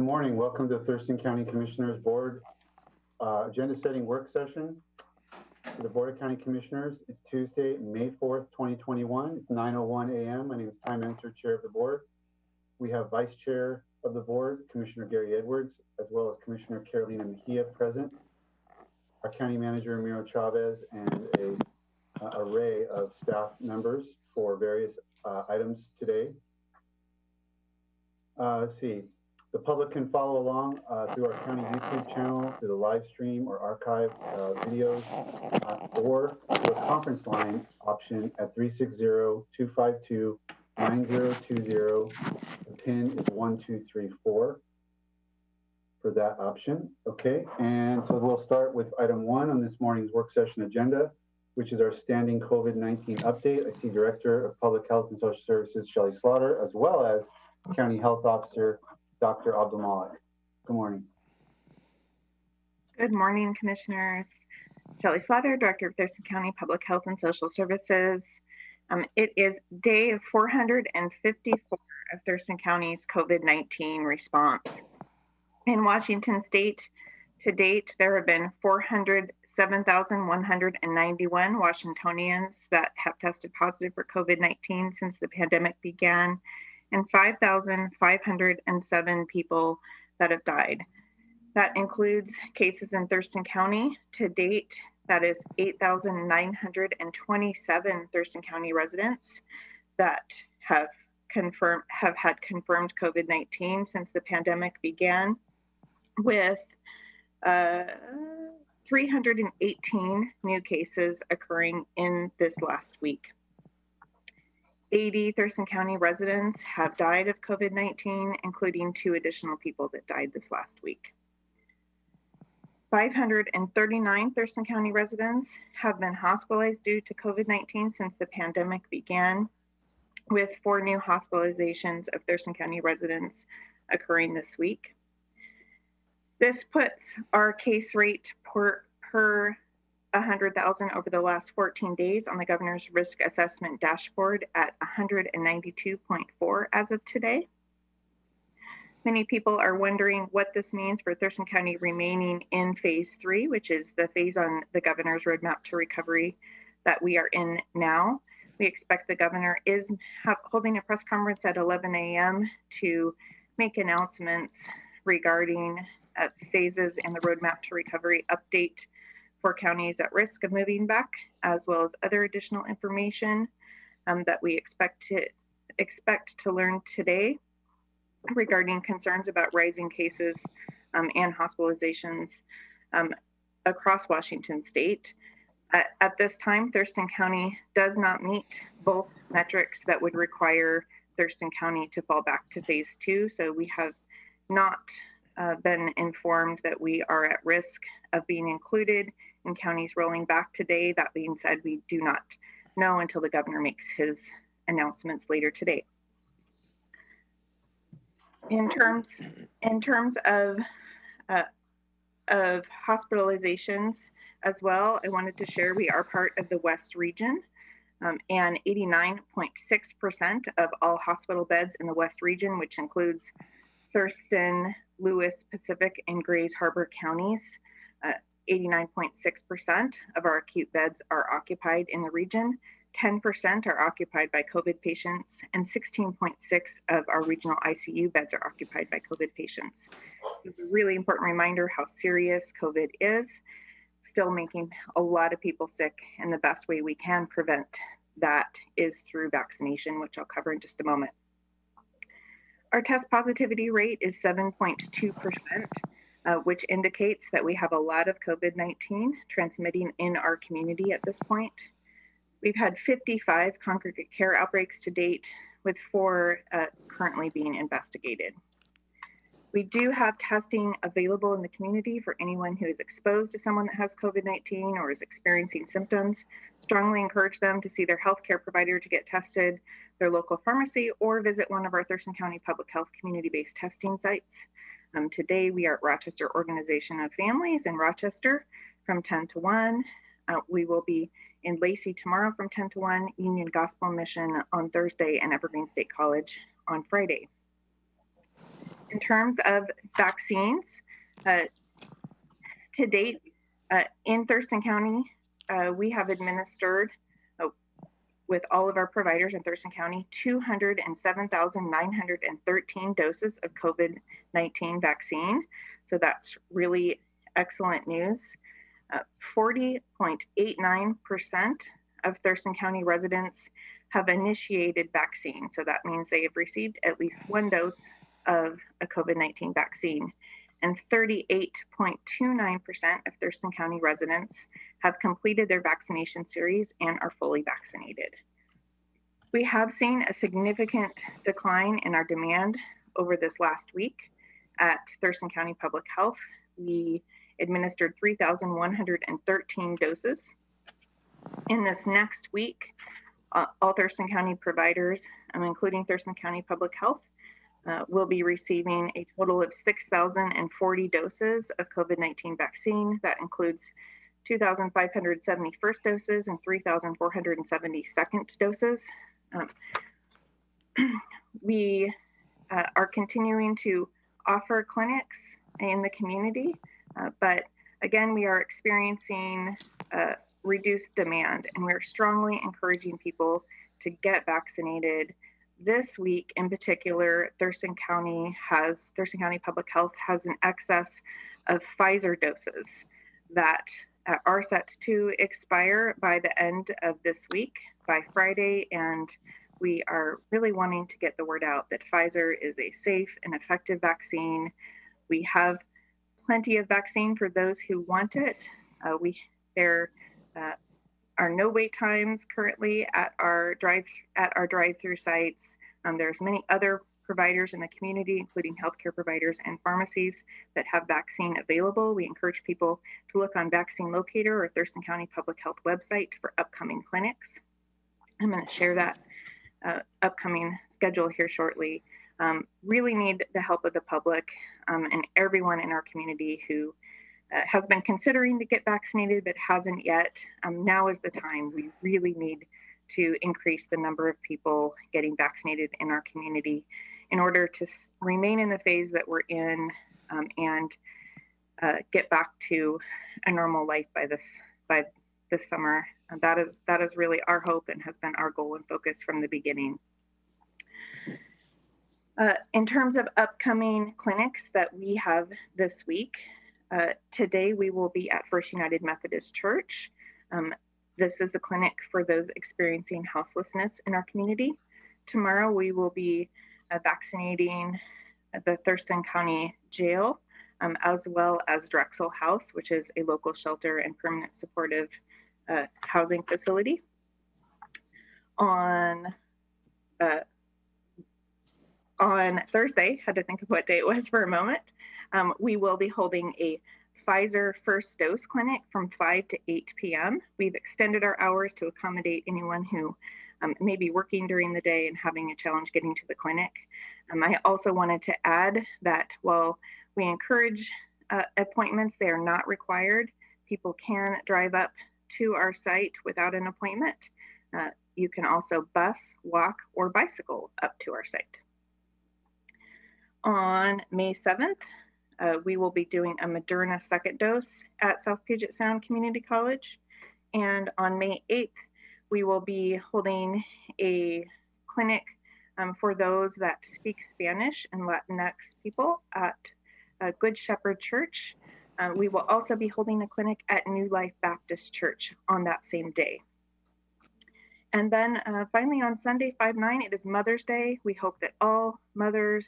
Good morning. Welcome to the Thurston County Commissioners Board agenda setting work session. For the Board of County Commissioners, it's Tuesday, May 4th, 2021. It's 9:01 a.m. My name is Ty Menser, Chair of the Board. We have Vice Chair of the Board, Commissioner Gary Edwards, as well as Commissioner Carolina Mejia present. Our County Manager, Miro Chavez, and an array of staff members for various items today. Let's see. The public can follow along through our county YouTube channel, through the live stream or archive videos, or through a conference line option at 360-252-9020. The PIN is 1234 for that option. Okay, and so we'll start with item 1 on this morning's work session agenda, which is our standing COVID-19 update. I see Director of Public Health and Social Services, Shelley Slaughter, as well as County Health Officer, Dr. Abdul Malik. Good morning. Good morning, Commissioners. Shelley Slaughter, Director of Thurston County Public Health and Social Services. It is day 454 of Thurston County's COVID-19 response. In Washington State, to date, there have been 407,191 Washingtonians that have tested positive for COVID-19 since the pandemic began, and 5,507 people that have died. That includes cases in Thurston County. To date, that is 8,927 Thurston County residents that have had confirmed COVID-19 since the pandemic began, with 318 new cases occurring in this last week. 80 Thurston County residents have died of COVID-19, including 2 additional people that died this last week. 539 Thurston County residents have been hospitalized due to COVID-19 since the pandemic began, with 4 new hospitalizations of Thurston County residents occurring this week. This puts our case rate per 100,000 over the last 14 days on the governor's risk assessment dashboard at 192.4 as of today. Many people are wondering what this means for Thurston County remaining in phase 3, which is the phase on the governor's roadmap to recovery that we are in now. We expect the governor is holding a press conference at 11 a.m. to make announcements regarding phases in the roadmap to recovery update for counties at risk of moving back, as well as other additional information that we expect to learn today regarding concerns about rising cases and hospitalizations across Washington State. At this time, Thurston County does not meet both metrics that would require Thurston County to fall back to phase 2. So we have not been informed that we are at risk of being included in counties rolling back today. That being said, we do not know until the governor makes his announcements later today. In terms of hospitalizations as well, I wanted to share we are part of the West region, and 89.6% of all hospital beds in the West region, which includes Thurston, Lewis, Pacific, and Grays Harbor counties. 89.6% of our acute beds are occupied in the region. 10% are occupied by COVID patients, and 16.6% of our regional ICU beds are occupied by COVID patients. It's a really important reminder how serious COVID is, still making a lot of people sick, and the best way we can prevent that is through vaccination, which I'll cover in just a moment. Our test positivity rate is 7.2%, which indicates that we have a lot of COVID-19 transmitting in our community at this point. We've had 55 congregate care outbreaks to date, with 4 currently being investigated. We do have testing available in the community for anyone who is exposed to someone that has COVID-19 or is experiencing symptoms. Strongly encourage them to see their healthcare provider to get tested, their local pharmacy, or visit one of our Thurston County Public Health community-based testing sites. Today, we are at Rochester Organization of Families in Rochester from 10 to 1. We will be in Lacey tomorrow from 10 to 1, Union Gospel Mission on Thursday, and Evergreen State College on Friday. In terms of vaccines, to date, in Thurston County, we have administered, with all of our providers in Thurston County, 207,913 doses of COVID-19 vaccine. So that's really excellent news. 40.89% of Thurston County residents have initiated vaccine. So that means they have received at least one dose of a COVID-19 vaccine. And 38.29% of Thurston County residents have completed their vaccination series and are fully vaccinated. We have seen a significant decline in our demand over this last week at Thurston County Public Health. We administered 3,113 doses. In this next week, all Thurston County providers, including Thurston County Public Health, will be receiving a total of 6,040 doses of COVID-19 vaccine. That includes 2,570 first doses and 3,470 second doses. We are continuing to offer clinics in the community, but again, we are experiencing reduced demand, and we're strongly encouraging people to get vaccinated. This week in particular, Thurston County Public Health has an excess of Pfizer doses that are set to expire by the end of this week, by Friday, and we are really wanting to get the word out that Pfizer is a safe and effective vaccine. We have plenty of vaccine for those who want it. There are no wait times currently at our drive-through sites. There's many other providers in the community, including healthcare providers and pharmacies, that have vaccine available. We encourage people to look on Vaccine Locator or Thurston County Public Health website for upcoming clinics. I'm going to share that upcoming schedule here shortly. Really need the help of the public and everyone in our community who has been considering to get vaccinated but hasn't yet. Now is the time. We really need to increase the number of people getting vaccinated in our community in order to remain in the phase that we're in and get back to a normal life by this summer. And that is really our hope and has been our goal and focus from the beginning. In terms of upcoming clinics that we have this week, today we will be at First United Methodist Church. This is a clinic for those experiencing houselessness in our community. Tomorrow we will be vaccinating the Thurston County Jail, as well as Drexel House, which is a local shelter and permanent supportive housing facility. On Thursday, had to think of what day it was for a moment, we will be holding a Pfizer first dose clinic from 5 to 8 p.m. We've extended our hours to accommodate anyone who may be working during the day and having a challenge getting to the clinic. I also wanted to add that while we encourage appointments, they are not required. People can drive up to our site without an appointment. You can also bus, walk, or bicycle up to our site. On May 7th, we will be doing a Moderna second dose at South Puget Sound Community College. And on May 8th, we will be holding a clinic for those that speak Spanish and Latinx people at Good Shepherd Church. We will also be holding a clinic at New Life Baptist Church on that same day. And then finally on Sunday, 5/9, it is Mother's Day. We hope that all mothers,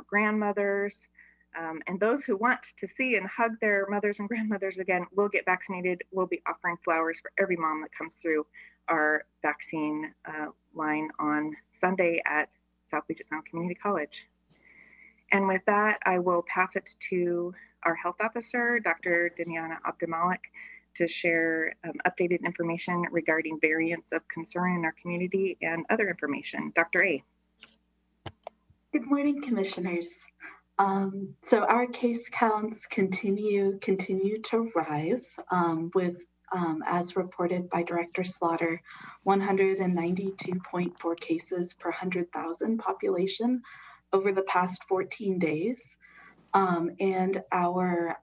grandmothers, and those who want to see and hug their mothers and grandmothers again will get vaccinated. We'll be offering flowers for every mom that comes through our vaccine line on Sunday at South Puget Sound Community College. And with that, I will pass it to our health officer, Dr. Daniana Abdimalik, to share updated information regarding variants of concern in our community and other information. Dr. A. Good morning, commissioners. So our case counts continue to rise with, as reported by Director Slaughter, 192.4 cases per 100,000 population over the past 14 days. And our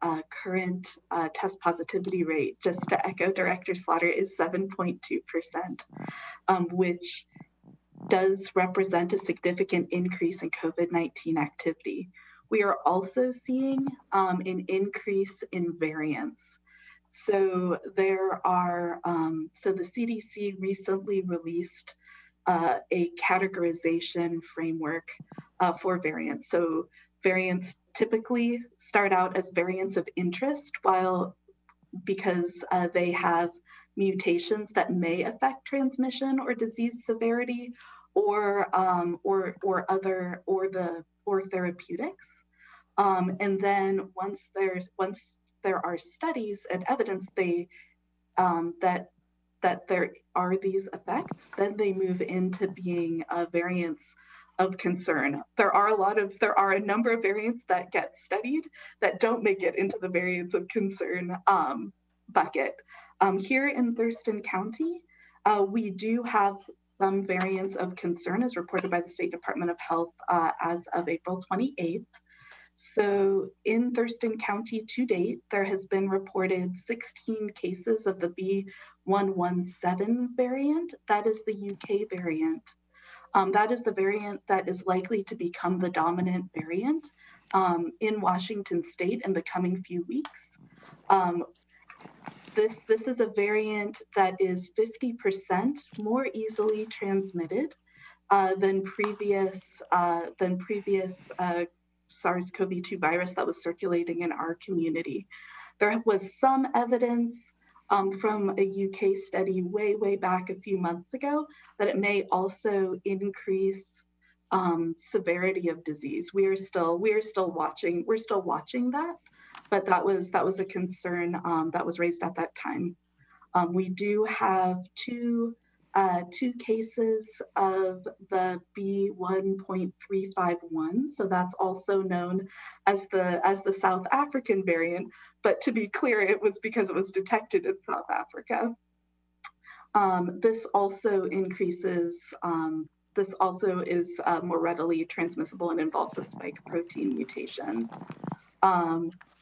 current test positivity rate, just to echo Director Slaughter, is 7.2%, which does represent a significant increase in COVID-19 activity. We are also seeing an increase in variance. So there are, so the CDC recently released a categorization framework for variants. So variants typically start out as variants of interest, because they have mutations that may affect transmission or disease severity, or therapeutics. And then once there are studies and evidence that there are these effects, then they move into being variants of concern. There are a number of variants that get studied that don't make it into the variants of concern bucket. Here in Thurston County, we do have some variants of concern as reported by the State Department of Health as of April 28th. So in Thurston County to date, there has been reported 16 cases of the B117 variant. That is the UK variant. That is the variant that is likely to become the dominant variant in Washington State in the coming few weeks. This is a variant that is 50% more easily transmitted than previous SARS-CoV-2 virus that was circulating in our community. There was some evidence from a UK study way back a few months ago that it may also increase severity of disease. We're still watching that, but that was a concern that was raised at that time. We do have two cases of the B1.351, so that's also known as the South African variant. But to be clear, it was because it was detected in South Africa. This also is more readily transmissible and involves a spike protein mutation.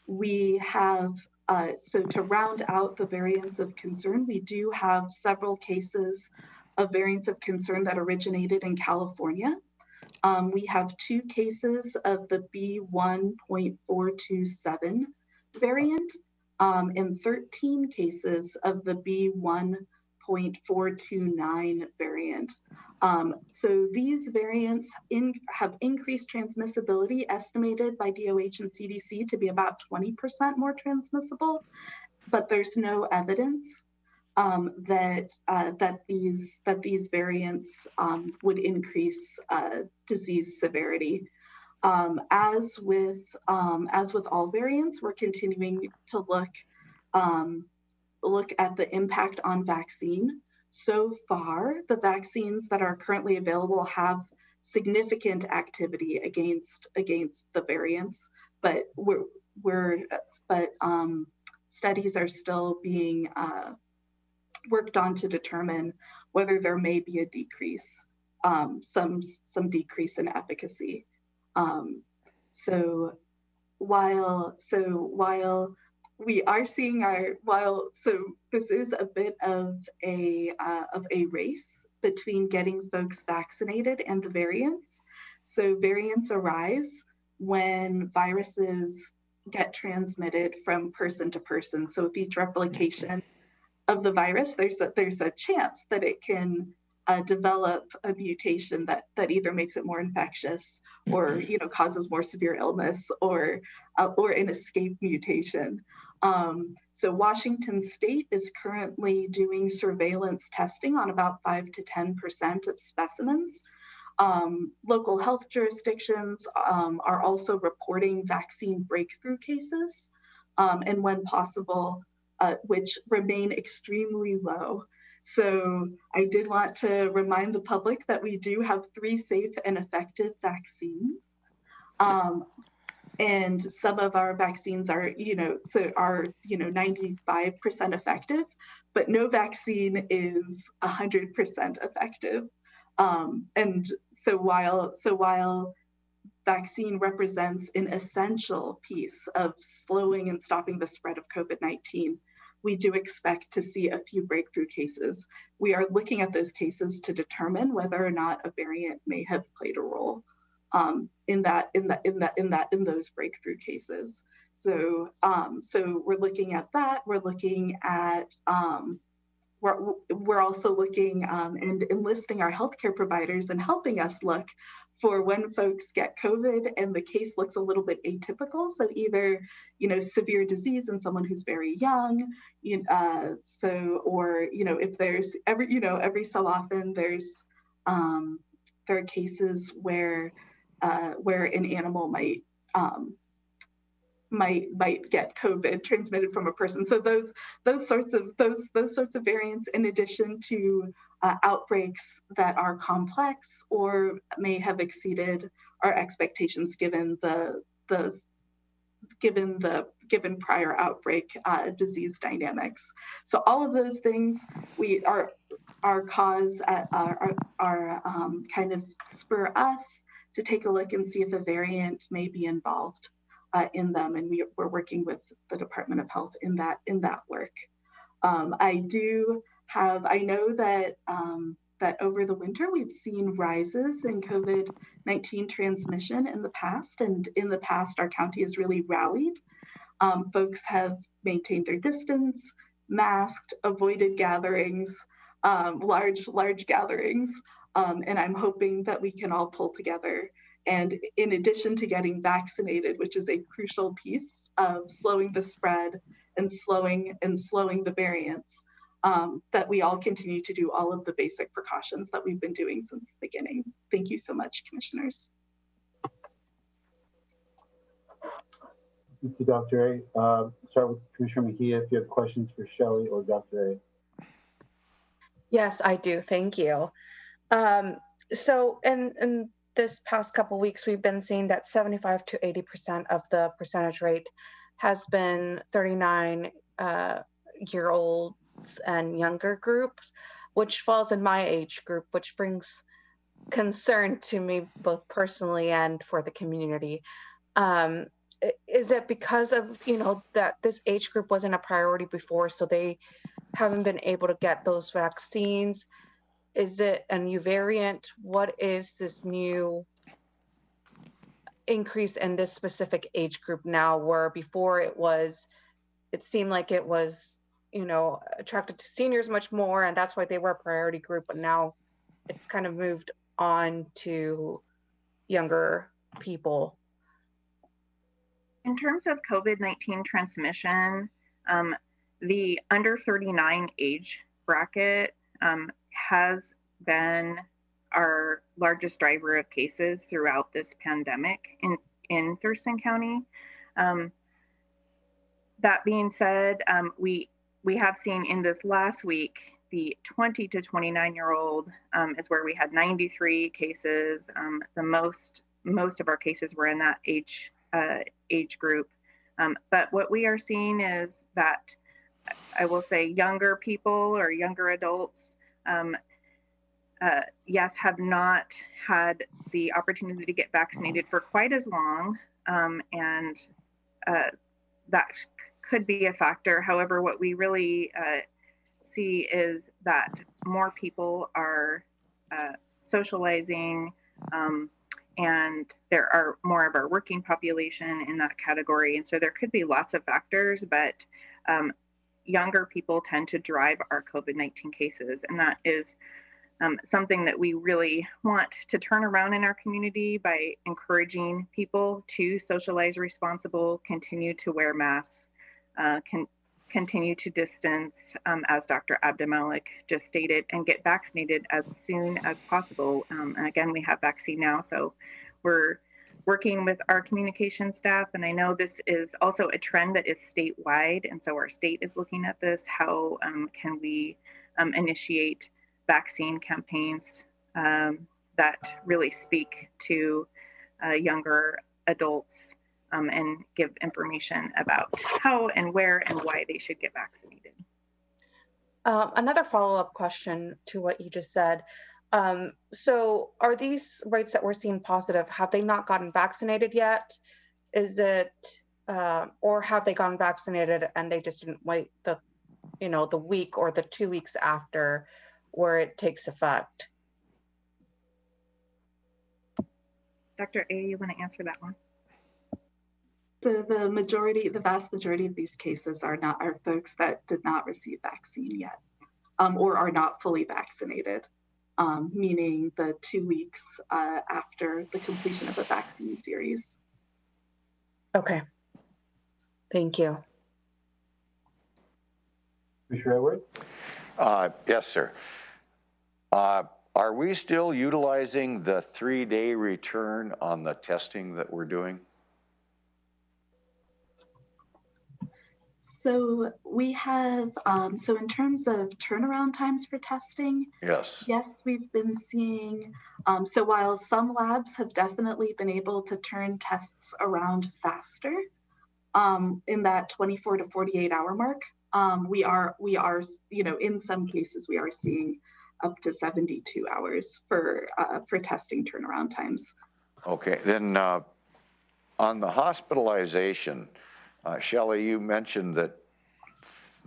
We have, so to round out the variants of concern, we do have several cases of variants of concern that originated in California. We have 2 cases of the B1.427 variant and 13 cases of the B1.429 variant. So these variants have increased transmissibility, estimated by DOH and CDC to be about 20% more transmissible, but there's no evidence that these variants would increase disease severity. As with all variants, we're continuing to look at the impact on vaccine. So far, the vaccines that are currently available have significant activity against the variants, but studies are still being worked on to determine whether there may be a decrease, some decrease in efficacy. So while we are seeing so this is a bit of a race between getting folks vaccinated and the variants. So variants arise when viruses get transmitted from person to person. So with each replication of the virus, there's a chance that it can develop a mutation that either makes it more infectious or causes more severe illness or an escape mutation. So Washington State is currently doing surveillance testing on about 5 to 10% of specimens. Local health jurisdictions are also reporting vaccine breakthrough cases, and when possible, which remain extremely low. So I did want to remind the public that we do have 3 safe and effective vaccines. And some of our vaccines are 95% effective, but no vaccine is 100% effective. And so while vaccine represents an essential piece of slowing and stopping the spread of COVID-19, we do expect to see a few breakthrough cases. We are looking at those cases to determine whether or not a variant may have played a role in those breakthrough cases. So we're looking at that. We're looking at we're also looking and enlisting our healthcare providers and helping us look for when folks get COVID and the case looks a little bit atypical. So either, severe disease in someone who's very young, or, if there's every so often there are cases where an animal might get COVID transmitted from a person. So those sorts of variants, in addition to outbreaks that are complex or may have exceeded our expectations given given prior outbreak disease dynamics. So all of those things our cause are kind of spur us to take a look and see if a variant may be involved in them, and we're working with the Department of Health in that work. I know that that over the winter we've seen rises in COVID-19 transmission in the past, and in the past our county has really rallied. Folks have maintained their distance, masked, avoided gatherings, large gatherings, and I'm hoping that we can all pull together. And in addition to getting vaccinated, which is a crucial piece of slowing the spread and slowing the variants, that we all continue to do all of the basic precautions that we've been doing since the beginning. Thank you so much, commissioners. Thank you, Dr. A. Start with Commissioner Mejia if you have questions for Shelley or Dr. A. Yes, I do. Thank you. So in this past couple of weeks, we've been seeing that 75 to 80% of the percentage rate has been 39-year-olds and younger groups, which falls in my age group, which brings concern to me both personally and for the community. Is it because of, that this age group wasn't a priority before, so they haven't been able to get those vaccines? Is it a new variant? What is this new increase in this specific age group now, where before it seemed like it was, attracted to seniors much more, and that's why they were a priority group, but now it's kind of moved on to younger people? In terms of COVID-19 transmission, the under 39 age bracket has been our largest driver of cases throughout this pandemic in Thurston County. That being said, we have seen in this last week, the 20 to 29-year-old is where we had 93 cases. The most of our cases were in that age group. But what we are seeing is that, I will say, younger people or younger adults, yes, have not had the opportunity to get vaccinated for quite as long, and that could be a factor. However, what we really see is that more people are socializing, and there are more of our working population in that category. And so there could be lots of factors, but younger people tend to drive our COVID-19 cases. And that is something that we really want to turn around in our community by encouraging people to socialize responsible, continue to wear masks, continue to distance, as Dr. Abdelmalek just stated, and get vaccinated as soon as possible. And again, we have vaccine now, so we're working with our communication staff. And I know this is also a trend that is statewide. And so our state is looking at this. How can we initiate vaccine campaigns that really speak to younger adults and give information about how and where and why they should get vaccinated. Another follow-up question to what you just said. So are these rates that we're seeing positive, have they not gotten vaccinated yet? Is it, or have they gotten vaccinated and they just didn't wait the week or the 2 weeks after where it takes effect? Dr. A, you want to answer that one? The vast majority of these cases are folks that did not receive vaccine yet, or are not fully vaccinated, meaning the 2 weeks after the completion of a vaccine series. Okay, thank you. Commissioner Edwards? Yes, sir. Are we still utilizing the 3-day return on the testing that we're doing? So we have, so in terms of turnaround times for testing, Yes, we've been seeing, so while some labs have definitely been able to turn tests around faster, in that 24 to 48 hour mark, we are, in some cases we are seeing up to 72 hours for testing turnaround times. Okay, then on the hospitalization, Shelley, you mentioned that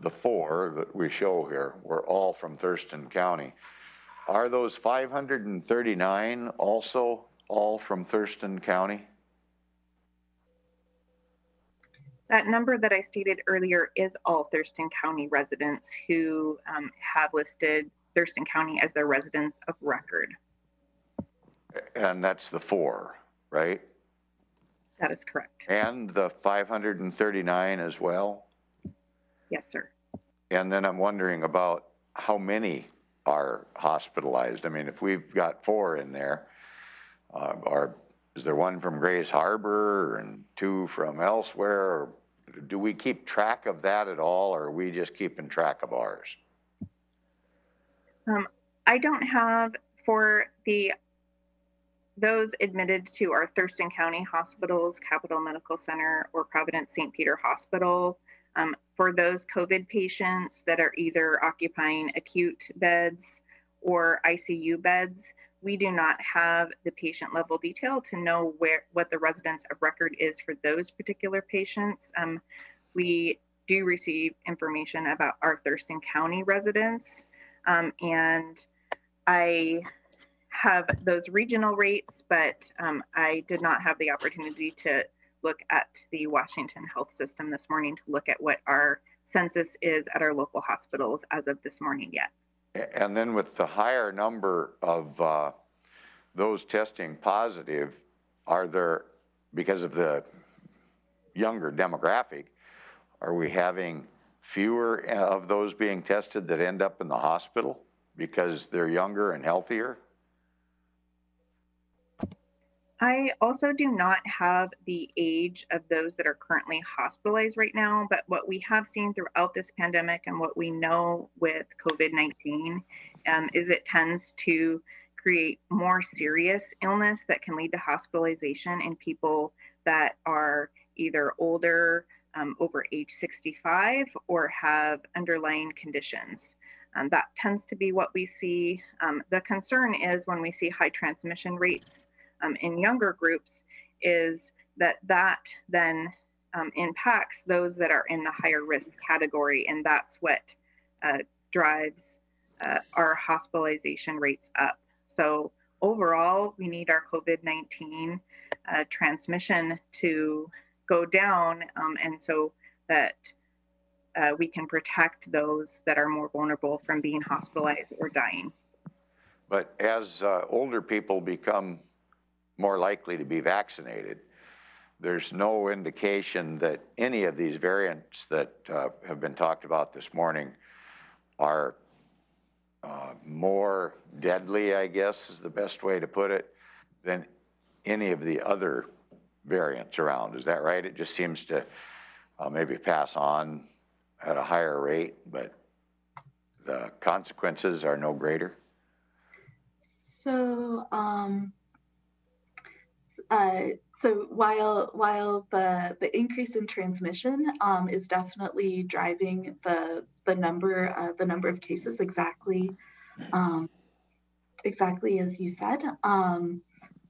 the 4 that we show here were all from Thurston County. Are those 539 also all from Thurston County? That number that I stated earlier is all Thurston County residents who have listed Thurston County as their residents of record. And that's the 4, right? That is correct. And the 539 as well? Yes, sir. And then I'm wondering about how many are hospitalized. I mean, if we've got 4 in there, is there 1 from Grays Harbor and 2 from elsewhere? Or do we keep track of that at all, or are we just keeping track of ours? I don't have for those admitted to our Thurston County hospitals, Capital Medical Center, or Providence St. Peter Hospital. For those COVID patients that are either occupying acute beds or ICU beds, we do not have the patient level detail to know what the residence of record is for those particular patients. We do receive information about our Thurston County residents, and I have those regional rates, but I did not have the opportunity to look at the Washington Health System this morning to look at what our census is at our local hospitals as of this morning yet. And then with the higher number of those testing positive, are there, because of the younger demographic, are we having fewer of those being tested that end up in the hospital because they're younger and healthier? I also do not have the age of those that are currently hospitalized right now, but what we have seen throughout this pandemic and what we know with COVID-19 is it tends to create more serious illness that can lead to hospitalization in people that are either older, over age 65, or have underlying conditions. That tends to be what we see. The concern is when we see high transmission rates in younger groups is that then impacts those that are in the higher risk category, and that's what drives our hospitalization rates up. So overall, we need our COVID-19 transmission to go down, and so that we can protect those that are more vulnerable from being hospitalized or dying. But as older people become more likely to be vaccinated, there's no indication that any of these variants that have been talked about this morning are more deadly, I guess is the best way to put it, than any of the other variants around. Is that right? It just seems to maybe pass on at a higher rate, but the consequences are no greater? So, so while the increase in transmission is definitely driving the number of cases, exactly exactly as you said.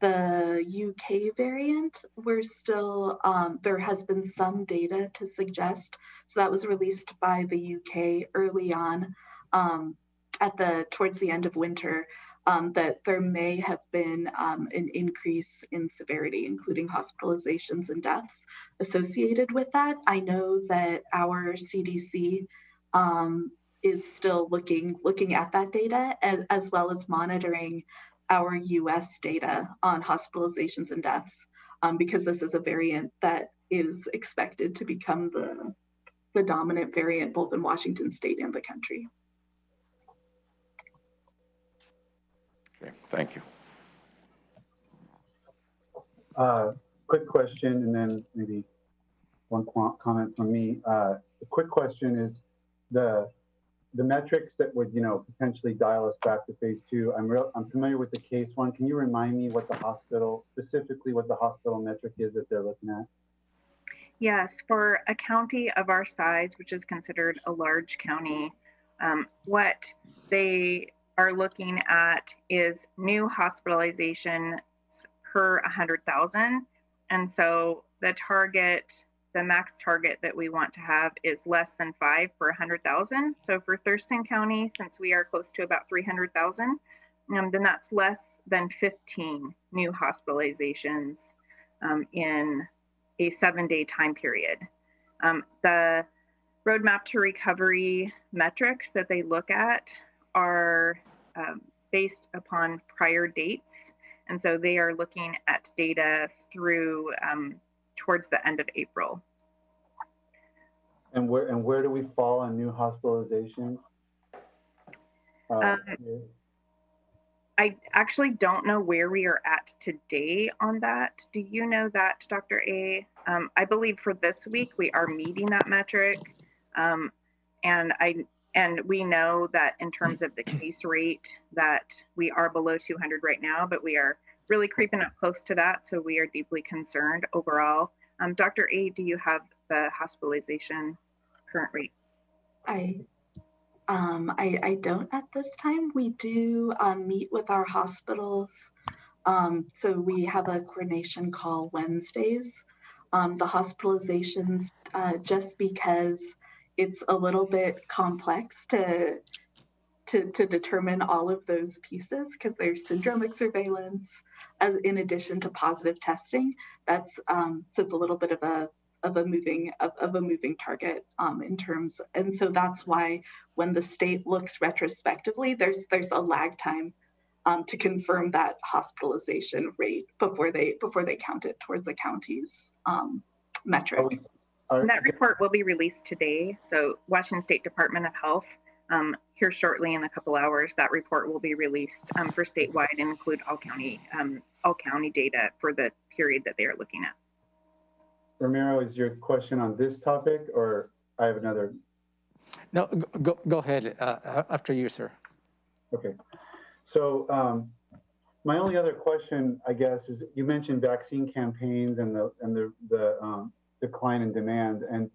The UK variant, we're still, there has been some data to suggest, so that was released by the UK early on towards the end of winter, that there may have been an increase in severity, including hospitalizations and deaths associated with that. I know that our CDC is still looking at that data as well as monitoring our US data on hospitalizations and deaths, because this is a variant that is expected to become the dominant variant both in Washington state and the country. Okay, thank you. Quick question, and then maybe one comment from me. The quick question is the metrics that would, potentially dial us back to phase 2. I'm familiar with the case one. Can you remind me specifically what the hospital metric is that they're looking at? Yes, for a county of our size, which is considered a large county, what they are looking at is new hospitalization per 100,000. And so the max target that we want to have is less than 5 per 100,000. So for Thurston County, since we are close to about 300,000, then that's less than 15 new hospitalizations in a 7-day time period. The roadmap to recovery metrics that they look at are based upon prior dates. And so they are looking at data through towards the end of April. And where do we fall on new hospitalizations? I actually don't know where we are at today on that. Do you know that, Dr. A? I believe for this week we are meeting that metric, and we know that in terms of the case rate that we are below 200 right now, but we are really creeping up close to that, so we are deeply concerned overall. Dr. A, do you have the hospitalization current rate? I don't at this time. We do meet with our hospitals. So we have a coordination call Wednesdays. The hospitalizations, just because it's a little bit complex to determine all of those pieces, because there's syndromic surveillance in addition to positive testing. That's so it's a little bit of a moving target in terms, and so that's why when the state looks retrospectively, there's a lag time to confirm that hospitalization rate before they count it towards the county's metric. And that report will be released today. So Washington State Department of Health, here shortly in a couple hours, that report will be released for statewide and include all county data for the period that they are looking at. Ramiro, is your question on this topic, or I have another? No, go ahead. After you, sir. Okay. So my only other question, I guess, is you mentioned vaccine campaigns and the decline in demand, and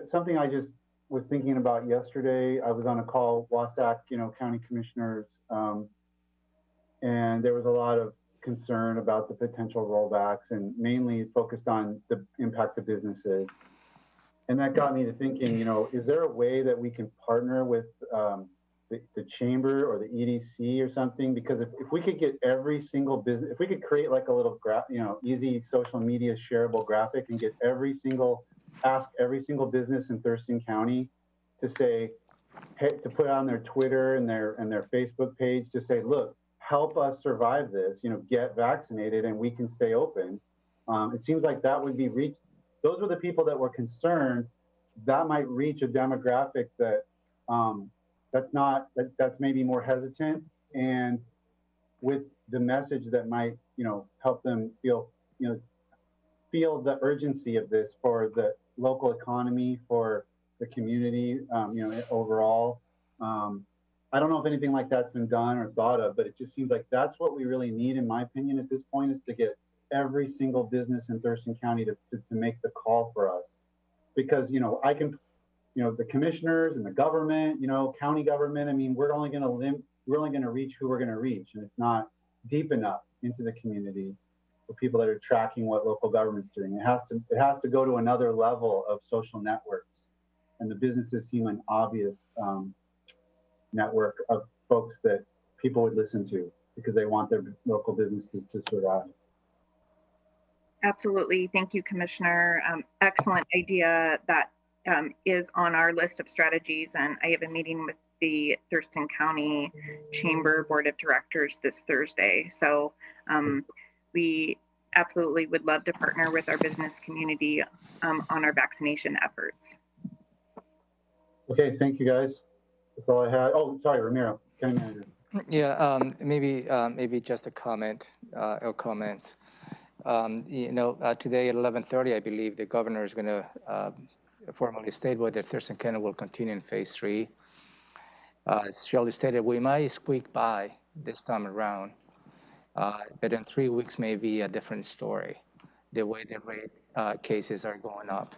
something I just was thinking about yesterday. I was on a call, Wasatch, county commissioners, and there was a lot of concern about the potential rollbacks and mainly focused on the impact of businesses. And that got me to thinking, is there a way that we can partner with the chamber or the EDC or something? Because if we could get every single business, if we could create like a little easy social media shareable graphic and get ask every single business in Thurston County to say, hey, to put on their Twitter and their Facebook page to say, look, help us survive this, get vaccinated and we can stay open. It seems like that would be those were the people that were concerned. That might reach a demographic that that's maybe more hesitant, and with the message that might, help them feel the urgency of this for the local economy, for the community, overall. I don't know if anything like that's been done or thought of, but it just seems like that's what we really need, in my opinion, at this point, is to get every single business in Thurston County to make the call for us. Because, the commissioners and the government, county government, I mean, we're only going to we're only going to reach who we're going to reach, and it's not deep enough into the community for people that are tracking what local government's doing. It has to go to another level of social networks, and the businesses seem an obvious network of folks that people would listen to because they want their local businesses to survive. Absolutely. Thank you, Commissioner. Excellent idea that is on our list of strategies. And I have a meeting with the Thurston County Chamber Board of Directors this Thursday. So we absolutely would love to partner with our business community on our vaccination efforts. Okay, thank you guys. That's all I had. Oh, sorry, Ramiro, County Manager. Yeah, maybe just a comment or comments. Today at 11:30, I believe the governor is going to formally state whether Thurston County will continue in phase 3. As Shelley stated, we might squeak by this time around, but in 3 weeks may be a different story, the way the rate cases are going up.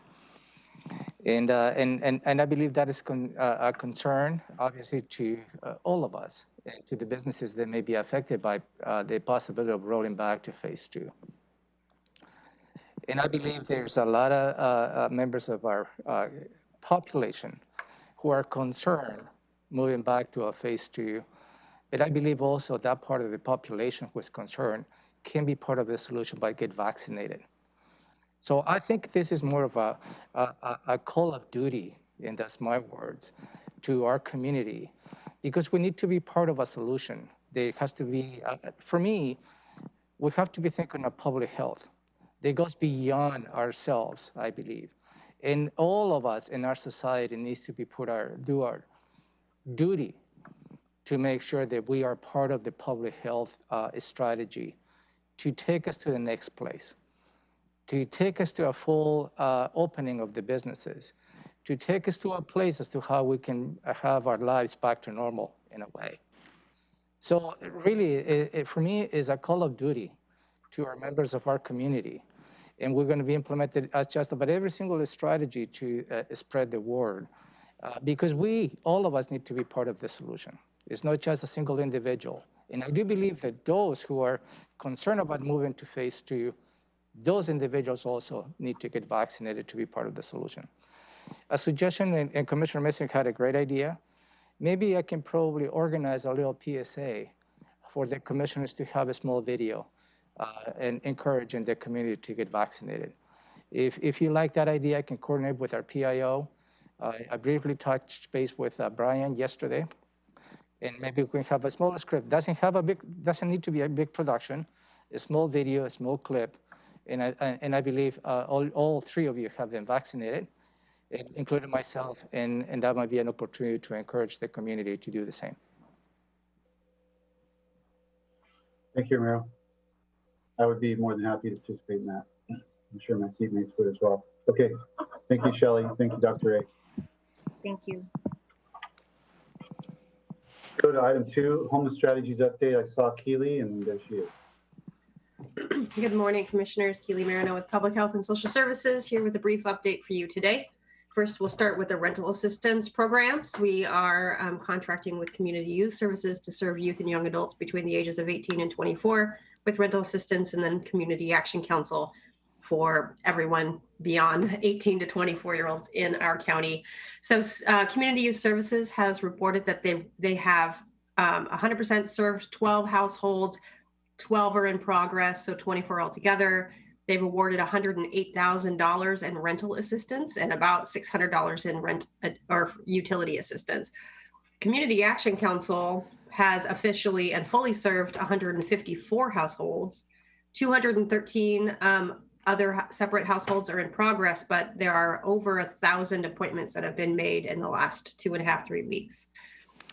And I believe that is a concern, obviously, to all of us and to the businesses that may be affected by the possibility of rolling back to phase 2. And I believe there's a lot of members of our population who are concerned moving back to a phase 2. But I believe also that part of the population who is concerned can be part of the solution by get vaccinated. So I think this is more of a call of duty, and that's my words, to our community, because we need to be part of a solution. There has to be, for me, we have to be thinking of public health. That goes beyond ourselves, I believe. And all of us in our society needs to be do our duty to make sure that we are part of the public health strategy to take us to the next place, to take us to a full opening of the businesses, to take us to a place as to how we can have our lives back to normal in a way. So really, it for me, is a call of duty to our members of our community. And we're going to be implemented as just about every single strategy to spread the word, because all of us need to be part of the solution. It's not just a single individual. And I do believe that those who are concerned about moving to phase 2, those individuals also need to get vaccinated to be part of the solution. A suggestion, and Commissioner Messick had a great idea, maybe I can probably organize a little PSA for the commissioners to have a small video and encouraging the community to get vaccinated. If you like that idea, I can coordinate with our PIO. I briefly touched base with Brian yesterday, and maybe we can have a small script. Doesn't need to be a big production, a small video, a small clip, and I believe all 3 of you have been vaccinated, including myself, and that might be an opportunity to encourage the community to do the same. Thank you, Ramiro. I would be more than happy to participate in that. I'm sure my seatmates would as well. Okay, thank you, Shelley. Thank you, Dr. A. Thank you. Go to item 2, homeless strategies update. I saw Keely, and there she is. Good morning, Commissioners. Keely Marino with Public Health and Social Services, here with a brief update for you today. First, we'll start with the rental assistance programs. We are contracting with Community Youth Services to serve youth and young adults between the ages of 18 and 24 with rental assistance, and then Community Action Council for everyone beyond 18 to 24-year-olds in our county. So Community Youth Services has reported that they have 100% served 12 households, 12 are in progress, so 24 altogether. They've awarded $108,000 in rental assistance and about $600 in rent or utility assistance. Community Action Council has officially and fully served 154 households. 213 other separate households are in progress, but there are over 1,000 appointments that have been made in the last 2.5, 3 weeks.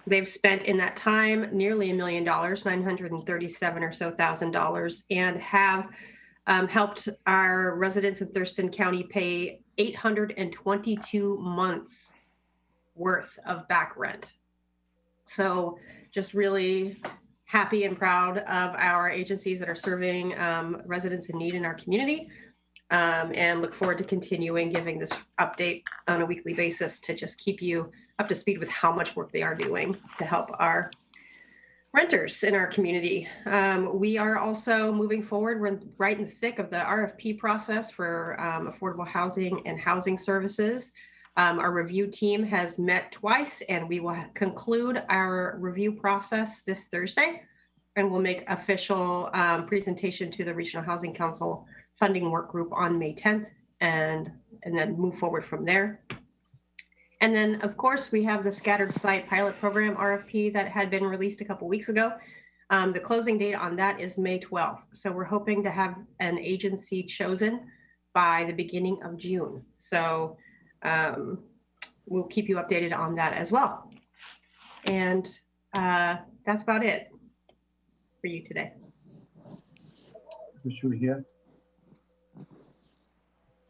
They've spent in that time nearly $1 million, $937 or so thousand, and have helped our residents in Thurston County pay 822 months worth of back rent. So just really happy and proud of our agencies that are serving residents in need in our community, and look forward to continuing giving this update on a weekly basis to just keep you up to speed with how much work they are doing to help our Renters in our community. We are also moving forward. We're right in the thick of the RFP process for affordable housing and housing services. Our review team has met twice, and we will conclude our review process this Thursday, and we'll make official presentation to the Regional Housing Council funding work group on May 10th, and then move forward from there. And then, of course, we have the Scattered Site Pilot Program RFP that had been released a couple weeks ago. The closing date on that is May 12th. So we're hoping to have an agency chosen by the beginning of June. So we'll keep you updated on that as well. And that's about it for you today. Commissioner Mejia?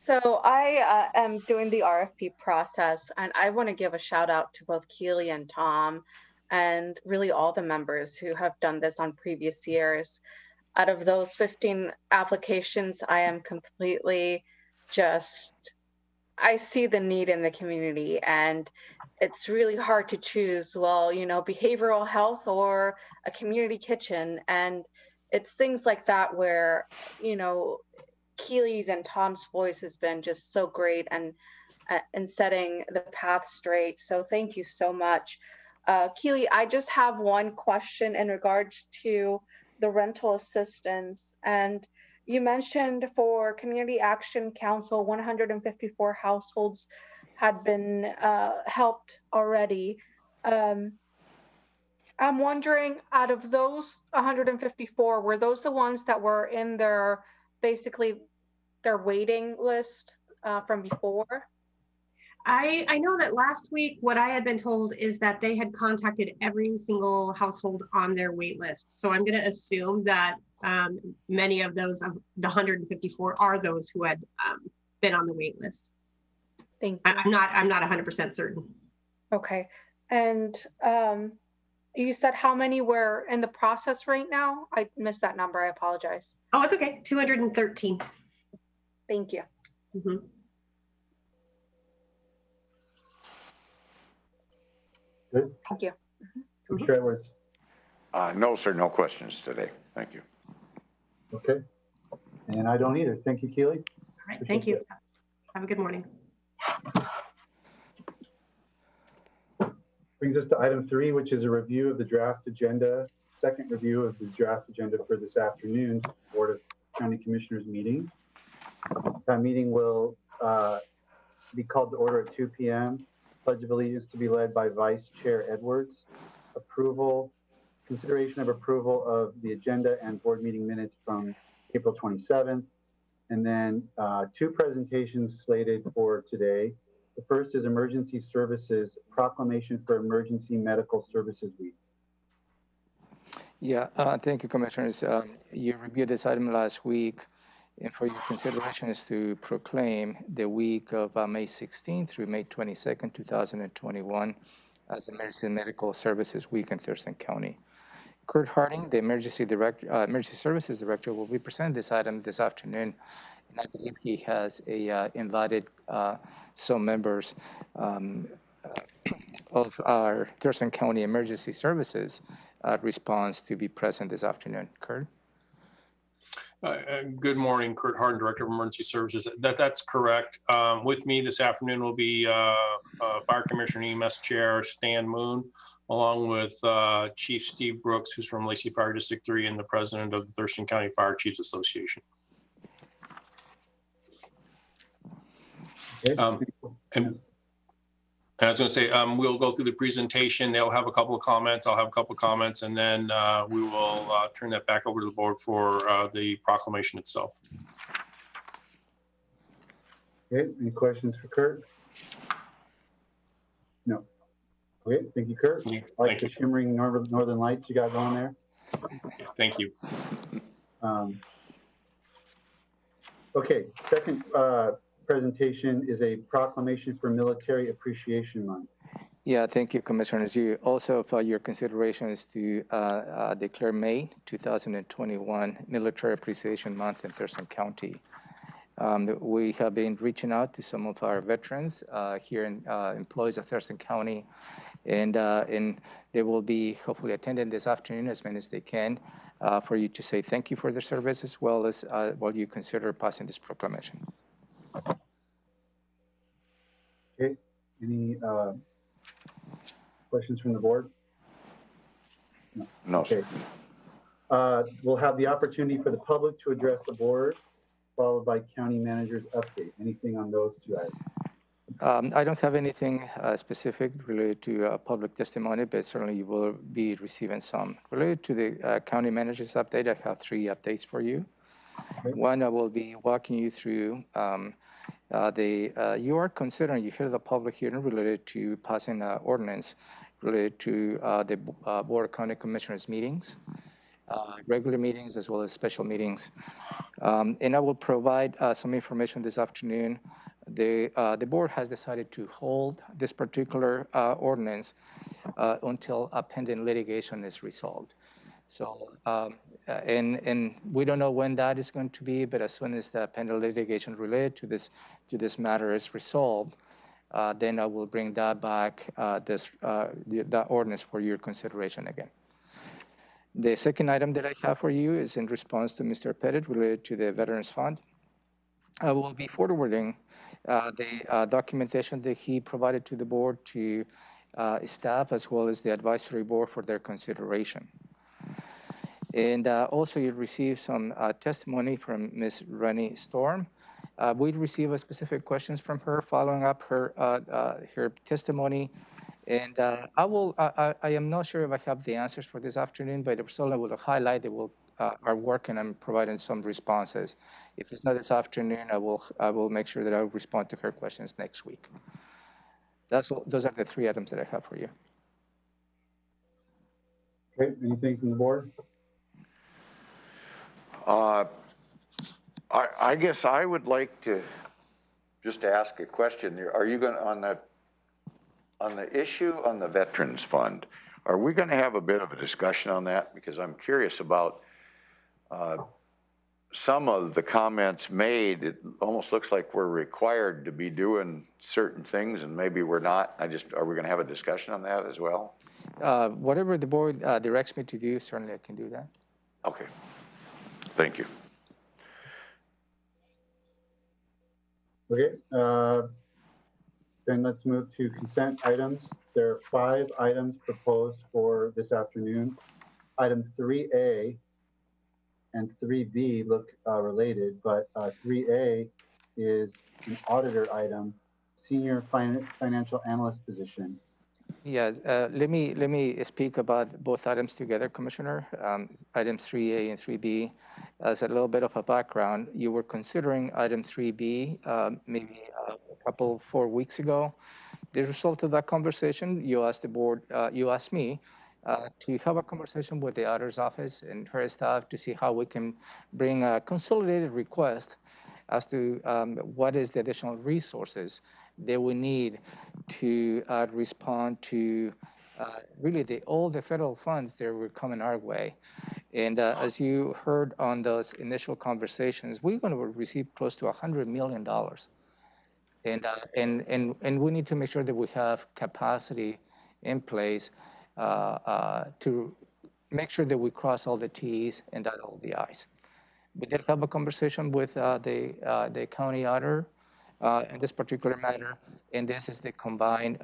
So I am doing the RFP process, and I want to give a shout out to both Keely and Tom, and really all the members who have done this on previous years. Out of those 15 applications, I am completely I see the need in the community, and it's really hard to choose, well, you know, behavioral health or a community kitchen. And it's things like that where, you know, Keely's and Tom's voice has been just so great and setting the path straight. So thank you so much. Keely, I just have one question in regards to the rental assistance. And you mentioned for Community Action Council, 154 households had been helped already. I'm wondering, out of those 154, were those the ones that were in their waiting list from before? I know that last week, what I had been told is that they had contacted every single household on their wait list. So I'm going to assume that many of those of the 154 are those who had been on the wait list. Thank you. I'm not 100% certain. Okay. And you said how many were in the process right now? I missed that number. I apologize. Oh, it's okay. 213. Thank you. Mm-hmm. Good. Thank you. Commissioner Edwards? No, sir, no questions today. Thank you. Okay. And I don't either. Thank you, Keely. All right. Thank you. Have a good morning. Brings us to item 3, which is a review of the draft agenda, second review of the draft agenda for this afternoon's Board of County Commissioners meeting. That meeting will be called to order at 2 p.m. Pledge of Allegiance to be led by Vice Chair Edwards. Consideration of approval of the agenda and board meeting minutes from April 27th. And then 2 presentations slated for today. The first is Emergency Services Proclamation for Emergency Medical Services Week. Yeah, thank you, Commissioners. You reviewed this item last week, and for your consideration is to proclaim the week of May 16th through May 22nd, 2021 as Emergency Medical Services Week in Thurston County. Kurt Harding, the Emergency Services Director, will be presenting this item this afternoon. And I believe he has invited some members of our Thurston County Emergency Services response to be present this afternoon. Kurt? Good morning, Kurt Hardin, Director of Emergency Services. That's correct. With me this afternoon will be Fire Commissioner EMS Chair Stan Moon, along with Chief Steve Brooks, who's from Lacey Fire District 3 and the President of the Thurston County Fire Chiefs Association. Okay. And I was going to say, we'll go through the presentation. They'll have a couple of comments. I'll have a couple of comments, and then we will turn that back over to the board for the proclamation itself. Okay, any questions for Kurt? No. Okay, thank you, Kurt. I like the shimmering northern lights you got going there. Thank you. Okay, second presentation is a proclamation for Military Appreciation Month. Yeah, thank you, Commissioners. You also, for your consideration, is to declare May 2021 Military Appreciation Month in Thurston County. We have been reaching out to some of our veterans here in employees of Thurston County, and they will be hopefully attending this afternoon as many as they can for you to say thank you for their service, as well as while you consider passing this proclamation. Okay, any questions from the board? No, sir. Okay. We'll have the opportunity for the public to address the board, followed by county manager's update. Anything on those two items? I don't have anything specific related to public testimony, but certainly you will be receiving some. Related to the county manager's update, I have 3 updates for you. Okay. One, I will be walking you through you are considering, you hear the public hearing related to passing an ordinance related to the Board of County Commissioners meetings, regular meetings as well as special meetings. And I will provide some information this afternoon. The board has decided to hold this particular ordinance until a pending litigation is resolved. So, and we don't know when that is going to be, but as soon as the pending litigation related to this matter is resolved, then I will bring that back, that ordinance for your consideration again. The second item that I have for you is in response to Mr. Pettit related to the Veterans Fund. I will be forwarding the documentation that he provided to the board to staff as well as the advisory board for their consideration. And also you received some testimony from Ms. Rennie Storm. We received specific questions from her following up her testimony. And I am not sure if I have the answers for this afternoon, but certainly will highlight that we'll are working on providing some responses. If it's not this afternoon, I will make sure that I will respond to her questions next week. Those are the 3 items that I have for you. Okay, anything from the board? I guess I would like to just ask a question. Are you going to, on the issue on the Veterans Fund, are we going to have a bit of a discussion on that? Because I'm curious about some of the comments made. It almost looks like we're required to be doing certain things, and maybe we're not. Are we going to have a discussion on that as well? Whatever the board directs me to do, certainly I can do that. Okay. Thank you. Okay, then let's move to consent items. There are 5 items proposed for this afternoon. Item 3A and 3B look related, but 3A is an auditor item, senior financial analyst position. Yes, let me speak about both items together, Commissioner. Items 3A and 3B. As a little bit of a background, you were considering item 3B maybe a couple, 4 weeks ago. The result of that conversation, you asked the board, you asked me to have a conversation with the auditor's office and her staff to see how we can bring a consolidated request as to what is the additional resources that we need to respond to really all the federal funds that were coming our way. And as you heard on those initial conversations, we're going to receive close to $100 million. And we need to make sure that we have capacity in place to make sure that we cross all the T's and dot all the I's. We did have a conversation with the county auditor in this particular matter, and this is the combined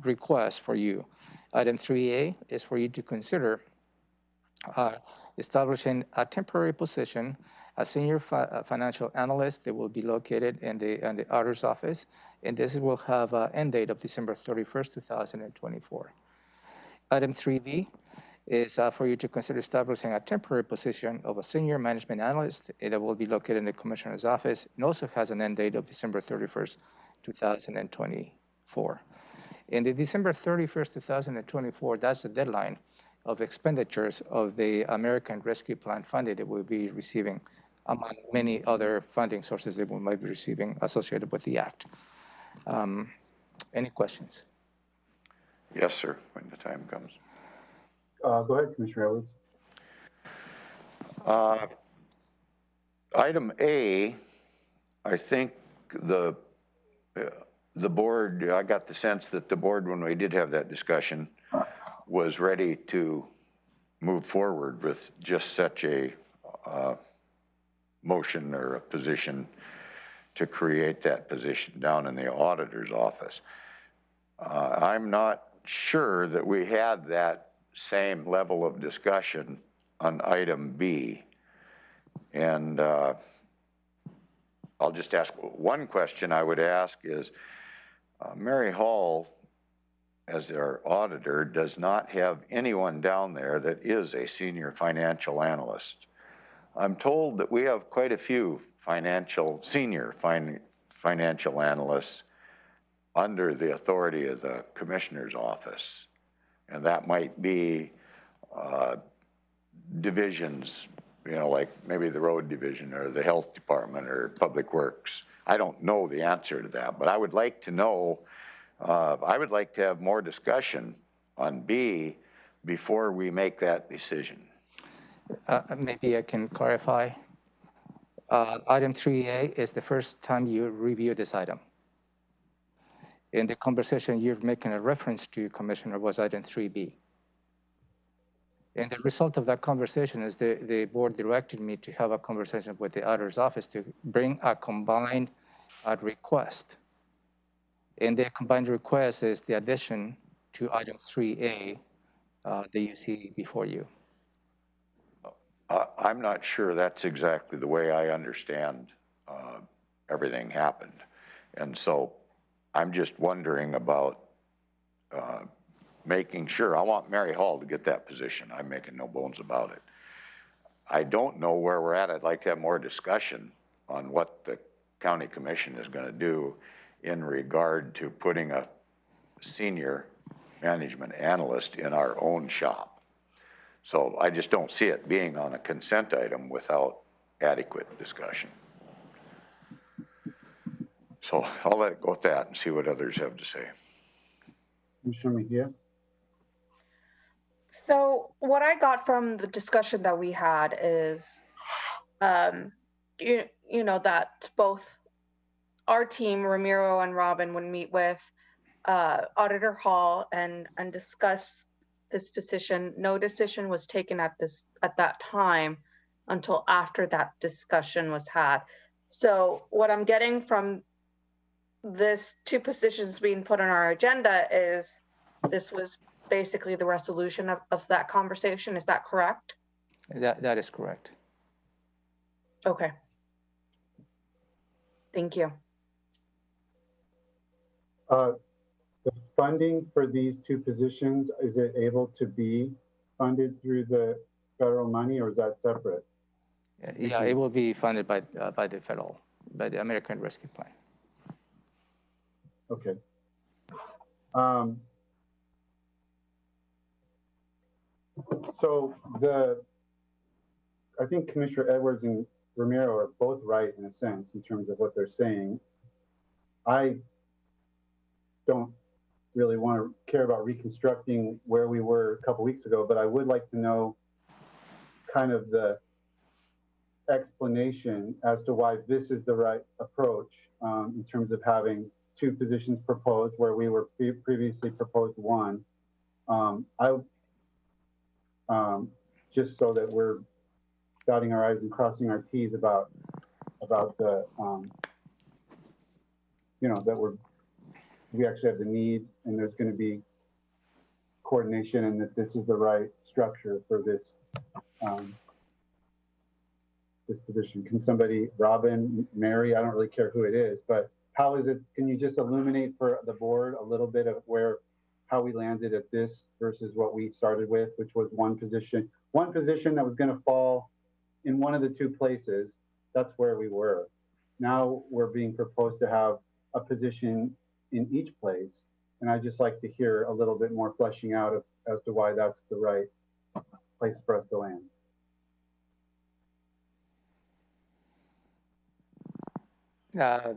request for you. Item 3A is for you to consider establishing a temporary position, a senior financial analyst that will be located in the auditor's office, and this will have an end date of December 31st, 2024. Item 3B is for you to consider establishing a temporary position of a senior management analyst that will be located in the commissioner's office and also has an end date of December 31st, 2024. And the December 31st, 2024, that's the deadline of expenditures of the American Rescue Plan funding that we'll be receiving, among many other funding sources that we might be receiving associated with the Act. Any questions? Yes, sir, when the time comes. Go ahead, Commissioner Edwards. Item A I think the board, I got the sense that the board, when we did have that discussion, was ready to move forward with just such a motion or a position to create that position down in the auditor's office. I'm not sure that we had that same level of discussion on item B. And I'll just ask one question I would ask is, Mary Hall, as our auditor, does not have anyone down there that is a senior financial analyst. I'm told that we have quite a few senior financial analysts under the authority of the commissioner's office. And that might be divisions, you know, like maybe the road division or the health department or public works. I don't know the answer to that, but I would like to know, I would like to have more discussion on B before we make that decision. Maybe I can clarify. Item 3A is the first time you review this item. In the conversation you're making a reference to, Commissioner, was item 3B. And the result of that conversation is the board directed me to have a conversation with the auditor's office to bring a combined request. And the combined request is the addition to item 3A that you see before you. I'm not sure that's exactly the way I understand everything happened. And so I'm just wondering about making sure. I want Mary Hall to get that position. I'm making no bones about it. I don't know where we're at. I'd like to have more discussion on what the county commission is going to do in regard to putting a senior management analyst in our own shop. So I just don't see it being on a consent item without adequate discussion. So I'll let it go at that and see what others have to say. Commissioner Mejia? So what I got from the discussion that we had is, you know, that both our team, Ramiro and Robin, would meet with Auditor Hall and discuss this position. No decision was taken at that time until after that discussion was had. So what I'm getting from this two positions being put on our agenda is this was basically the resolution of that conversation. Is that correct? That is correct. Okay. Thank you. The funding for these two positions, is it able to be funded through the federal money, or is that separate? Yeah, it will be funded by the American Rescue Plan. Okay. So I think Commissioner Edwards and Ramiro are both right in a sense in terms of what they're saying. I don't really want to care about reconstructing where we were a couple weeks ago, but I would like to know kind of the explanation as to why this is the right approach in terms of having two positions proposed where we were previously proposed one. Just so that we're dotting our I's and crossing our T's about the, you know, that we actually have the need and there's going to be coordination and that this is the right structure for this this position. Can somebody, Robin, Mary, I don't really care who it is, but how is it, can you just illuminate for the board a little bit of how we landed at this versus what we started with, which was one position that was going to fall in one of the two places. That's where we were. Now we're being proposed to have a position in each place. And I'd just like to hear a little bit more fleshing out as to why that's the right place for us to land. I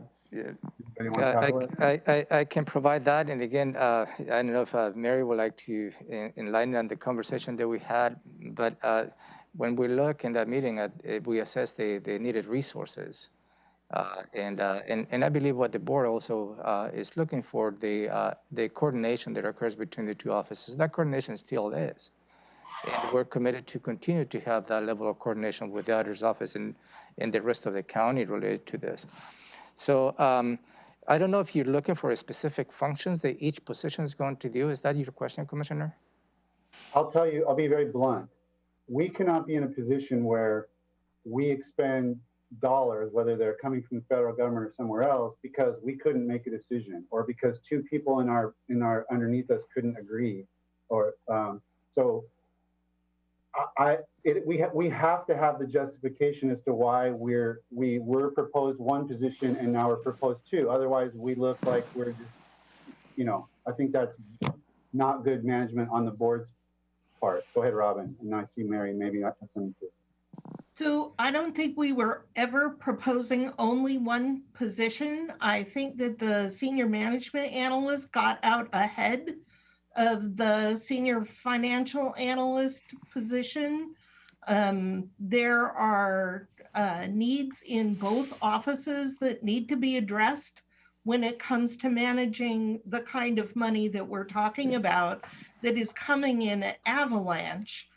can provide that. And again, I don't know if Mary would like to enlighten on the conversation that we had, but when we look in that meeting, we assess the needed resources. And I believe what the board also is looking for, the coordination that occurs between the two offices, that coordination still is. And we're committed to continue to have that level of coordination with the auditor's office and the rest of the county related to this. So I don't know if you're looking for specific functions that each position is going to do. Is that your question, Commissioner? I'll tell you, I'll be very blunt. We cannot be in a position where we expend dollars, whether they're coming from the federal government or somewhere else, because we couldn't make a decision, or because two people in our underneath us couldn't agree, or we have to have the justification as to why we were proposed one position and now we're proposed two. Otherwise, we look like we're just, I think that's not good management on the board's part. Go ahead, Robin. And I see Mary. Maybe I have something to. So I don't think we were ever proposing only one position. I think that the senior management analyst got out ahead of the senior financial analyst position. There are needs in both offices that need to be addressed when it comes to managing the kind of money that we're talking about that is coming in an avalanche.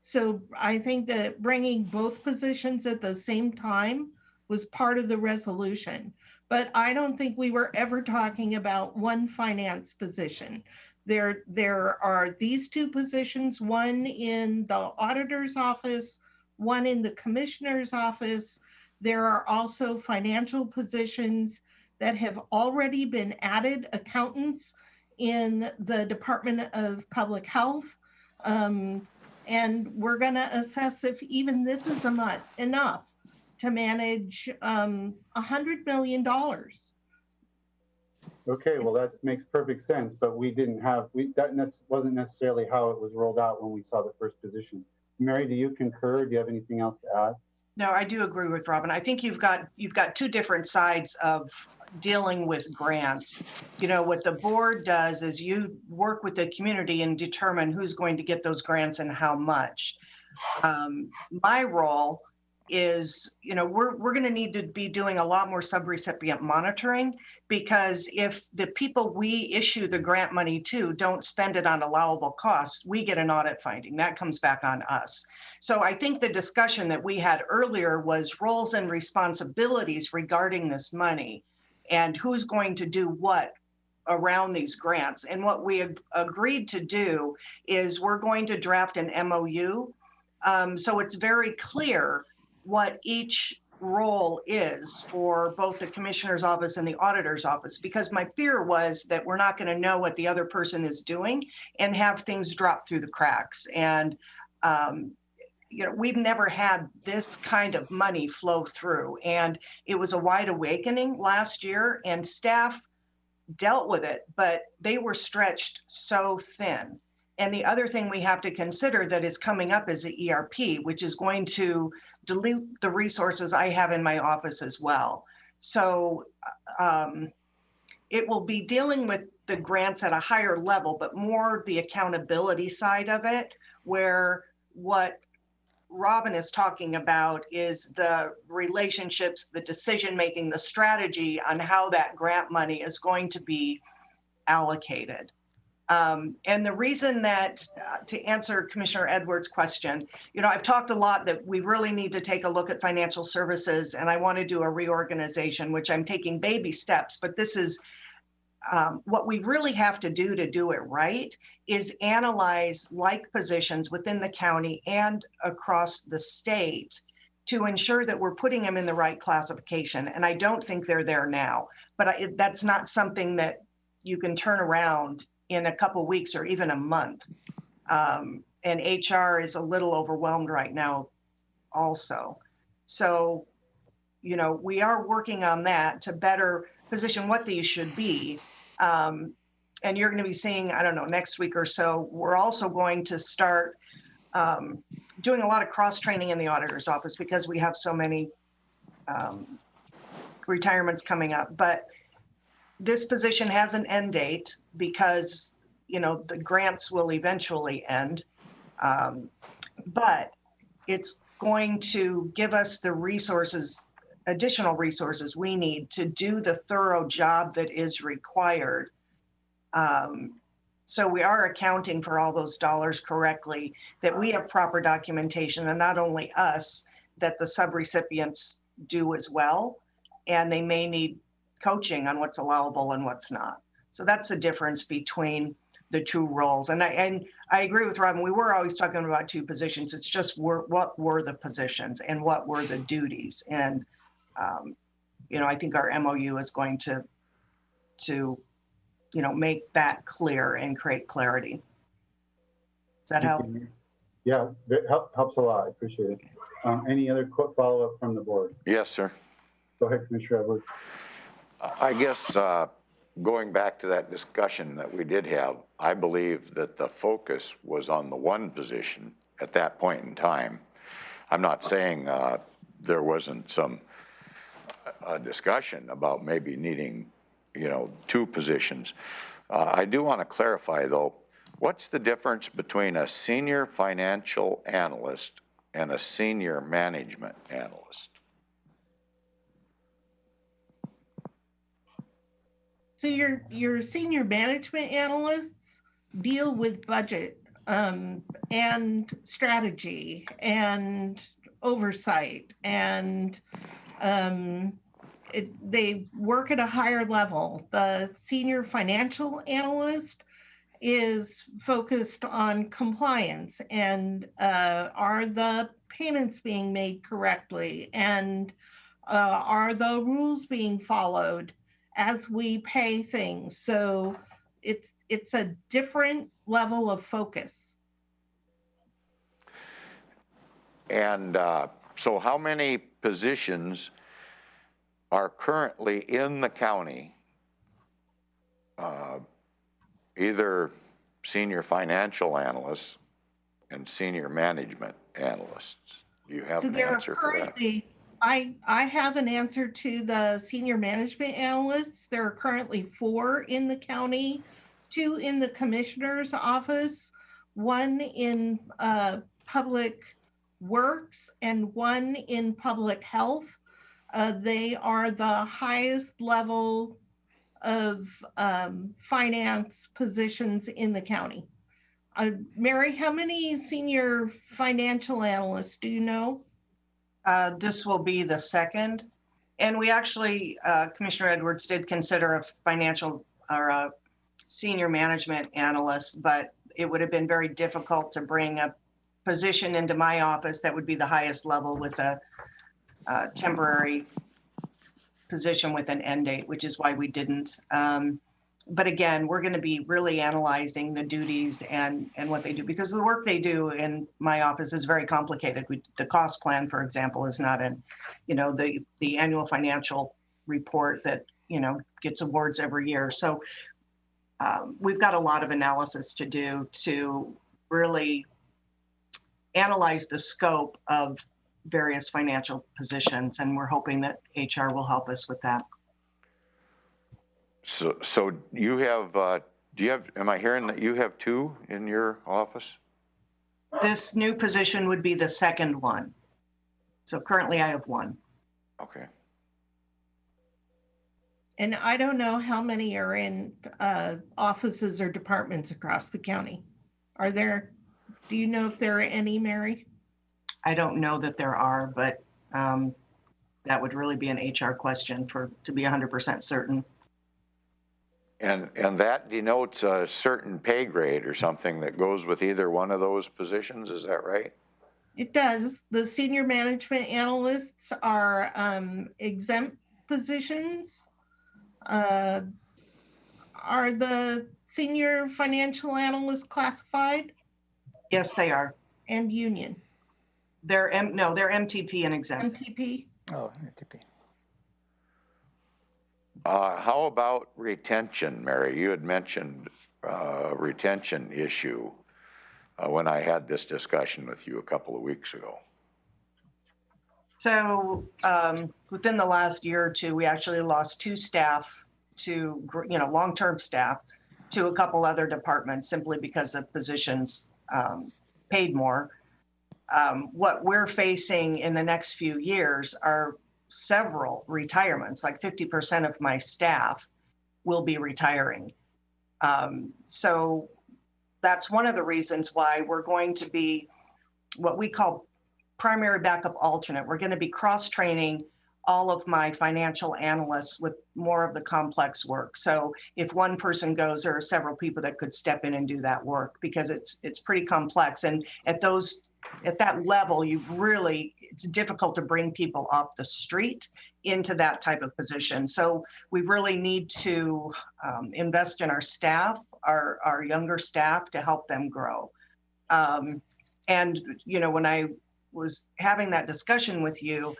So I think that bringing both positions at the same time was part of the resolution. But I don't think we were ever talking about one finance position. There are these two positions, one in the auditor's office, one in the commissioner's office. There are also financial positions that have already been added, accountants in the Department of Public Health. And we're going to assess if even this is enough to manage $100 million. Okay, well, that makes perfect sense, but we didn't have, that wasn't necessarily how it was rolled out when we saw the first position. Mary, do you concur? Do you have anything else to add? No, I do agree with Robin. I think you've got two different sides of dealing with grants. What the board does is you work with the community and determine who's going to get those grants and how much. My role is, we're going to need to be doing a lot more subrecipient monitoring, because if the people we issue the grant money to don't spend it on allowable costs, we get an audit finding. That comes back on us. So I think the discussion that we had earlier was roles and responsibilities regarding this money and who's going to do what around these grants. And what we agreed to do is we're going to draft an MOU. So it's very clear what each role is for both the commissioner's office and the auditor's office, because my fear was that we're not going to know what the other person is doing and have things drop through the cracks. And we've never had this kind of money flow through, and it was a wide awakening last year, and staff dealt with it, but they were stretched so thin. And the other thing we have to consider that is coming up is the ERP, which is going to dilute the resources I have in my office as well. So it will be dealing with the grants at a higher level, but more the accountability side of it, where what Robin is talking about is the relationships, the decision-making, the strategy on how that grant money is going to be allocated. And the reason that, to answer Commissioner Edwards' question, I've talked a lot that we really need to take a look at financial services, and I want to do a reorganization, which I'm taking baby steps, but this is what we really have to do it right is analyze like positions within the county and across the state to ensure that we're putting them in the right classification. And I don't think they're there now, but that's not something that you can turn around in a couple of weeks or even a month. And HR is a little overwhelmed right now also. So, we are working on that to better position what these should be. And you're going to be seeing, I don't know, next week or so, we're also going to start doing a lot of cross-training in the auditor's office because we have so many retirements coming up. But this position has an end date because, the grants will eventually end. But it's going to give us the resources, additional resources we need to do the thorough job that is required. So we are accounting for all those dollars correctly, that we have proper documentation, and not only us, that the subrecipients do as well. And they may need coaching on what's allowable and what's not. So that's the difference between the two roles. And I agree with Robin, we were always talking about two positions. It's just what were the positions and what were the duties. And, you know, I think our MOU is going to you know, make that clear and create clarity. Does that help? Yeah, it helps a lot. I appreciate it. Any other quick follow-up from the board? Yes, sir. Go ahead, Commissioner Edwards. I guess going back to that discussion that we did have, I believe that the focus was on the one position at that point in time. I'm not saying there wasn't some discussion about maybe needing, you know, two positions. I do want to clarify, though, what's the difference between a senior financial analyst and a senior management analyst? So your senior management analysts deal with budget and strategy and oversight, and they work at a higher level. The senior financial analyst is focused on compliance and are the payments being made correctly, and are the rules being followed as we pay things. So it's a different level of focus. And so how many positions are currently in the county, either senior financial analysts and senior management analysts? Do you have an answer for that? I have an answer to the senior management analysts. There are currently 4 in the county, 2 in the commissioner's office, 1 in public works, and 1 in public health. They are the highest level of finance positions in the county. Mary, how many senior financial analysts do you know? This will be the second. And we actually, Commissioner Edwards did consider a financial or a senior management analyst, but it would have been very difficult to bring a position into my office that would be the highest level with a temporary position with an end date, which is why we didn't. But again, we're going to be really analyzing the duties and what they do, because the work they do in my office is very complicated. The cost plan, for example, is not an, you know, the annual financial report that, you know, gets awards every year. So we've got a lot of analysis to do to really analyze the scope of various financial positions, and we're hoping that HR will help us with that. So you have, am I hearing that you have 2 in your office? This new position would be the second one. So currently I have 1. Okay. And I don't know how many are in offices or departments across the county. Are there, do you know if there are any, Mary? I don't know that there are, but that would really be an HR question to be 100% certain. And that denotes a certain pay grade or something that goes with either one of those positions, is that right? It does. The senior management analysts are exempt positions. Are the senior financial analysts classified? Yes, they are. And union? They're MTP and exempt. MTP? Oh, MTP. How about retention, Mary? You had mentioned retention issue when I had this discussion with you a couple of weeks ago. So within the last year or 2, we actually lost 2 staff to, you know, long-term staff to a couple other departments simply because of positions paid more. what we're facing in the next few years are several retirements. Like 50% of my staff will be retiring. So that's one of the reasons why we're going to be what we call primary backup alternate. We're going to be cross-training all of my financial analysts with more of the complex work. So if one person goes, there are several people that could step in and do that work because it's pretty complex. And at that level, it's difficult to bring people off the street into that type of position. So we really need to invest in our staff, our younger staff, to help them grow. And, when I was having that discussion with you,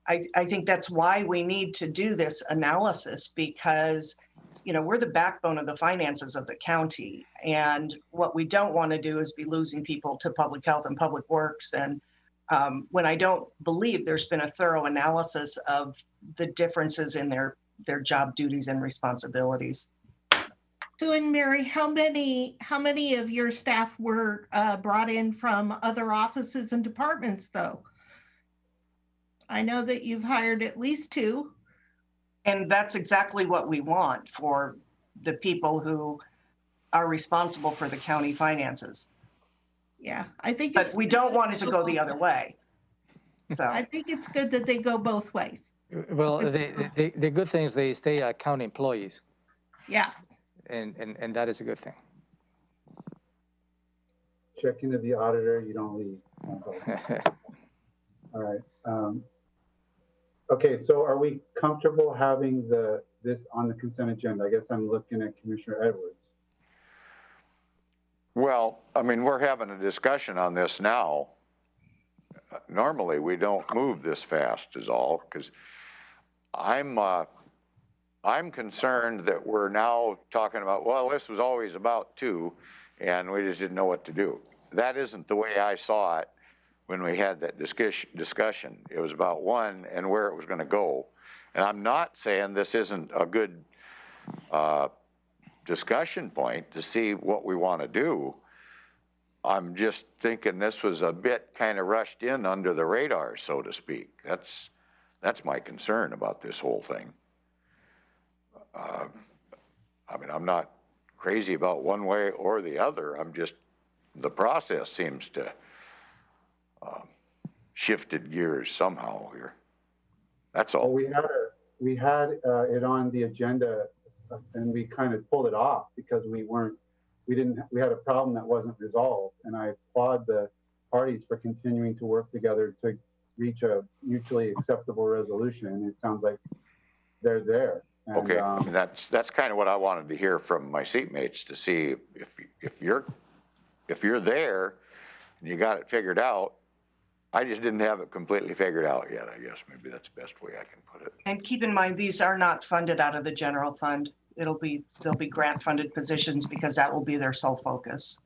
I think that's why we need to do this analysis, because, we're the backbone of the finances of the county. And what we don't want to do is be losing people to public health and public works. And when I don't believe there's been a thorough analysis of the differences in their job duties and responsibilities. Sue and Mary, how many of your staff were brought in from other offices and departments, though? I know that you've hired at least 2. And that's exactly what we want for the people who are responsible for the county finances. Yeah, I think. But we don't want it to go the other way. So I think it's good that they go both ways. Well, the good thing is they stay county employees. Yeah. And that is a good thing. Check into the auditor, you don't leave. All right. Okay, so are we comfortable having this on the consent agenda? I guess I'm looking at Commissioner Edwards. Well, I mean, we're having a discussion on this now. Normally, we don't move this fast is all, because I'm concerned that we're now talking about, well, this was always about 2, and we just didn't know what to do. That isn't the way I saw it when we had that discussion. It was about 1 and where it was going to go. And I'm not saying this isn't a good discussion point to see what we want to do. I'm just thinking this was a bit kind of rushed in under the radar, so to speak. That's my concern about this whole thing. I mean, I'm not crazy about one way or the other. I'm just, the process seems to shifted gears somehow here. That's all. Well, we had it on the agenda, and we kind of pulled it off because we had a problem that wasn't resolved. And I applaud the parties for continuing to work together to reach a mutually acceptable resolution. And it sounds like they're there. And, okay, I mean, that's kind of what I wanted to hear from my seatmates, to see if you're there and you got it figured out. I just didn't have it completely figured out yet, I guess. Maybe that's the best way I can put it. And keep in mind, these are not funded out of the general fund. They'll be grant funded positions because that will be their sole focus.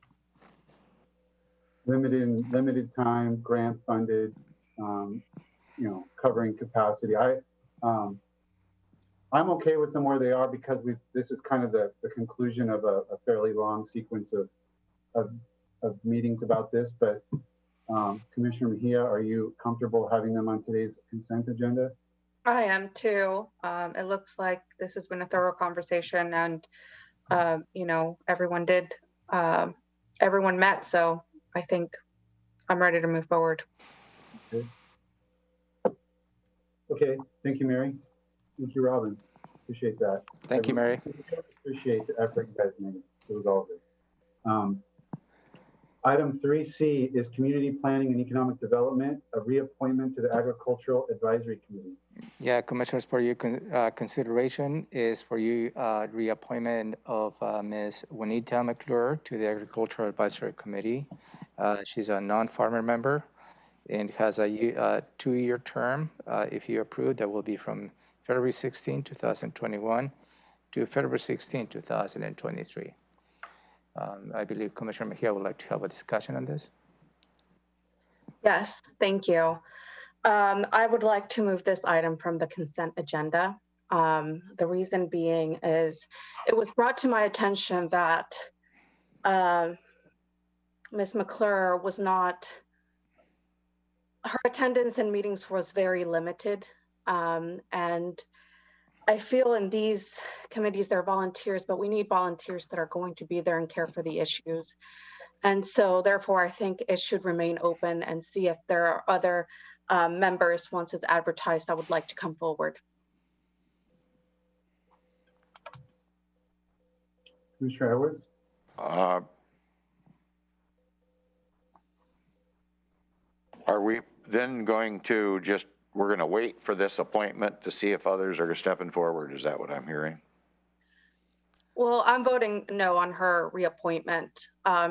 Limited time, grant funded, covering capacity. I'm okay with them where they are because this is kind of the conclusion of a fairly long sequence of meetings about this. But Commissioner Mejia, are you comfortable having them on today's consent agenda? I am too. It looks like this has been a thorough conversation, and everyone met. So I think I'm ready to move forward. Okay. Thank you, Mary. Thank you, Robin. Appreciate that. Thank you, Mary. Appreciate the effort you guys made to resolve this. Item 3C is Community Planning and Economic Development, a reappointment to the Agricultural Advisory Committee. Yeah, Commissioners, for your consideration is for you reappointment of Ms. Juanita McClure to the Agricultural Advisory Committee. She's a non-farmer member and has a 2-year term. If you approve, that will be from February 16, 2021 to February 16, 2023. I believe Commissioner Mejia would like to have a discussion on this. Yes, thank you. I would like to move this item from the consent agenda. The reason being is it was brought to my attention that Ms. McClure was not her attendance in meetings was very limited. And I feel in these committees, they're volunteers, but we need volunteers that are going to be there and care for the issues. And so therefore, I think it should remain open and see if there are other members, once it's advertised, that would like to come forward. Commissioner Edwards? Are we then going to just, we're going to wait for this appointment to see if others are stepping forward? Is that what I'm hearing? Well, I'm voting no on her reappointment.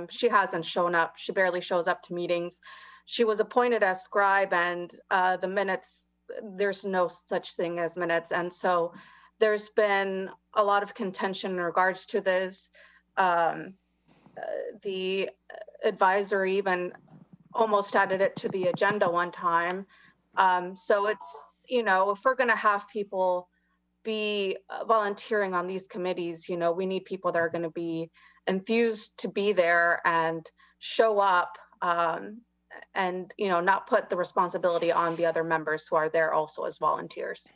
She hasn't shown up. She barely shows up to meetings. She was appointed as scribe, and the minutes, there's no such thing as minutes. And so there's been a lot of contention in regards to this. The advisory even almost added it to the agenda one time. So it's, you know, if we're going to have people be volunteering on these committees, you know, we need people that are going to be enthused to be there and show up, and, you know, not put the responsibility on the other members who are there also as volunteers.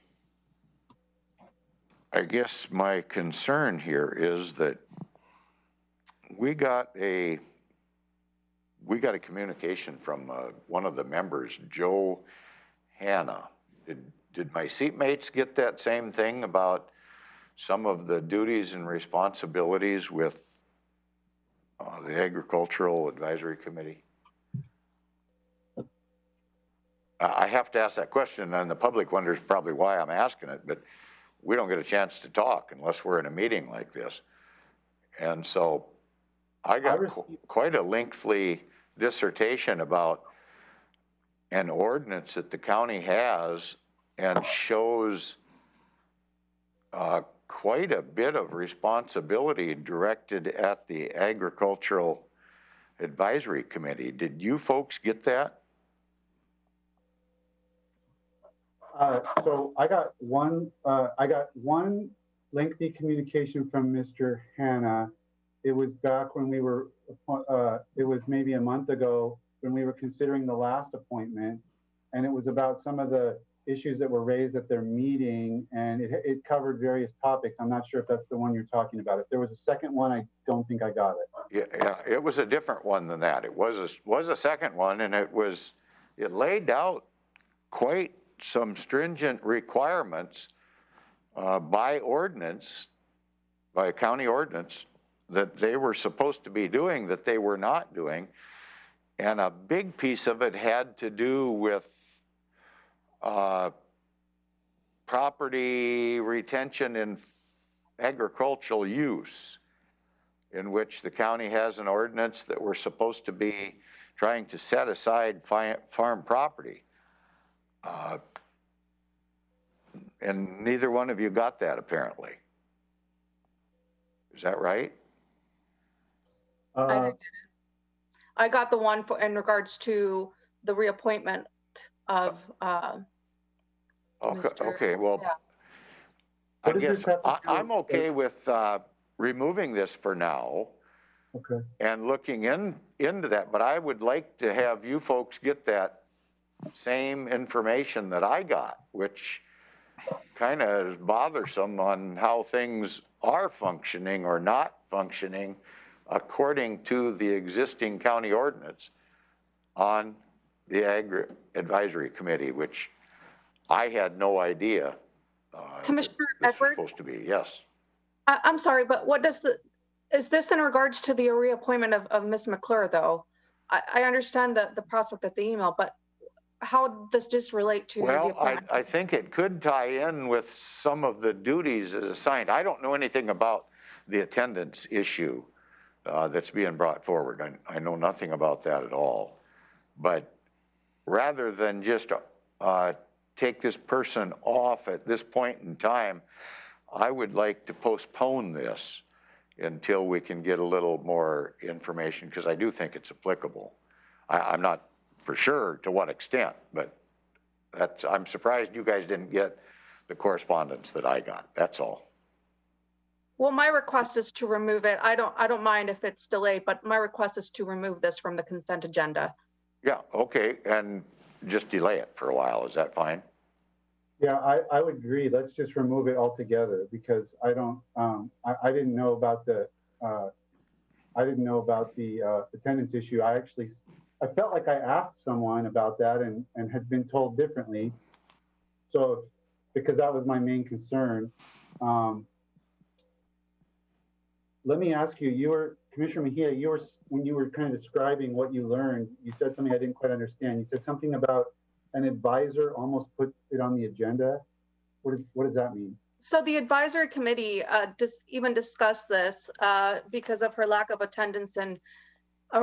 I guess my concern here is that we got a communication from one of the members, Joe Hanna. Did my seatmates get that same thing about some of the duties and responsibilities with the Agricultural Advisory Committee? I have to ask that question, and the public wonders probably why I'm asking it, but we don't get a chance to talk unless we're in a meeting like this. And so I got quite a lengthy dissertation about an ordinance that the county has and shows quite a bit of responsibility directed at the Agricultural Advisory Committee. Did you folks get that? So I got one lengthy communication from Mr. Hanna. It was back when we were, it was maybe a month ago when we were considering the last appointment, and it was about some of the issues that were raised at their meeting, and it covered various topics. I'm not sure if that's the one you're talking about. If there was a second one, I don't think I got it. Yeah, it was a different one than that. It was a second one, and it laid out quite some stringent requirements by ordinance, by county ordinance, that they were supposed to be doing that they were not doing. And a big piece of it had to do with property retention in agricultural use, in which the county has an ordinance that we're supposed to be trying to set aside farm property. And neither one of you got that, apparently. Is that right? I got the one in regards to the reappointment of okay, well, yeah. I guess I'm okay with removing this for now. Okay. And looking into that, but I would like to have you folks get that same information that I got, which kind of is bothersome on how things are functioning or not functioning according to the existing county ordinance on the Agri Advisory Committee, which I had no idea Commissioner this was Edwards? supposed to be. Yes. I'm sorry, but what does is this in regards to the reappointment of Ms. McClure, though? I understand the prospect of the email, but how does this relate to the appointment? I think it could tie in with some of the duties as assigned. I don't know anything about the attendance issue that's being brought forward. I know nothing about that at all. But rather than just take this person off at this point in time, I would like to postpone this until we can get a little more information, because I do think it's applicable. I'm not for sure to what extent, but I'm surprised you guys didn't get the correspondence that I got. That's all. Well, my request is to remove it. I don't mind if it's delayed, but my request is to remove this from the consent agenda. Yeah, okay, and just delay it for a while. Is that fine? Yeah, I would agree. Let's just remove it altogether because I don't, I didn't know about the, attendance issue. I felt like I asked someone about that and had been told differently. So, because that was my main concern. Let me ask you, Commissioner Mejia, when you were kind of describing what you learned, you said something I didn't quite understand. You said something about an advisor almost put it on the agenda. What does that mean? So the advisory committee even discussed this because of her lack of attendance and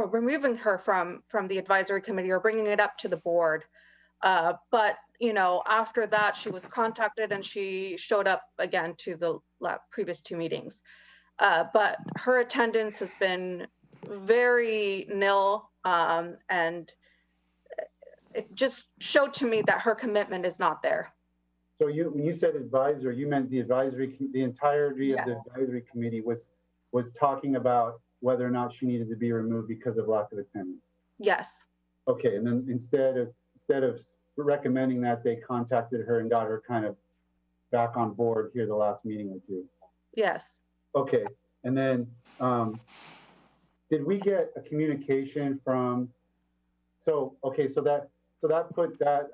removing her from the advisory committee or bringing it up to the board. But, you know, after that, she was contacted and she showed up again to the previous 2 meetings. But her attendance has been very nil, and it just showed to me that her commitment is not there. So when you said advisor, you meant the entirety of the advisory committee was talking about whether or not she needed to be removed because of lack of attendance. Yes. Okay, and then instead of recommending that, they contacted her and got her kind of back on board here the last meeting or 2. Yes. Okay, and then did we get a communication from? So that put that.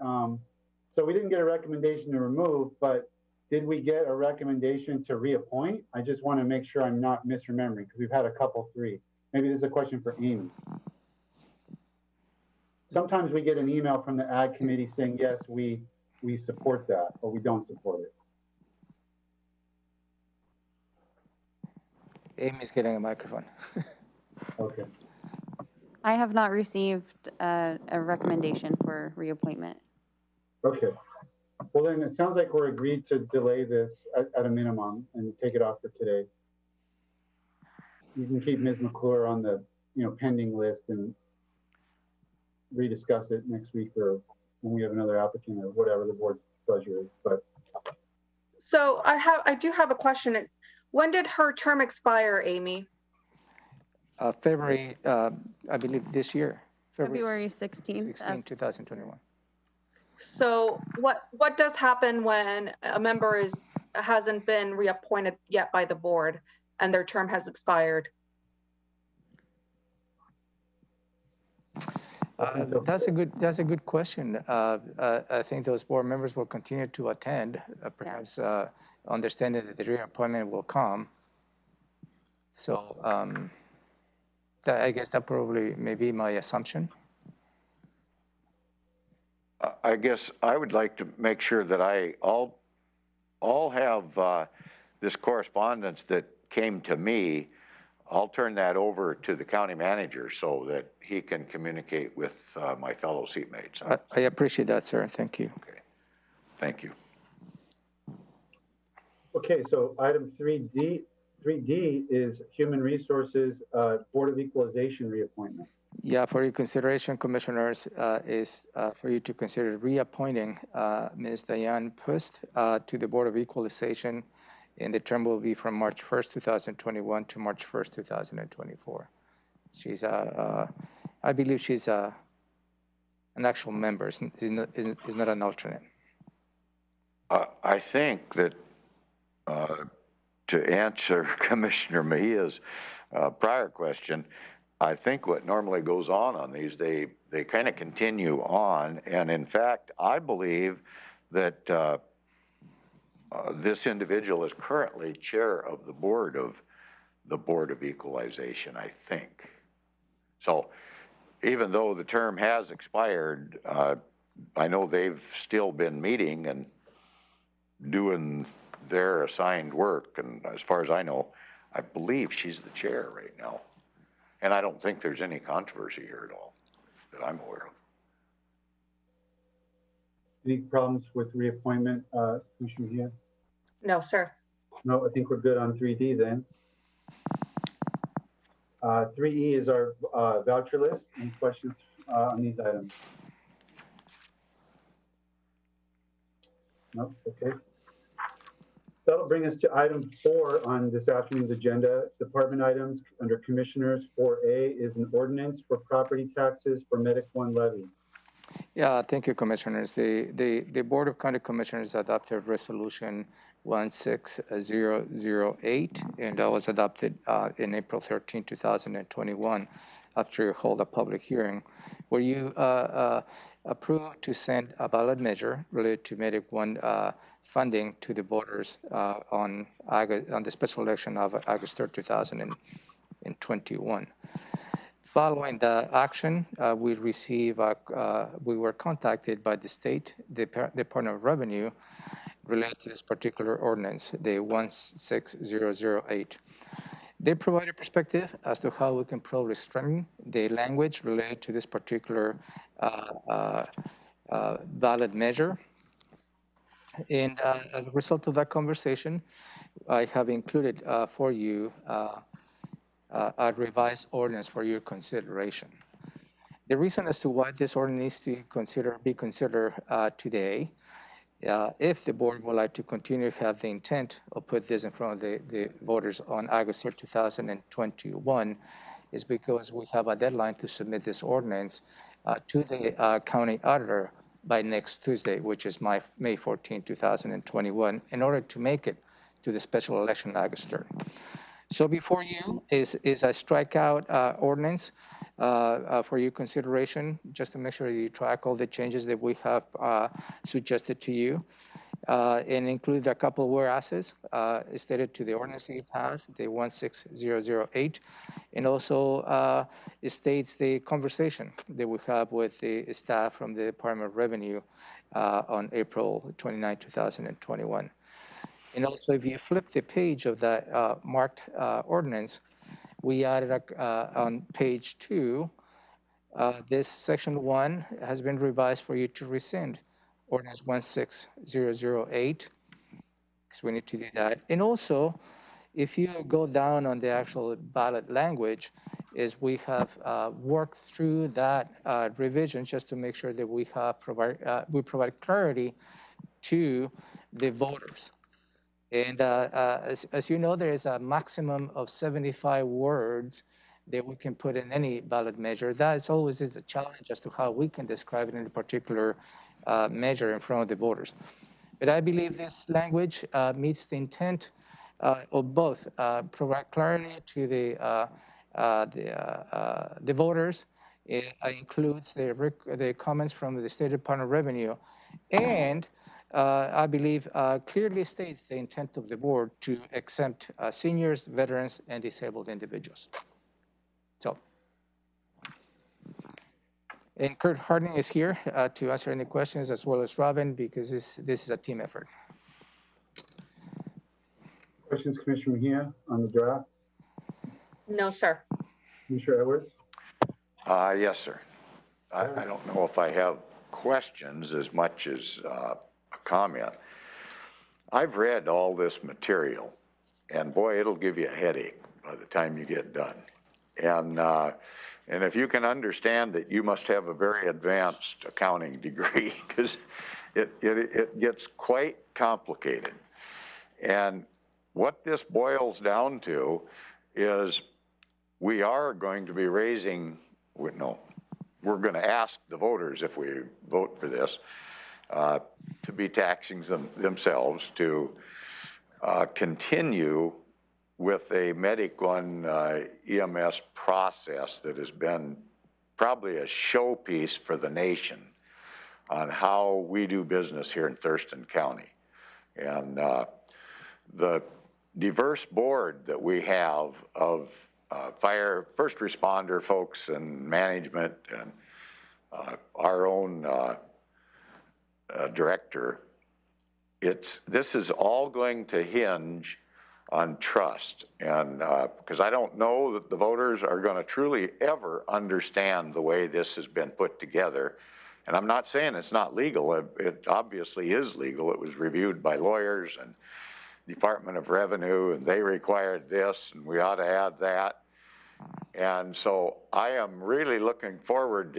So we didn't get a recommendation to remove, but did we get a recommendation to reappoint? I just want to make sure I'm not misremembering because we've had a couple 3. Maybe this is a question for Amy. Sometimes we get an email from the Ag Committee saying, yes, we support that, or we don't support it. Amy's getting a microphone. Okay. I have not received a recommendation for reappointment. Okay. Well, then it sounds like we're agreed to delay this at a minimum and take it off for today. You can keep Ms. McClure on the pending list and rediscuss it next week or when we have another applicant or whatever the board's pleasure is. But so I do have a question. When did her term expire, Amy? February, I believe this year. February 16th. 16, 2021. So what does happen when a member hasn't been reappointed yet by the board and their term has expired? That's a good question. I think those board members will continue to attend, perhaps understanding that the reappointment will come. So I guess that probably may be my assumption. I guess I would like to make sure that all have this correspondence that came to me. I'll turn that over to the county manager so that he can communicate with my fellow seatmates. I appreciate that, sir. Thank you. Okay, thank you. okay, so item 3D is Human Resources Board of Equalization reappointment. Yeah, for your consideration, commissioners, is for you to consider reappointing Ms. Diane Pust to the Board of Equalization, and the term will be from March 1st, 2021 to March 1st, 2024. She's I believe she's an actual member, is not an alternate. I think that to answer Commissioner Mejia's prior question, I think what normally goes on these, they kind of continue on. And in fact, I believe that this individual is currently chair of the Board of Equalization, I think. So even though the term has expired, I know they've still been meeting and doing their assigned work. And as far as I know, I believe she's the chair right now. And I don't think there's any controversy here at all that I'm aware of. Any problems with reappointment, Commissioner Mejia? No, sir. No, I think we're good on 3D then. 3E is our voucher list. Any questions on these items? No, okay. That'll bring us to item 4 on this afternoon's agenda. Department items under Commissioners. 4A is an ordinance for property taxes for Medic 1 levy. Yeah, thank you, Commissioners. The Board of County Commissioners adopted Resolution 16008, and that was adopted in April 13, 2021, after you hold a public hearing, where you approved to send a ballot measure related to Medic 1 funding to the voters on the special election of August 3, 2021. Following the action, we were contacted by the state Department of Revenue related to this particular ordinance, the 16008. They provided perspective as to how we can probably strengthen the language related to this particular ballot measure. And as a result of that conversation, I have included for you a revised ordinance for your consideration. The reason as to why this ordinance needs to be considered today, if the board would like to continue to have the intent of put this in front of the voters on August 3, 2021, is because we have a deadline to submit this ordinance to the county auditor by next Tuesday, which is May 14, 2021, in order to make it to the special election August 3rd. So before you is a strikeout ordinance for your consideration, just to make sure that you track all the changes that we have suggested to you, and include a couple of whereases stated to the ordinance that you passed, the 16008, and also it states the conversation that we have with the staff from the Department of Revenue on April 29, 2021. And also, if you flip the page of the marked ordinance, we added on page 2, this section 1 has been revised for you to rescind ordinance 16008, because we need to do that. And also, if you go down on the actual ballot language, is we have worked through that revision just to make sure that we provide clarity to the voters. And as you know, there is a maximum of 75 words that we can put in any ballot measure. That is always a challenge as to how we can describe it in a particular measure in front of the voters. But I believe this language meets the intent of both provide clarity to the voters. It includes the comments from the State Department of Revenue, and I believe clearly states the intent of the board to exempt seniors, veterans, and disabled individuals. So, and Kurt Harding is here to answer any questions, as well as Robin, because this is a team effort. Questions, Commissioner Mejia, on the draft? No, sir. Commissioner Edwards? Yes, sir. I don't know if I have questions as much as a comment. I've read all this material, and boy, it'll give you a headache by the time you get done. And if you can understand it, you must have a very advanced accounting degree, because it gets quite complicated. And what this boils down to is we are going to be raising, we're going to ask the voters, if we vote for this, to be taxing themselves to continue with a Medic 1 EMS process that has been probably a showpiece for the nation on how we do business here in Thurston County. And the diverse board that we have of first responder folks and management and our own director, this is all going to hinge on trust. And because I don't know that the voters are going to truly ever understand the way this has been put together. And I'm not saying it's not legal. It obviously is legal. It was reviewed by lawyers and Department of Revenue, and they required this, and we ought to add that. And so I am really looking forward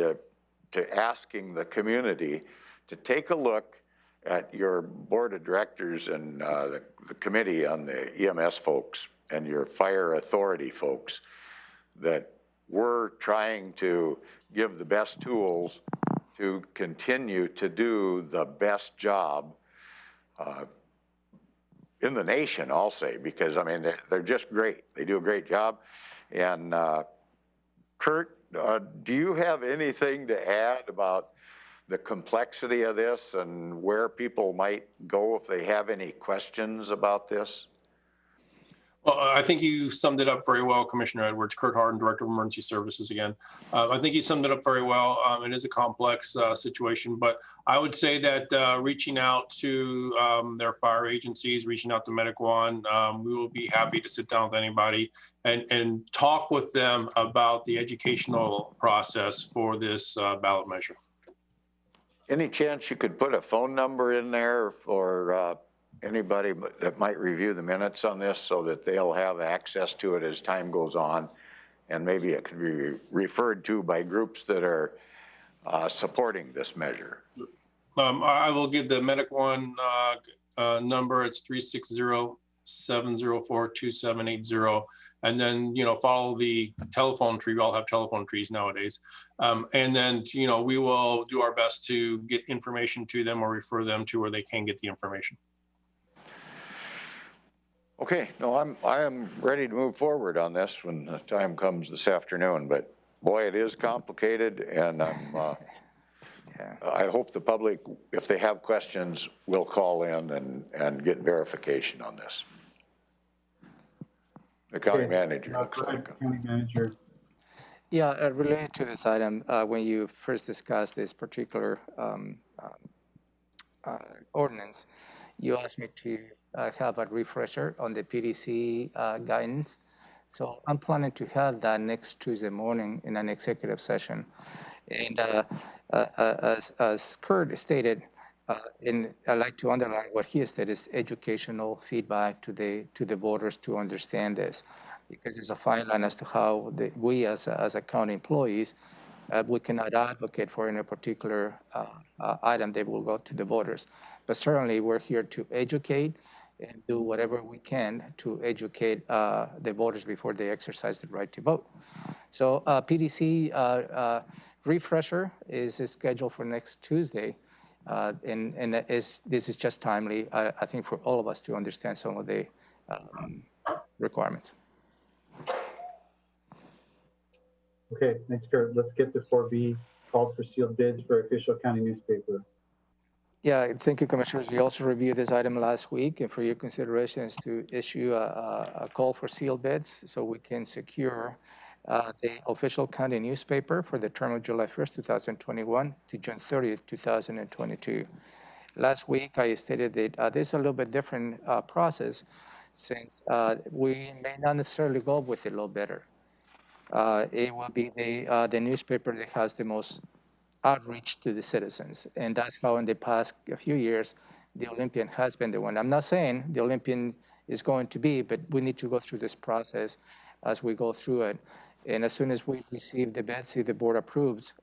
to asking the community to take a look at your board of directors and the committee on the EMS folks and your fire authority folks, that we're trying to give the best tools to continue to do the best job in the nation, I'll say, because I mean, they're just great. They do a great job. And Kurt, do you have anything to add about the complexity of this and where people might go if they have any questions about this? Well, I think you summed it up very well, Commissioner Edwards. Kurt Harden, Director of Emergency Services again. I think you summed it up very well. It is a complex situation, but I would say that reaching out to their fire agencies, reaching out to Medic One, we will be happy to sit down with anybody and talk with them about the educational process for this ballot measure. Any chance you could put a phone number in there for anybody that might review the minutes on this so that they'll have access to it as time goes on, and maybe it could be referred to by groups that are supporting this measure? I will give the Medic One number. It's 360-704-2780. And then, follow the telephone tree. We all have telephone trees nowadays. And then, we will do our best to get information to them or refer them to where they can get the information. Okay, no, I am ready to move forward on this when the time comes this afternoon, but boy, it is complicated, and I hope the public, if they have questions, will call in and get verification on this. The county manager looks like. County manager. Yeah, related to this item, when you first discussed this particular ordinance, you asked me to have a refresher on the PDC guidance. So I'm planning to have that next Tuesday morning in an executive session. And as Kurt stated, and I like to underline what he stated, is educational feedback to the voters to understand this, because it's a fine line as to how we as a county employees, we cannot advocate for any particular item that will go to the voters. But certainly we're here to educate and do whatever we can to educate the voters before they exercise the right to vote. So PDC refresher is scheduled for next Tuesday. And this is just timely, I think, for all of us to understand some of the requirements. Okay, thanks, Kurt. Let's get to 4B, called for sealed bids for official county newspaper. Yeah, thank you, Commissioners. We also reviewed this item last week, and for your consideration is to issue a call for sealed bids so we can secure the official county newspaper for the term of July 1st, 2021 to June 30th, 2022. Last week, I stated that there's a little bit different process since we may not necessarily go with the low bidder. It will be the newspaper that has the most outreach to the citizens. And that's how in the past few years, the Olympian has been the one. I'm not saying the Olympian is going to be, but we need to go through this process as we go through it. And as soon as we receive the bids, if the board approves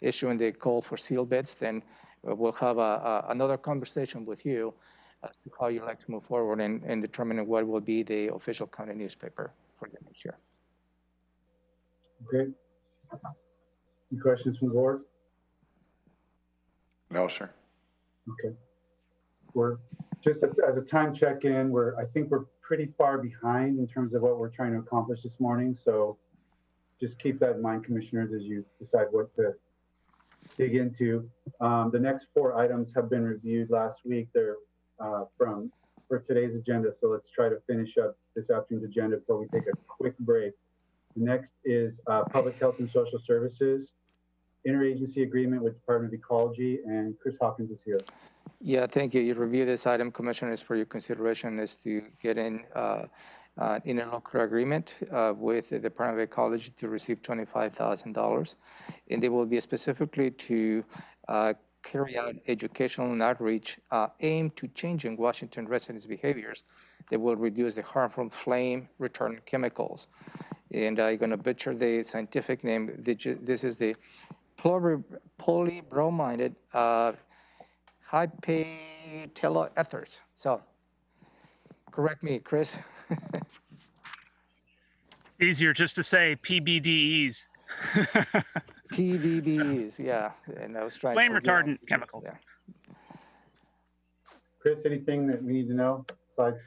issuing the call for sealed bids, then we'll have another conversation with you as to how you'd like to move forward in determining what will be the official county newspaper for the next year. Okay. Any questions from the board? No, sir. Okay. We're just as a time check-in, I think we're pretty far behind in terms of what we're trying to accomplish this morning. So just keep that in mind, commissioners, as you decide what to dig into. The next 4 items have been reviewed last week. They're for today's agenda. So let's try to finish up this afternoon's agenda before we take a quick break. The next is Public Health and Social Services, Interagency Agreement with Department of Ecology, and Chris Hawkins is here. Yeah, thank you. You review this item, Commissioners, for your consideration is to get in an interlocal agreement with the Department of Ecology to receive $25,000. And they will be specifically to carry out educational and outreach aimed to changing Washington residents' behaviors that will reduce the harmful flame retardant chemicals. And I'm going to butcher the scientific name. This is the polybromide hypatelloethers. So correct me, Chris. Easier just to say PBDEs. PVBs, yeah. And I was trying Flame to retardant chemicals. Yeah. Chris, anything that we need to know besides?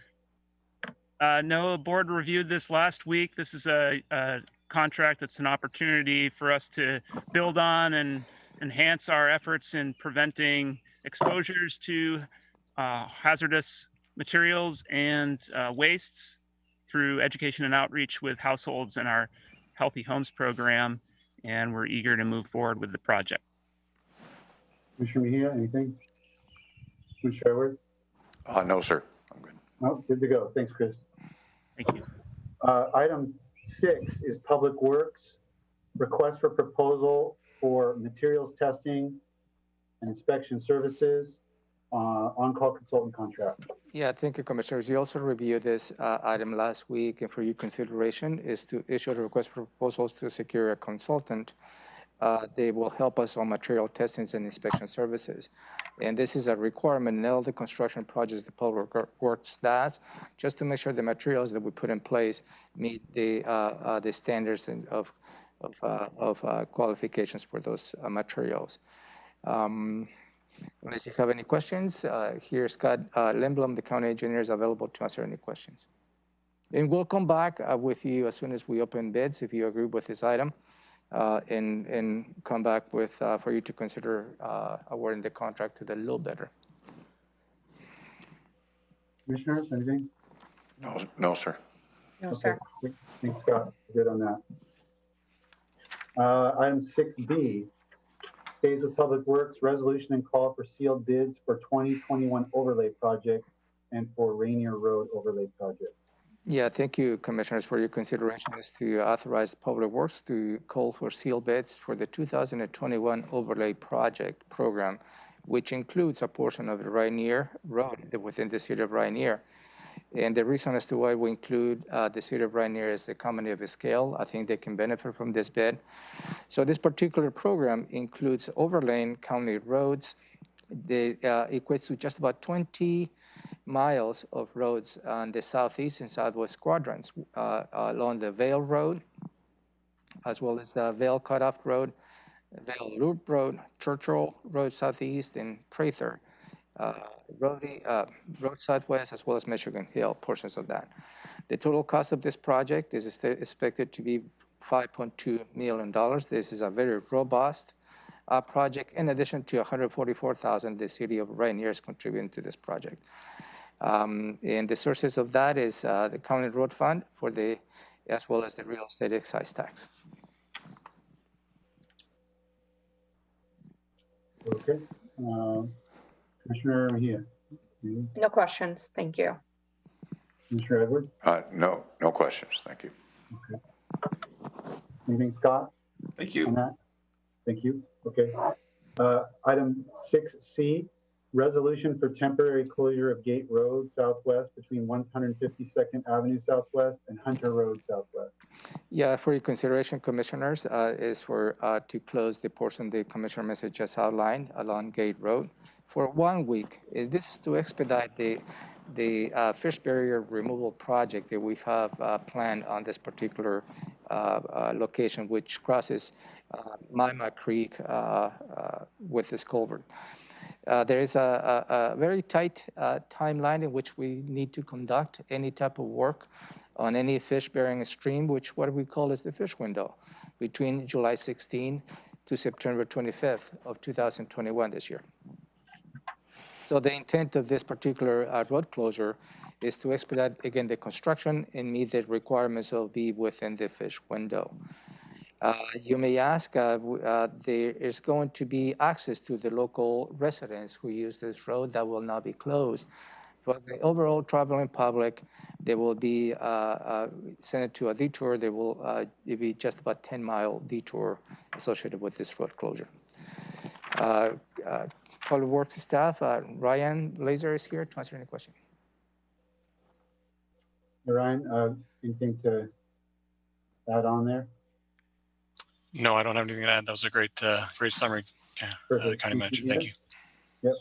No, the board reviewed this last week. This is a contract that's an opportunity for us to build on and enhance our efforts in preventing exposures to hazardous materials and wastes through education and outreach with households in our Healthy Homes program. And we're eager to move forward with the project. Commissioner Mejia, anything? Commissioner Edwards? No, sir. I'm good. No, good to go. Thanks, Chris. Thank you. Item 6 is Public Works. Request for proposal for materials testing and inspection services, on-call consultant contract. Yeah, thank you, Commissioners. You also reviewed this item last week, and for your consideration is to issue the request for proposals to secure a consultant. They will help us on material testings and inspection services. And this is a requirement in all the construction projects the Public Works does, just to make sure the materials that we put in place meet the standards of qualifications for those materials. Unless you have any questions, here's Scott Lindblom, the county engineer, is available to answer any questions. And we'll come back with you as soon as we open bids, if you agree with this item, and come back with for you to consider awarding the contract to the low bidder. Commissioners, anything? No, sir. No, Okay. sir. Thanks, Scott. Good on that. Item 6B, stays with Public Works, resolution and call for sealed bids for 2021 overlay project and for Rainier Road overlay project. Yeah, thank you, Commissioners, for your consideration is to authorize Public Works to call for sealed bids for the 2021 overlay project program, which includes a portion of the Rainier Road within the city of Rainier. And the reason as to why we include the city of Rainier is the economy of scale. I think they can benefit from this bid. So this particular program includes overlaying county roads. They equates to just about 20 miles of roads on the southeast and southwest quadrants along the Vale Road, as well as Vale Cutoff Road, Vale Loop Road, Churchill Road Southeast, and Prather Road Southwest, as well as Michigan Hill, portions of that. The total cost of this project is expected to be $5.2 million. This is a very robust project, in addition to $144,000 the city of Rainier is contributing to this project. And the sources of that is the county road fund as well as the real estate excise tax. Okay. Commissioner Mejia. No questions. Thank you. Commissioner Edwards. No questions. Thank you. Okay. Anything, Scott? Thank you. On that? Thank you. Okay. Item 6C, resolution for temporary closure of Gate Road Southwest between 152nd Avenue Southwest and Hunter Road Southwest. Yeah, for your consideration, Commissioners, is for to close the portion the Commissioner message just outlined along Gate Road for 1 week. This is to expedite the fish barrier removal project that we have planned on this particular location, which crosses Mima Creek with this culvert. There is a very tight timeline in which we need to conduct any type of work on any fish-bearing stream, which what we call is the fish window, between July 16 to September 25th of 2021 this year. So the intent of this particular road closure is to expedite, again, the construction and meet the requirements of be within the fish window. You may ask, there is going to be access to the local residents who use this road that will not be closed. For the overall traveling public, they will be sent to a detour. There will be just about 10-mile detour associated with this road closure. Public Works staff, Ryan Laser is here to answer any question. Ryan, anything to add on there? No, I don't have anything to add. That was a great summary, County Manager. Thank you. Yep.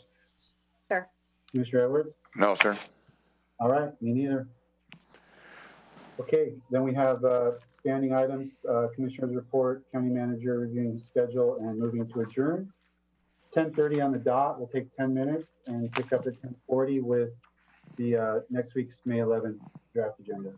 Sure. Commissioner Edwards? No, sir. All right, me neither. Okay, then we have standing items, Commissioner's report, County Manager reviewing the schedule and moving to adjourn. It's 10:30 on the dot. We'll take 10 minutes and pick up at 10:40 with the next week's May 11th draft agenda.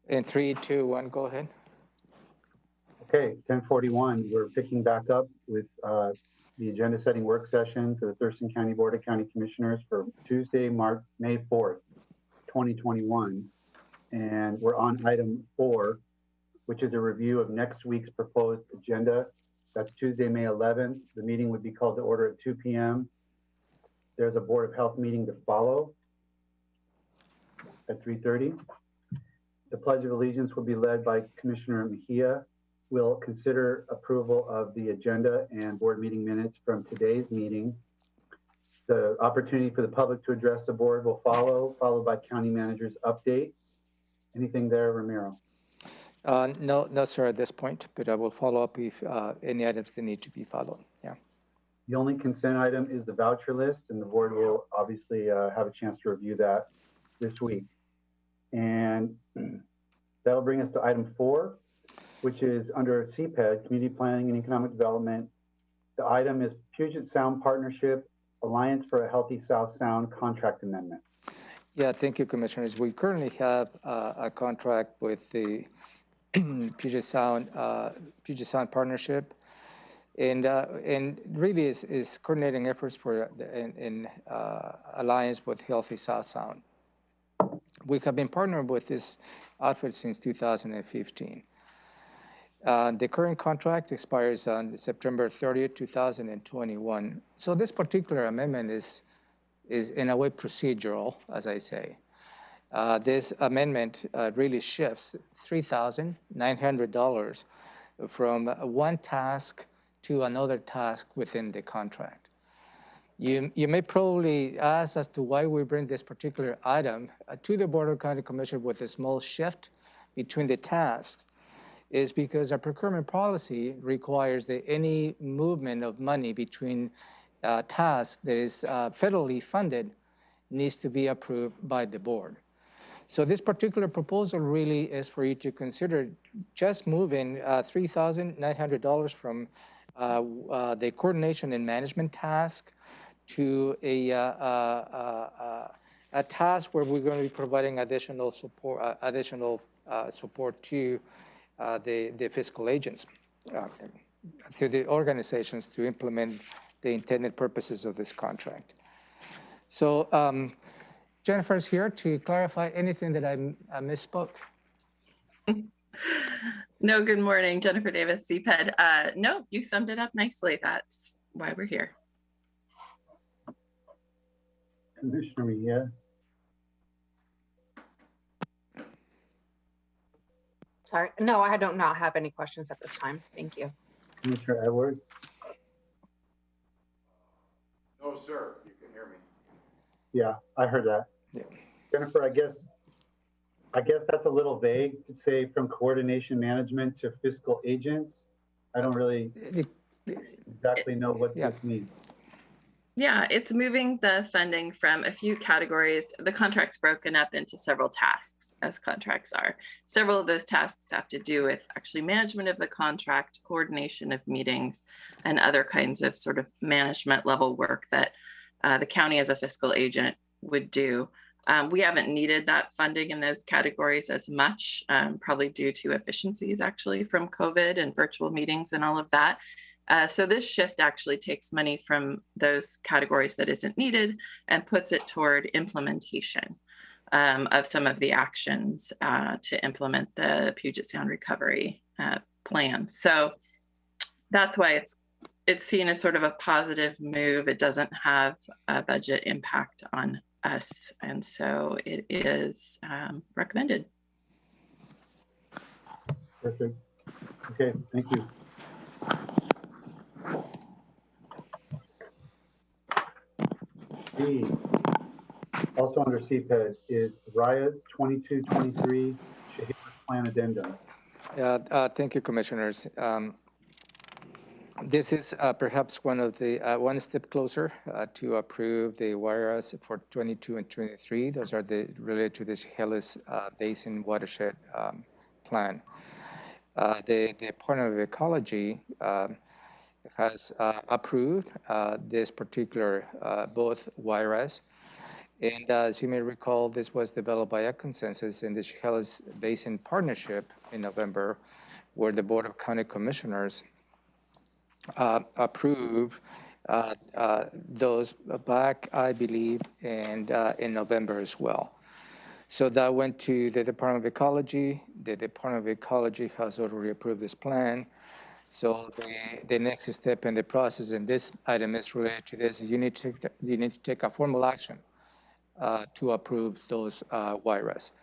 In 3, 2, 1, go ahead. Okay, 10:41, we're picking back up with the agenda setting work session for the Thurston County Board of County Commissioners for Tuesday, May 4th, 2021. And we're on item 4, which is a review of next week's proposed agenda. That's Tuesday, May 11th. The meeting would be called to order at 2 p.m. There's a Board of Health meeting to follow at 3:30. The Pledge of Allegiance will be led by Commissioner Mejia. We'll consider approval of the agenda and board meeting minutes from today's meeting. The opportunity for the public to address the board will follow, followed by county manager's update. Anything there, Ramiro? No, sir, at this point, but I will follow up if any items that need to be followed. Yeah. The only consent item is the voucher list, and the board will obviously have a chance to review that this week. And that'll bring us to item 4, which is under CPED, Community Planning and Economic Development. The item is Puget Sound Partnership, Alliance for a Healthy South Sound Contract Amendment. Yeah, thank you, Commissioners. We currently have a contract with the Puget Sound Partnership, and really is coordinating efforts for in alliance with Healthy South Sound. We have been partnered with this outfit since 2015. The current contract expires on September 30th, 2021. So this particular amendment is in a way procedural, as I say. This amendment really shifts $3,900 from one task to another task within the contract. You may probably ask as to why we bring this particular item to the Board of County Commissioners with a small shift between the tasks, is because our procurement policy requires that any movement of money between tasks that is federally funded needs to be approved by the board. So this particular proposal really is for you to consider just moving $3,900 from the coordination and management task to a task where we're going to be providing additional support to the fiscal agents through the organizations to implement the intended purposes of this contract. So Jennifer's here to clarify anything that I misspoke. No, good morning, Jennifer Davis, CPED. No, you summed it up nicely. That's why we're here. Commissioner Mejia. Sorry, no, I do not have any questions at this time. Thank you. Commissioner Edwards. No, sir, you can hear me. Yeah, I heard that. Yeah. Jennifer, I guess that's a little vague to say from coordination management to fiscal agents. I don't really exactly know what this means. Yeah, it's moving the funding from a few categories. The contract's broken up into several tasks, as contracts are. Several of those tasks have to do with actually management of the contract, coordination of meetings, and other kinds of sort of management level work that the county as a fiscal agent would do. We haven't needed that funding in those categories as much, probably due to efficiencies actually from COVID and virtual meetings and all of that. So this shift actually takes money from those categories that isn't needed and puts it toward implementation of some of the actions to implement the Puget Sound recovery plan. So that's why it's seen as sort of a positive move. It doesn't have a budget impact on us, and so it is recommended. Perfect. Okay, thank you. D, also under CPED, is RIA 2223 Chehalis Plan Addendum. Thank you, Commissioners. This is perhaps one step closer to approve the WIRAS for 22 and 23. Those are related to this Chehalis Basin Watershed Plan. The Department of Ecology has approved this particular both WIRAS And as you may recall, this was developed by a consensus in the Chehalis Basin Partnership in November, where the Board of County Commissioners approved those back, I believe, and in November as well. So that went to the Department of Ecology. The Department of Ecology has already approved this plan. So the next step in the process, and this item is related to this, is you need to take a formal action to approve those YRES.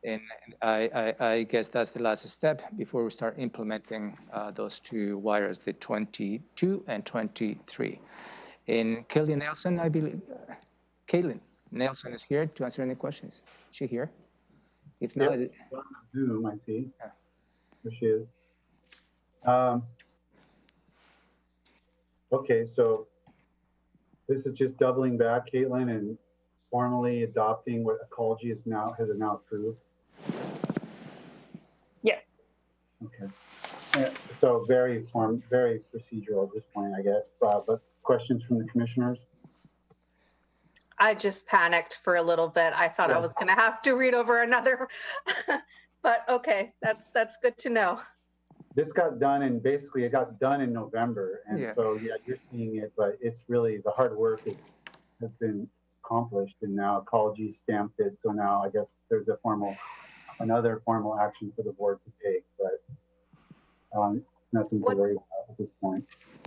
And I guess that's the last step before we start implementing those two YRES, the 22 and 23. And Caitlin Nelson, I believe, Caitlin Nelson is here to answer any questions. Is she here? If not, Yep. Zoom, I see. Yeah. There she is. Okay, so this is just doubling back, Caitlin, and formally adopting what Ecology has now approved. Yes. Okay. So very procedural at this point, I guess. But questions from the commissioners? I just panicked for a little bit. I thought I was going to have to read over another, but okay, that's good to know. This got done, and basically it got done in November, and so yeah, you're seeing it, but it's really the hard work has been accomplished, and now Ecology stamped it. So now I guess there's another formal action for the board to take, but nothing to worry about at this point.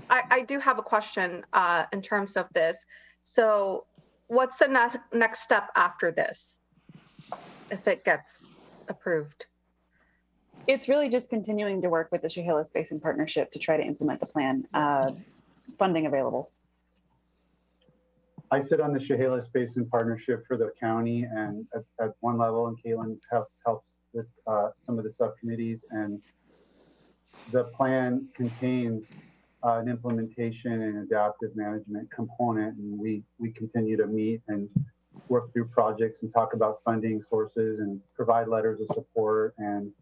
I do have a question in terms of this. So what's the next step after this, if it gets approved? It's really just continuing to work with the Chehalis Basin Partnership to try to implement the plan, funding available. I sit on the Chehalis Basin Partnership for the county, and at one level, and Caitlin helps with some of the subcommittees, and the plan contains an implementation and adaptive management component, and we continue to meet and work through projects and talk about funding sources and provide letters of support and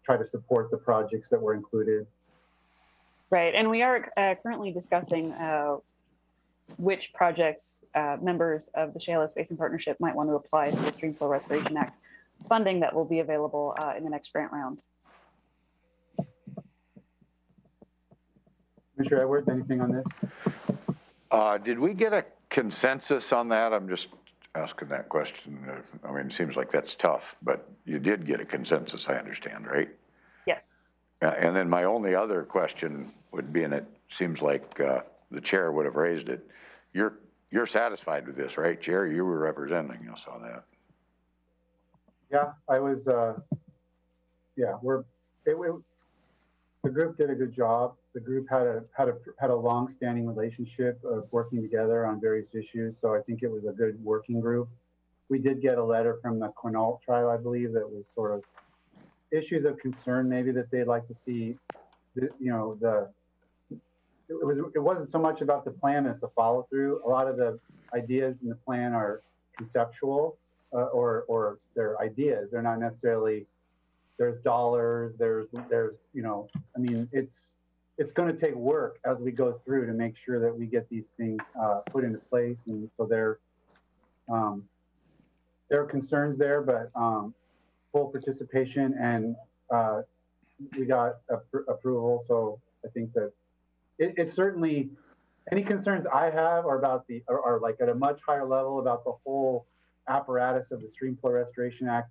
try to support the projects that were included. Right, and we are currently discussing which projects members of the Chehalis Basin Partnership might want to apply to the Stream Flow Restoration Act funding that will be available in the next grant round. Mr. Edwards, anything on this? Did we get a consensus on that? I'm just asking that question. I mean, it seems like that's tough, but you did get a consensus, I understand, right? Yes. And then my only other question would be, and it seems like the chair would have raised it, you're satisfied with this, right, Chair? You were representing us on that. Yeah, I was, yeah, the group did a good job. The group had a long-standing relationship of working together on various issues, so I think it was a good working group. We did get a letter from the Quinault tribe, I believe, that was sort of issues of concern, maybe that they'd like to see. It wasn't so much about the plan as the follow-through. A lot of the ideas in the plan are conceptual, or they're ideas. They're not necessarily. There's dollars. There's I mean, it's going to take work as we go through to make sure that we get these things put into place, and so there are concerns there, but full participation, and we got approval. So I think that it's certainly, any concerns I have are about are like at a much higher level about the whole apparatus of the Stream Flow Restoration Act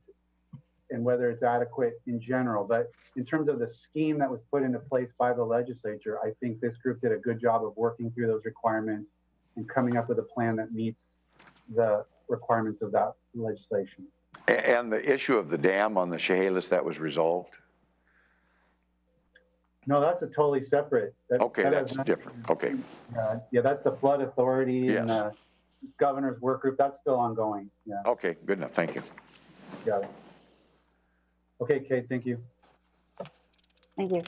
and whether it's adequate in general. But in terms of the scheme that was put into place by the legislature, I think this group did a good job of working through those requirements and coming up with a plan that meets the requirements of that legislation. And the issue of the dam on the Chehalis, that was resolved? No, that's a totally separate. Okay, that's different. Okay. Yeah, that's the flood authority and the governor's work group. That's still ongoing. Yeah. Okay, good enough. Thank you. Got it. Okay, Kate, thank you. Thank you.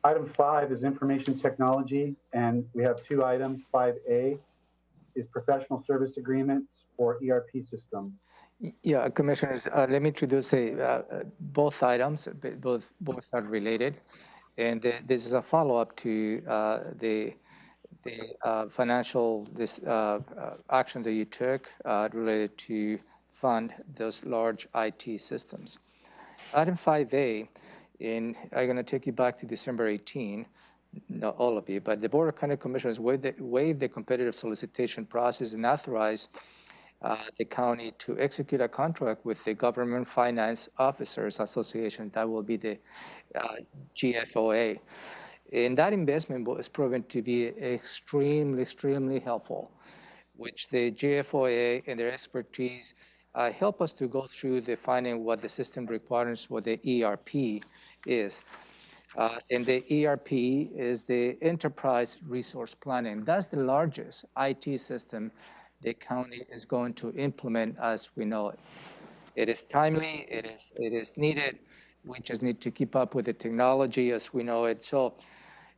Item 5 is information technology, and we have two items. 5A is professional service agreements for ERP system. Yeah, commissioners, let me introduce both items. Both are related, and this is a follow-up to the financial action that you took related to fund those large IT systems. Item 5A, I'm going to take you back to December 18, not all of you, but the Board of County Commissioners waived the competitive solicitation process and authorized the county to execute a contract with the Government Finance Officers Association. That will be the GFOA. And that investment was proven to be extremely helpful, which the GFOA and their expertise help us to go through defining what the system requires, what the ERP is. And the ERP is the Enterprise Resource Planning. That's the largest IT system the county is going to implement as we know it. It is timely, it is needed. We just need to keep up with the technology as we know it. So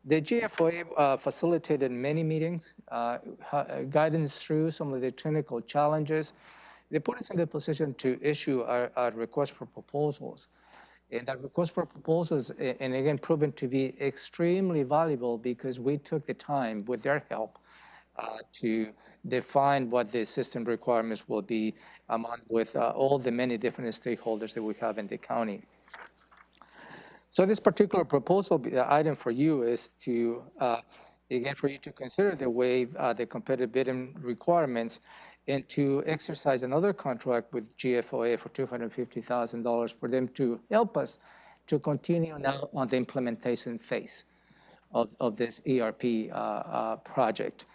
the GFOA facilitated many meetings, guidance through some of the technical challenges. They put us in the position to issue our request for proposals. And that request for proposals, and again, proven to be extremely valuable because we took the time with their help to define what the system requirements will be among with all the many different stakeholders that we have in the county. So this particular proposal item for you is to, again, for you to consider the waive the competitive bidding requirements and to exercise another contract with GFOA for $250,000 for them to help us to continue now on the implementation phase of this ERP project.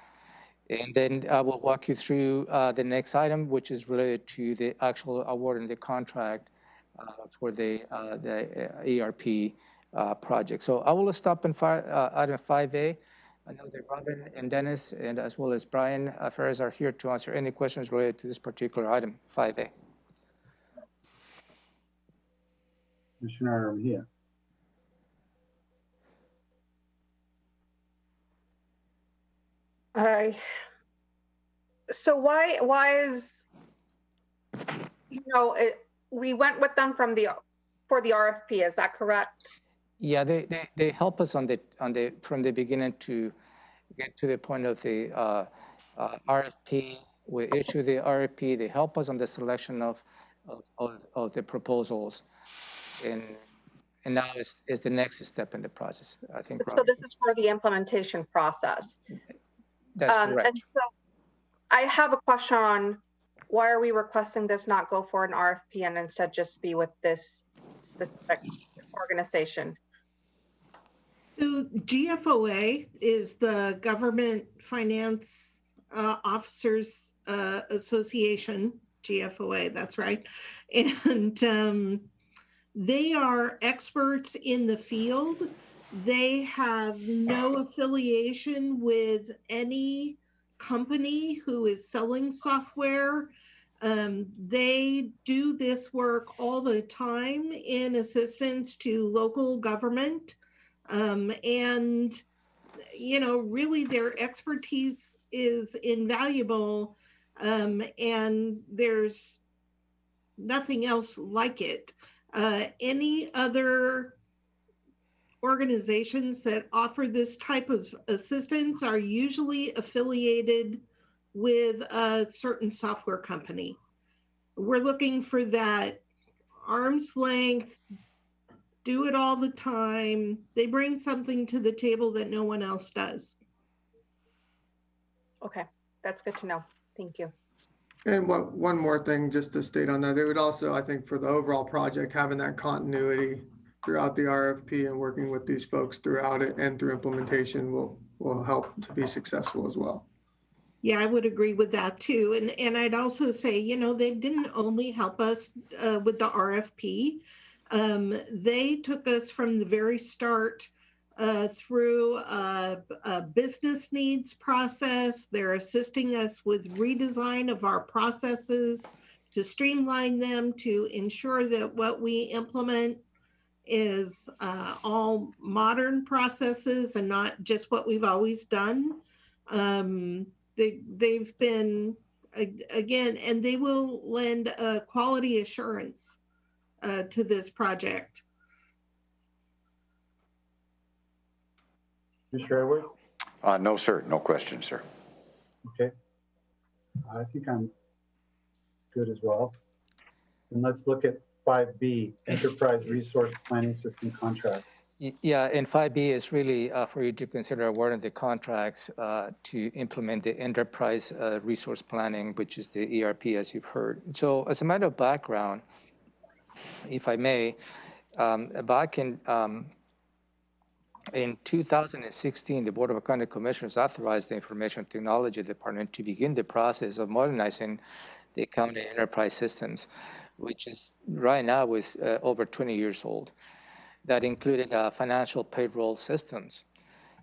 And then I will walk you through the next item, which is related to the actual award and the contract for the ERP project. So I will stop in item 5A. I know that Robin and Dennis, and as well as Brian Ferris are here to answer any questions related to this particular item, 5A. Commissioner Mejia. So why is, we went with them for the RFP, is that correct? Yeah, they help us from the beginning to get to the point of the RFP. We issue the RFP. They help us on the selection of the proposals, and now is the next step in the process, I think. So this is for the implementation process. That's correct. And so I have a question on why are we requesting this not go for an RFP and instead just be with this specific organization? So GFOA is the Government Finance Officers Association, GFOA, that's right. And they are experts in the field. They have no affiliation with any company who is selling software. They do this work all the time in assistance to local government. And, really their expertise is invaluable, and there's nothing else like it. Any other organizations that offer this type of assistance are usually affiliated with a certain software company. We're looking for that arm's length, do it all the time. They bring something to the table that no one else does. Okay, that's good to know. Thank you. And one more thing, just to state on that, it would also, I think, for the overall project, having that continuity throughout the RFP and working with these folks throughout it and through implementation will help to be successful as well. Yeah, I would agree with that too. And I'd also say, they didn't only help us with the RFP. They took us from the very start through a business needs process. They're assisting us with redesign of our processes to streamline them, to ensure that what we implement is all modern processes and not just what we've always done. They've been, again, and they will lend a quality assurance to this project. Commissioner Edwards? No, sir. No questions, sir. Okay. I think I'm good as well. And let's look at 5B, Enterprise Resource Planning System Contract. Yeah, and 5B is really for you to consider awarding the contracts to implement the enterprise resource planning, which is the ERP, as you've heard. So as a matter of background, if I may, back in 2016, the Board of County Commissioners authorized the Information Technology Department to begin the process of modernizing the county enterprise systems, which is right now is over 20 years old. That included financial payroll systems.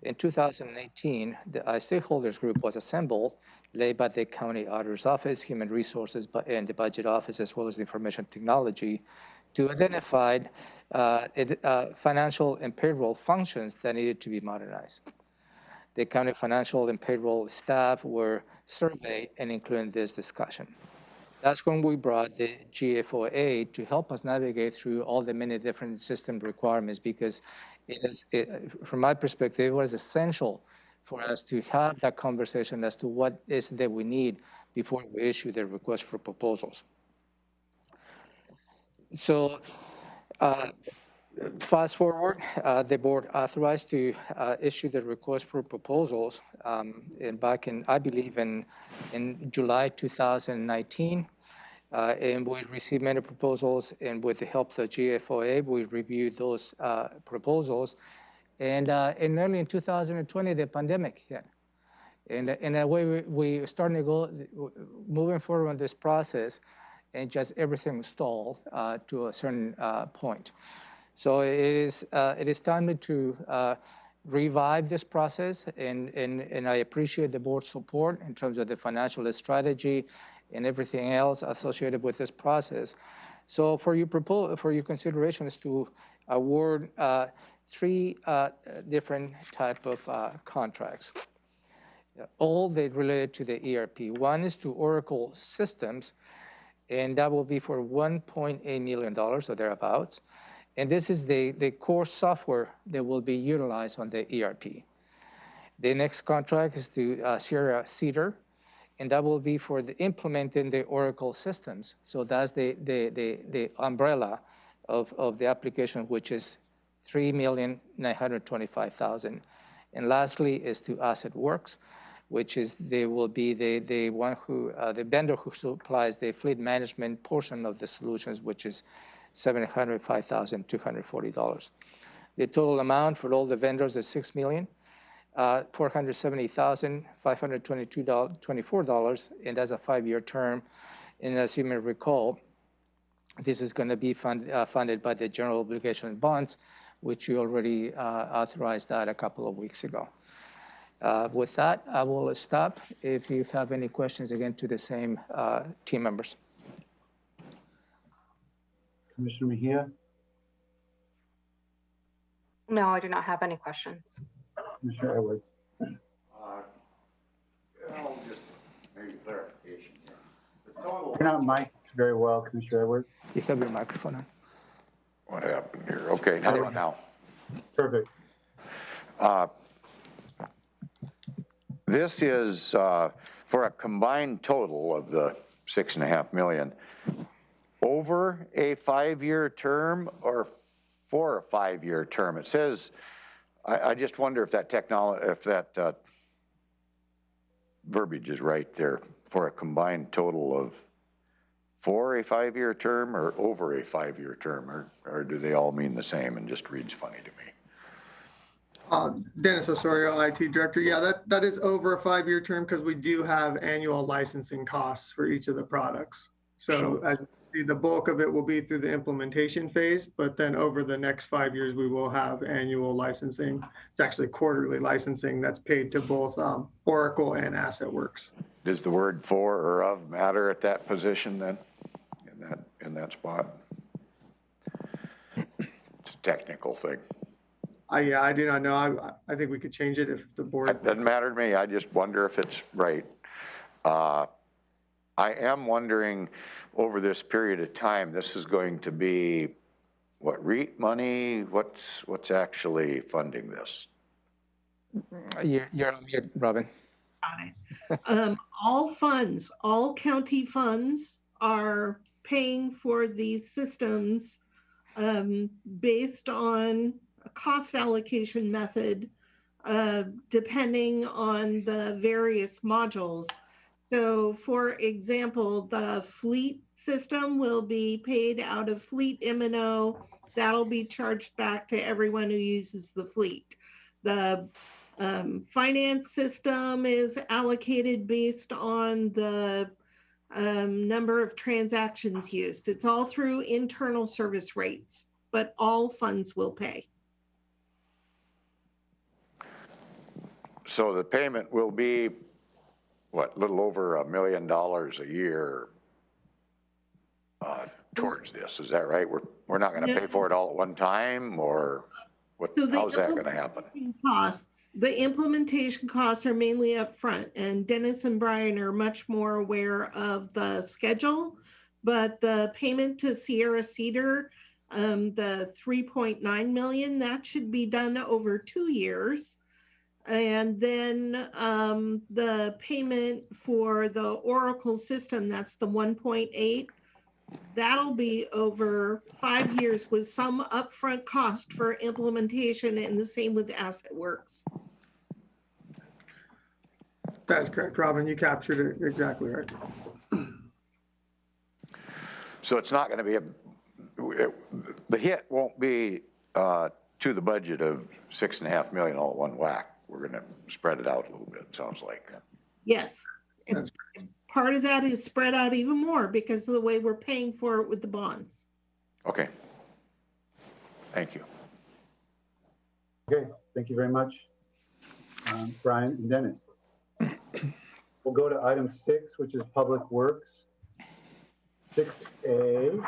In 2018, the stakeholders group was assembled, led by the County Auditor's Office, Human Resources, and the Budget Office, as well as the Information Technology, to identify financial and payroll functions that needed to be modernized. The county financial and payroll staff were surveyed and included in this discussion. That's when we brought the GFOA to help us navigate through all the many different system requirements, because from my perspective, it was essential for us to have that conversation as to what is that we need before we issue the request for proposals. So fast forward, the board authorized to issue the request for proposals and back in, I believe, in July 2019. And we received many proposals, and with the help of the GFOA, we reviewed those proposals. And early in 2020, the pandemic hit. And in a way, we started to go, moving forward on this process, and just everything stalled to a certain point. So it is time to revive this process, and I appreciate the board's support in terms of the financial strategy and everything else associated with this process. So for your consideration is to award 3 different type of contracts. All they related to the ERP. One is to Oracle systems, and that will be for $1.8 million or thereabouts. And this is the core software that will be utilized on the ERP. The next contract is to Sierra Cedar, and that will be for implementing the Oracle systems. So that's the umbrella of the application, which is $3,925,000. And lastly is to Asset Works, which is will be the one who the vendor who supplies the fleet management portion of the solutions, which is $705,240. The total amount for all the vendors is $6,470,522.24, and that's a 5-year term. And as you may recall, this is going to be funded by the general obligation bonds, which you already authorized that a couple of weeks ago. With that, I will stop. If you have any questions, again, to the same team members. Commissioner Mejia? No, I do not have any questions. Commissioner Edwards? Just maybe clarification here. The total. You're not mic'd very well, Commissioner Edwards. You have your microphone on. What happened here? Okay, how about now? Perfect. This is for a combined total of the $6.5 million over a 5-year term or for a 5-year term. It says, I just wonder if that verbiage is right there, for a combined total of for a 5-year term or over a 5-year term, or do they all mean the same and just reads funny to me? Dennis Osorio, IT Director. Yeah, that is over a 5-year term because we do have annual licensing costs for each of the products. So as you see, the bulk of it will be through the implementation phase, but then over the next 5 years, we will have annual licensing. It's actually quarterly licensing that's paid to both Oracle and AssetWorks. Does the word for or of matter at that position then, in that spot? It's a technical thing. Yeah, I do not know. I think we could change it if the board. It doesn't matter to me. I just wonder if it's right. I am wondering over this period of time, this is going to be what, REIT money? What's actually funding this? You're on mute, Robin. All funds, all county funds are paying for these systems based on a cost allocation method, depending on the various modules. So for example, the fleet system will be paid out of fleet M&O. That'll be charged back to everyone who uses the fleet. The finance system is allocated based on the number of transactions used. It's all through internal service rates, but all funds will pay. So the payment will be, what, a little over $1 million a year towards this, is that right? We're not gonna pay for it all at one time, or what, So how's that gonna happen? The implementation costs are mainly upfront, and Dennis and Brian are much more aware of the schedule, but the payment to Sierra Cedar, the 3.9 million, that should be done over 2 years. And then the payment for the Oracle system, that's the 1.8, that'll be over 5 years with some upfront cost for implementation, and the same with AssetWorks. That's correct, Robin. You captured it exactly right. So it's not gonna be the hit won't be to the budget of $6.5 million all at one whack. We're gonna spread it out a little bit, sounds like. Yes. And part of that is spread out even more because of the way we're paying for it with the bonds. Okay. Thank you. Okay, thank you very much, Brian and Dennis. We'll go to item 6, which is Public Works. 6A,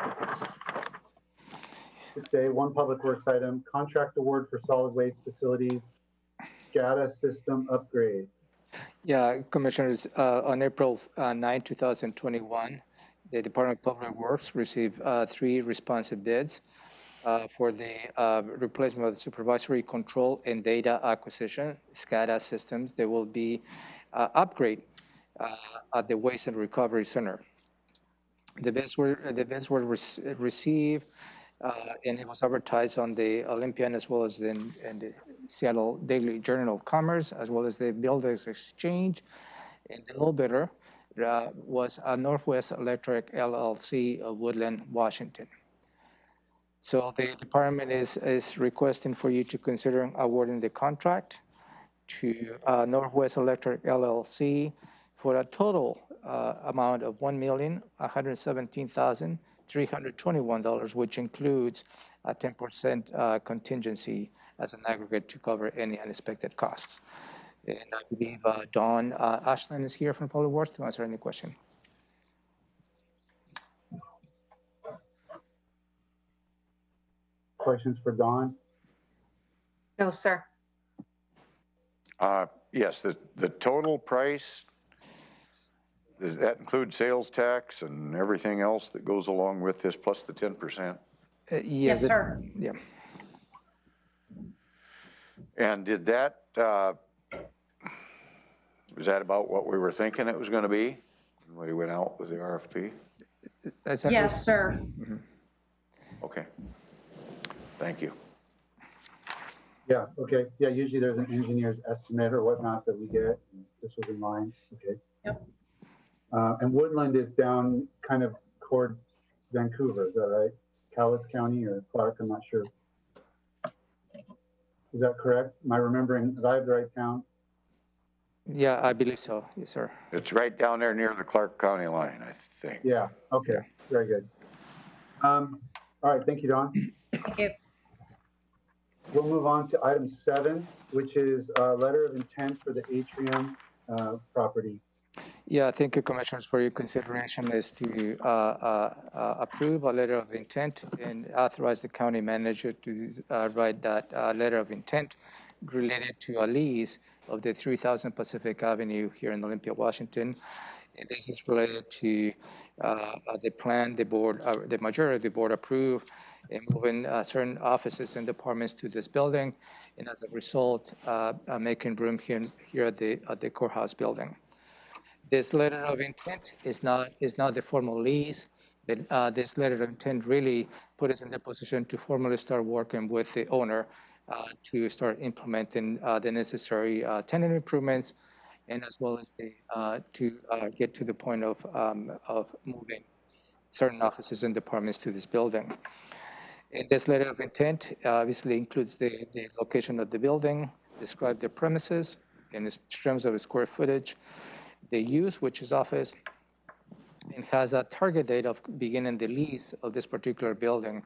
one Public Works item, contract award for solid waste facilities, SCADA system upgrade. Yeah, Commissioners, on April 9, 2021, the Department of Public Works received 3 responsive bids for the replacement of the supervisory control and data acquisition SCADA systems. They will be upgrade at the Waste and Recovery Center. The bids were received, and it was advertised on the Olympian as well as in the Seattle Daily Journal of Commerce, as well as the Builders Exchange. And the low bidder was Northwest Electric LLC of Woodland, Washington. So the department is requesting for you to consider awarding the contract to Northwest Electric LLC for a total amount of $1,117,321, which includes a 10% contingency as an aggregate to cover any unexpected costs. And I believe Dawn Ashland is here from Public Works to answer any question. Questions for Dawn? No, sir. Yes, the total price, does that include sales tax and everything else that goes along with this, plus the 10%? Yes, sir. Yeah. And did that, was that about what we were thinking it was going to be when we went out with the RFP? Yes, sir. Mm-hmm. Okay. Thank you. Yeah, okay. Yeah, usually there's an engineer's estimate or whatnot that we get. This was in line. Okay. Yep. And Woodland is down kind of toward Vancouver, is that right? Cowlitz County or Clark, I'm not sure. Is that correct? Am I remembering, did I have the right town? Yeah, I believe so. Yes, sir. It's right down there near the Clark County line, I think. Yeah, okay, very good. All right, thank you, Don. Thank you. We'll move on to item 7, which is a letter of intent for the atrium property. Yeah, thank you, Commissioners, for your consideration is to approve a letter of intent and authorize the county manager to write that letter of intent related to a lease of the 3000 Pacific Avenue here in Olympia, Washington. And this is related to the plan the majority of the board approved in moving certain offices and departments to this building, and as a result, making room here at the courthouse building. This letter of intent is not the formal lease, but this letter of intent really put us in the position to formally start working with the owner to start implementing the necessary tenant improvements, and as well as to get to the point of moving certain offices and departments to this building. And this letter of intent obviously includes the location of the building, describe the premises in terms of square footage, the use, which is office, and has a target date of beginning the lease of this particular building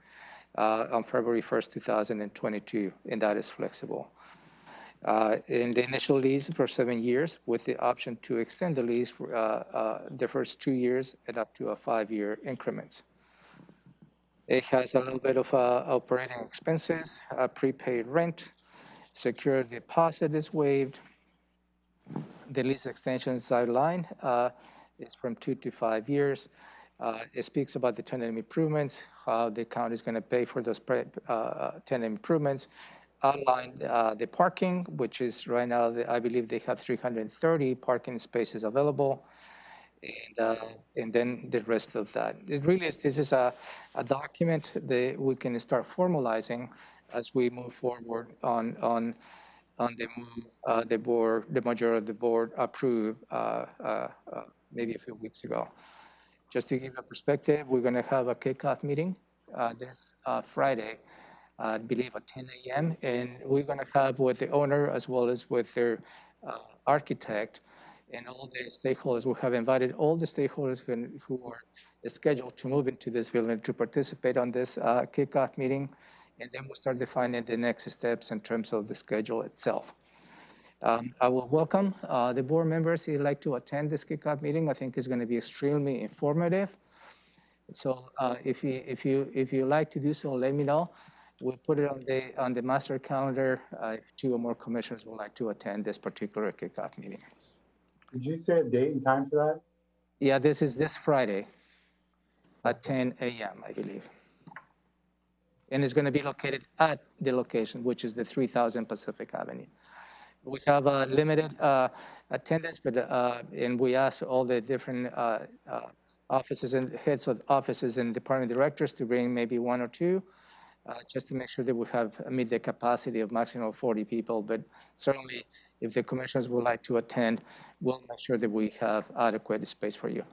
on February 1st, 2022, and that is flexible. In the initial lease for 7 years with the option to extend the lease for the first 2 years and up to a 5-year increments. It has a little bit of operating expenses, prepaid rent, secure deposit is waived. The lease extension is outlined. It's from 2 to 5 years. It speaks about the tenant improvements, how the county is going to pay for those tenant improvements. Outlined the parking, which is right now, I believe they have 330 parking spaces available, and then the rest of that. It really is, this is a document that we can start formalizing as we move forward on the move the majority of the board approved maybe a few weeks ago. Just to give a perspective, we're going to have a kickoff meeting this Friday, I believe at 10 a.m. And we're going to have with the owner as well as with their architect and all the stakeholders. We have invited all the stakeholders who are scheduled to move into this building to participate on this kickoff meeting. And then we'll start defining the next steps in terms of the schedule itself. I will welcome the board members who would like to attend this kickoff meeting. I think it's going to be extremely informative. So if you like to do so, let me know. We'll put it on the master calendar if 2 or more commissioners would like to attend this particular kickoff meeting. Did you say a date and time for that? Yeah, this is this Friday at 10 a.m., I believe. And it's going to be located at the location, which is the 3000 Pacific Avenue. We have a limited attendance, but and we ask all the different offices and heads of offices and department directors to bring maybe 1 or 2. Just to make sure that we meet the capacity of maximum 40 people. But certainly, if the commissioners would like to attend, we'll make sure that we have adequate space for you.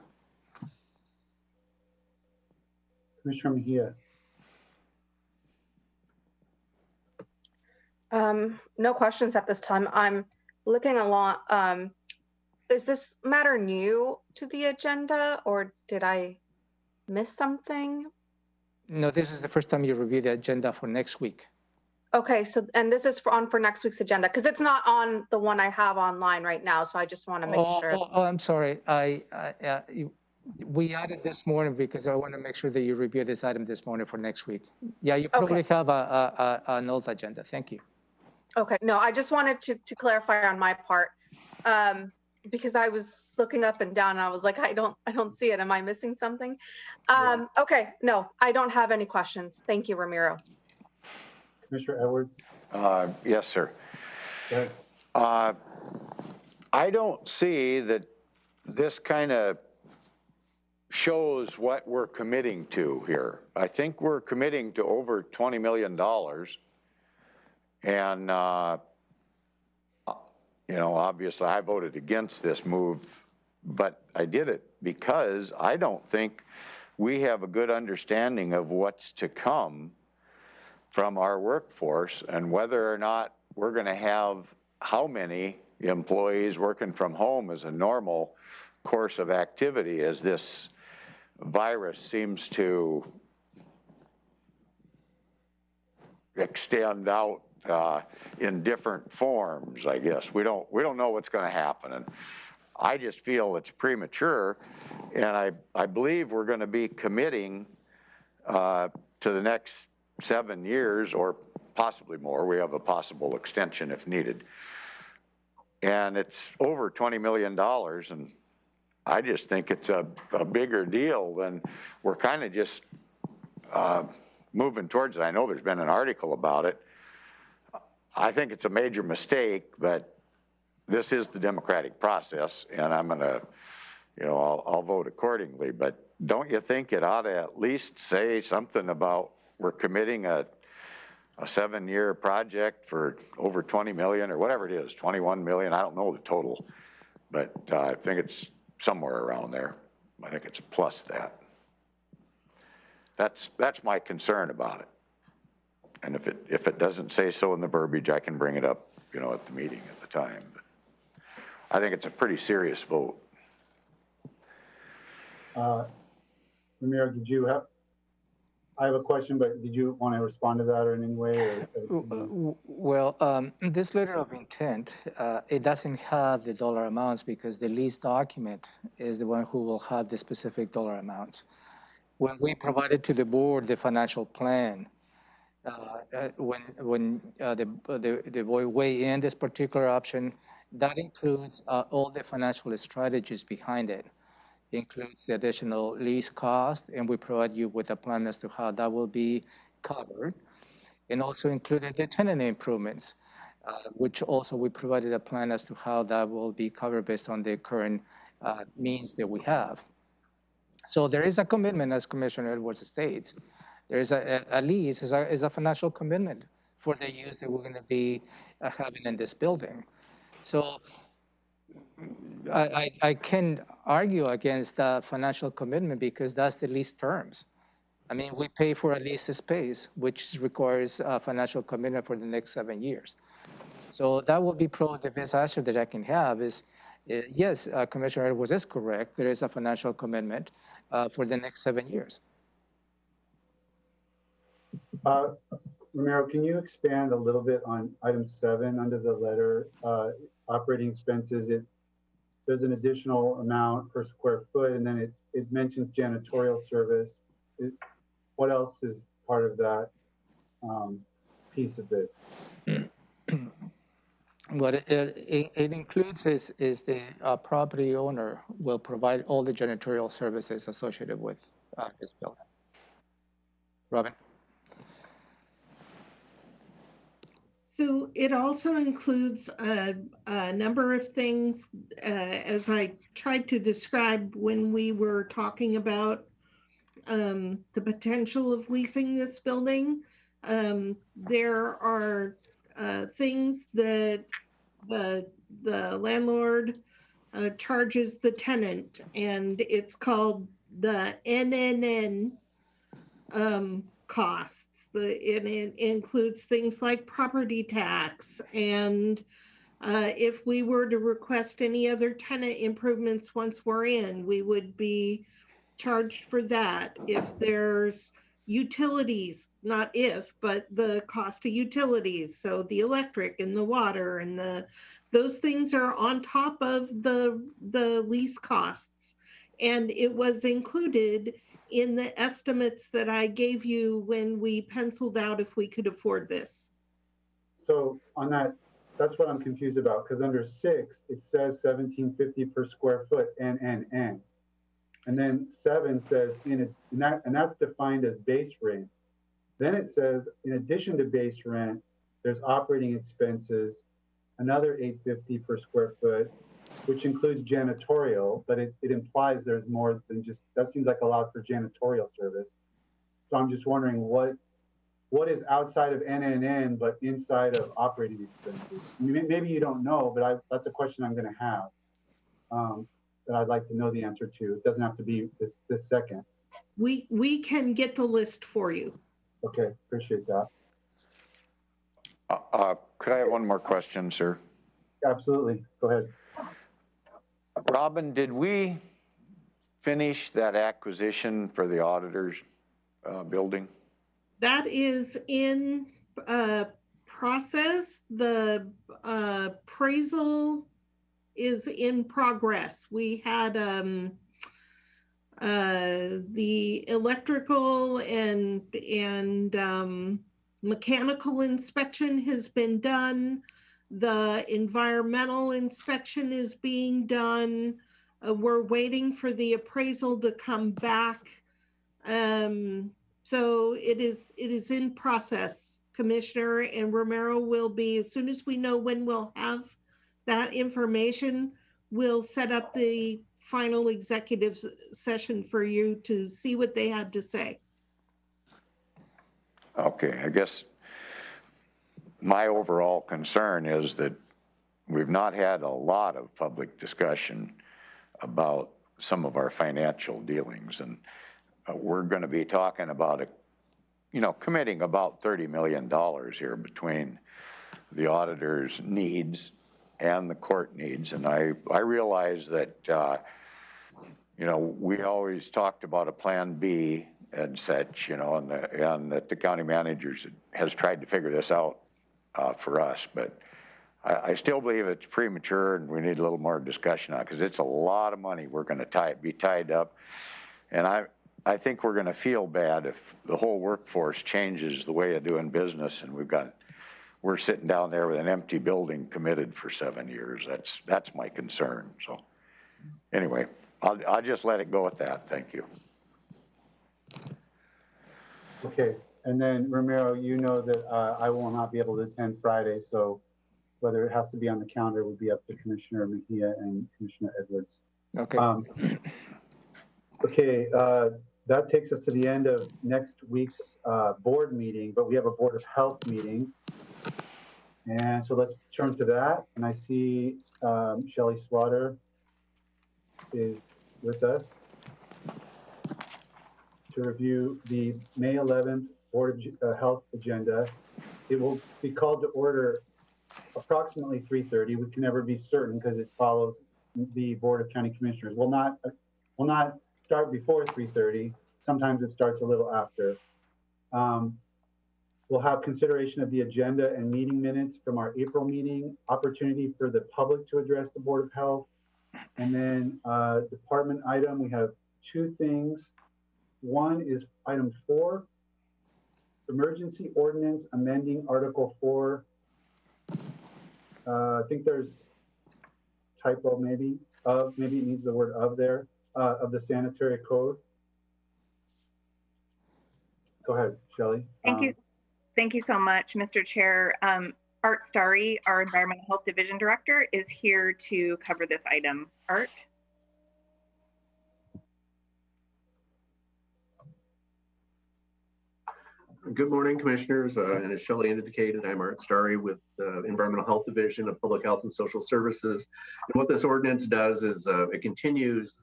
Commissioner Mejia. No questions at this time. I'm looking along. Is this matter new to the agenda, or did I miss something? No, this is the first time you review the agenda for next week. Okay, so, and this is for next week's agenda, because it's not on the one I have online right now, so I just want to make sure. I'm sorry. We added this morning because I want to make sure that you review this item this morning for next week. Yeah, you probably have an old agenda. Thank you. Okay, no, I just wanted to clarify on my part, because I was looking up and down and I was like, I don't see it. Am I missing something? Okay, no, I don't have any questions. Thank you, Ramiro. Commissioner Edwards? Yes, sir. Go ahead. I don't see that this kind of shows what we're committing to here. I think we're committing to over $20 million. And, you know, obviously I voted against this move, but I did it because I don't think we have a good understanding of what's to come from our workforce and whether or not we're going to have how many employees working from home as a normal course of activity as this virus seems to extend out in different forms, I guess. We don't know what's going to happen. And I just feel it's premature. And I believe we're going to be committing to the next 7 years or possibly more. We have a possible extension if needed. And it's over $20 million. And I just think it's a bigger deal than, we're kind of just moving towards it. I know there's been an article about it. I think it's a major mistake, but this is the democratic process, and I'm gonna, you know, I'll vote accordingly. But don't you think it ought to at least say something about, we're committing a 7-year project for over 20 million or whatever it is, 21 million, I don't know the total, but I think it's somewhere around there. I think it's plus that. That's my concern about it. And if it doesn't say so in the verbiage, I can bring it up, you know, at the meeting at the time. But I think it's a pretty serious vote. Ramiro, did you have, I have a question, but did you want to respond to that or in any way? Well, this letter of intent, it doesn't have the dollar amounts because the lease document is the one who will have the specific dollar amounts. When we provided to the board the financial plan, when the board weigh in this particular option, that includes all the financial strategies behind it. It includes the additional lease cost, and we provide you with a plan as to how that will be covered, and also included the tenant improvements, which also we provided a plan as to how that will be covered based on the current means that we have. So there is a commitment, as Commissioner Edwards states. There is a lease, is a financial commitment for the use that we're going to be having in this building. So I can argue against that financial commitment because that's the lease terms. I mean, we pay for a lease space, which requires a financial commitment for the next 7 years. So that would be probably the best answer that I can have is, yes, Commissioner Edwards is correct. There is a financial commitment for the next 7 years. Ramiro, can you expand a little bit on item 7 under the letter, operating expenses? There's an additional amount per square foot, and then it mentions janitorial service. What else is part of that piece of this? What it includes is the property owner will provide all the janitorial services associated with this building. Robin? So it also includes a number of things, as I tried to describe when we were talking about the potential of leasing this building. There are things that the landlord charges the tenant, and it's called the NNN costs. It includes things like property tax, and if we were to request any other tenant improvements once we're in, we would be charged for that. If there's utilities, not if, but the cost of utilities, so the electric and the water and those things are on top of the lease costs. And it was included in the estimates that I gave you when we penciled out if we could afford this. So on that, that's what I'm confused about, because under 6, it says $17.50 per square foot, NNN. And then 7 says, and that's defined as base rent. Then it says, in addition to base rent, there's operating expenses, another $8.50 per square foot, which includes janitorial, but it implies there's more than just, that seems like a lot for janitorial service. So I'm just wondering what is outside of NNN, but inside of operating expenses? Maybe you don't know, but that's a question I'm gonna have that I'd like to know the answer to. It doesn't have to be this second. We can get the list for you. Okay, appreciate that. Could I have one more question, sir? Absolutely, go ahead. Robin, did we finish that acquisition for the auditor's building? That is in process. The appraisal is in progress. We had the electrical and mechanical inspection has been done. The environmental inspection is being done. We're waiting for the appraisal to come back. So it is in process, Commissioner, and Romero will be, as soon as we know when we'll have that information, we'll set up the final executive session for you to see what they had to say. Okay, I guess my overall concern is that we've not had a lot of public discussion about some of our financial dealings, and we're going to be talking about committing about $30 million here between the auditor's needs and the court needs. And I realize that, we always talked about a plan B and such, and that the county managers has tried to figure this out for us. But I still believe it's premature and we need a little more discussion on it, because it's a lot of money we're going to be tied up. And I think we're going to feel bad if the whole workforce changes the way of doing business and we're sitting down there with an empty building committed for 7 years. That's my concern. So anyway, I'll just let it go at that. Thank you. Okay, and then Romero, you know that I will not be able to attend Friday, so whether it has to be on the calendar would be up to Commissioner Mejia and Commissioner Edwards. Okay. Okay, that takes us to the end of next week's board meeting, but we have a Board of Health meeting. And so let's turn to that. And I see Shelley Slaughter is with us to review the May 11th Board of Health agenda. It will be called to order approximately 3:30. We can never be certain because it follows the Board of County Commissioners. Will not start before 3:30. Sometimes it starts a little after. We'll have consideration of the agenda and meeting minutes from our April meeting, opportunity for the public to address the Board of Health. And then department item, we have two things. One is item 4, emergency ordinance amending Article 4. I think there's typo maybe it needs the word of there, of the sanitary code. Go ahead, Shelley. Thank you. Thank you so much, Mr. Chair. Art Starry, our Environmental Health Division Director, is here to cover this item. Art? Good morning, Commissioners. And as Shelley indicated, I'm Art Starry with the Environmental Health Division of Public Health and Social Services. And what this ordinance does is it continues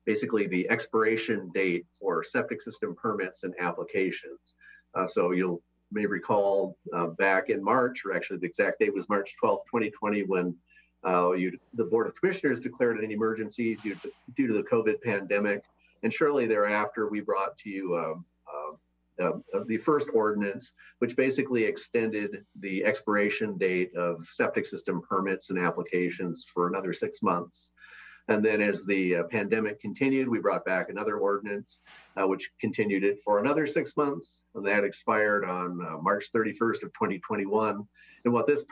basically the expiration date for septic system permits and applications. So you may recall back in March, or actually the exact date was March 12th, 2020, when the Board of Commissioners declared an emergency due to the COVID pandemic. And shortly thereafter, we brought to you the first ordinance, which basically extended the expiration date of septic system permits and applications for another 6 months. And then as the pandemic continued, we brought back another ordinance, which continued it for another 6 months. And that expired on March 31st of 2021. And what this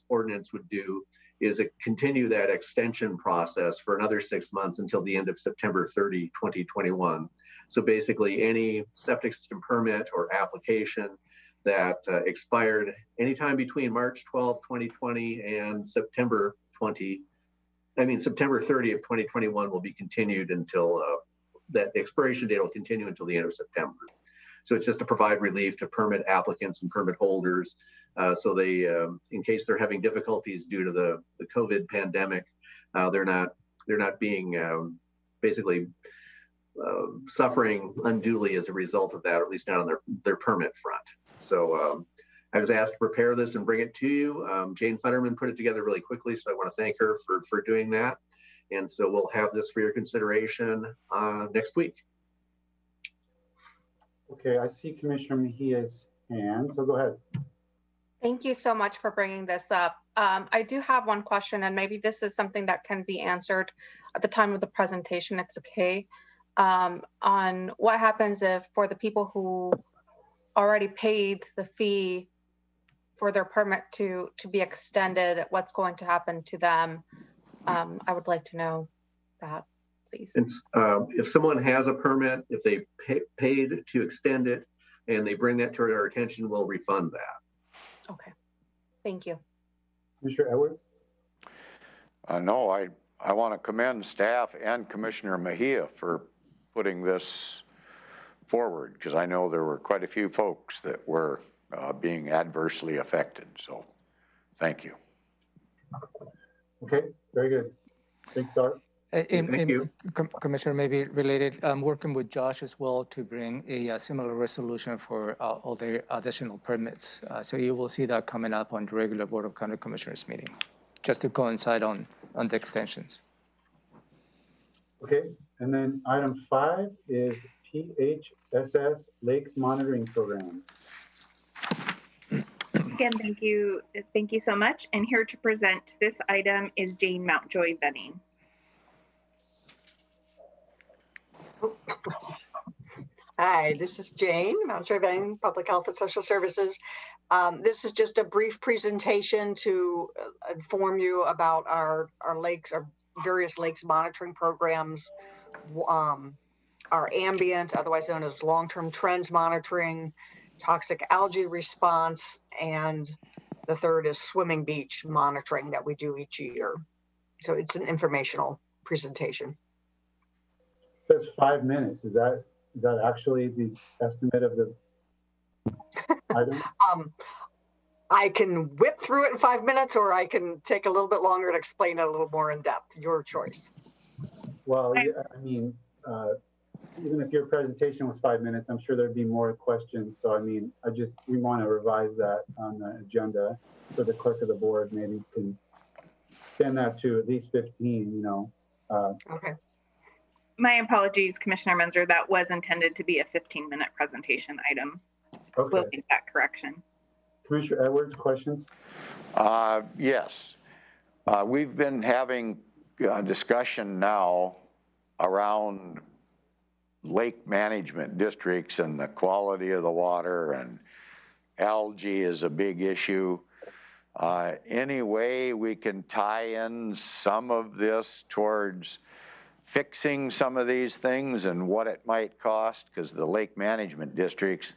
ordinance would do is continue that extension process for another 6 months until the end of September 30, 2021. So basically any septic system permit or application that expired anytime between March 12, 2020 and September 30 of 2021 will be continued until that expiration date will continue until the end of September. So it's just to provide relief to permit applicants and permit holders. So they, in case they're having difficulties due to the COVID pandemic, they're not being basically suffering unduly as a result of that, or at least not on their permit front. So I was asked to prepare this and bring it to you. Jane Futterman put it together really quickly, so I want to thank her for doing that. And so we'll have this for your consideration next week. Okay, I see Commissioner Mejia's hand, so go ahead. Thank you so much for bringing this up. I do have one question, and maybe this is something that can be answered at the time of the presentation. It's okay. On what happens if, for the people who already paid the fee for their permit to be extended, what's going to happen to them? I would like to know that, please. It's, if someone has a permit, if they paid to extend it and they bring that to our attention, we'll refund that. Okay, thank you. Commissioner Edwards? No, I want to commend staff and Commissioner Mejia for putting this forward, because I know there were quite a few folks that were being adversely affected. So thank you. Okay, very good. Thanks, Art. Thank you. Commissioner, maybe related, I'm working with Josh as well to bring a similar resolution for all the additional permits. So you will see that coming up on the regular Board of County Commissioners meeting, just to coincide on the extensions. Okay, and then item 5 is PHSS Lakes Monitoring Program. Again, thank you so much. And here to present this item is Jane Mountjoy Benning. Hi, this is Jane Mountjoy Benning, Public Health and Social Services. This is just a brief presentation to inform you about our lakes, our various lakes monitoring programs, our ambient, otherwise known as long-term trends monitoring, toxic algae response, and the third is swimming beach monitoring that we do each year. So it's an informational presentation. It says 5 minutes. Is that actually the estimate of the item? I can whip through it in 5 minutes, or I can take a little bit longer to explain it a little more in depth. Your choice. Well, yeah, I mean, even if your presentation was 5 minutes, I'm sure there'd be more questions. So, I mean, we want to revise that on the agenda for the clerk of the board. Maybe can extend that to at least 15, you know. Okay. My apologies, Commissioner Menzer, that was intended to be a 15-minute presentation item. Okay. We'll make that correction. Commissioner Edwards, questions? Yes. We've been having a discussion now around lake management districts and the quality of the water, and algae is a big issue. Any way we can tie in some of this towards fixing some of these things and what it might cost, because the lake management districts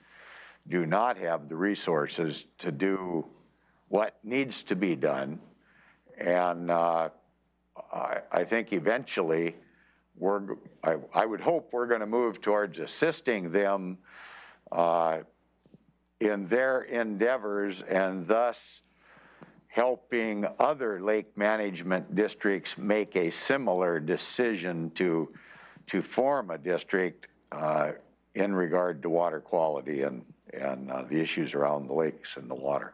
do not have the resources to do what needs to be done. And I think eventually I would hope we're going to move towards assisting them in their endeavors, and thus helping other lake management districts make a similar decision to form a district in regard to water quality and the issues around the lakes and the water.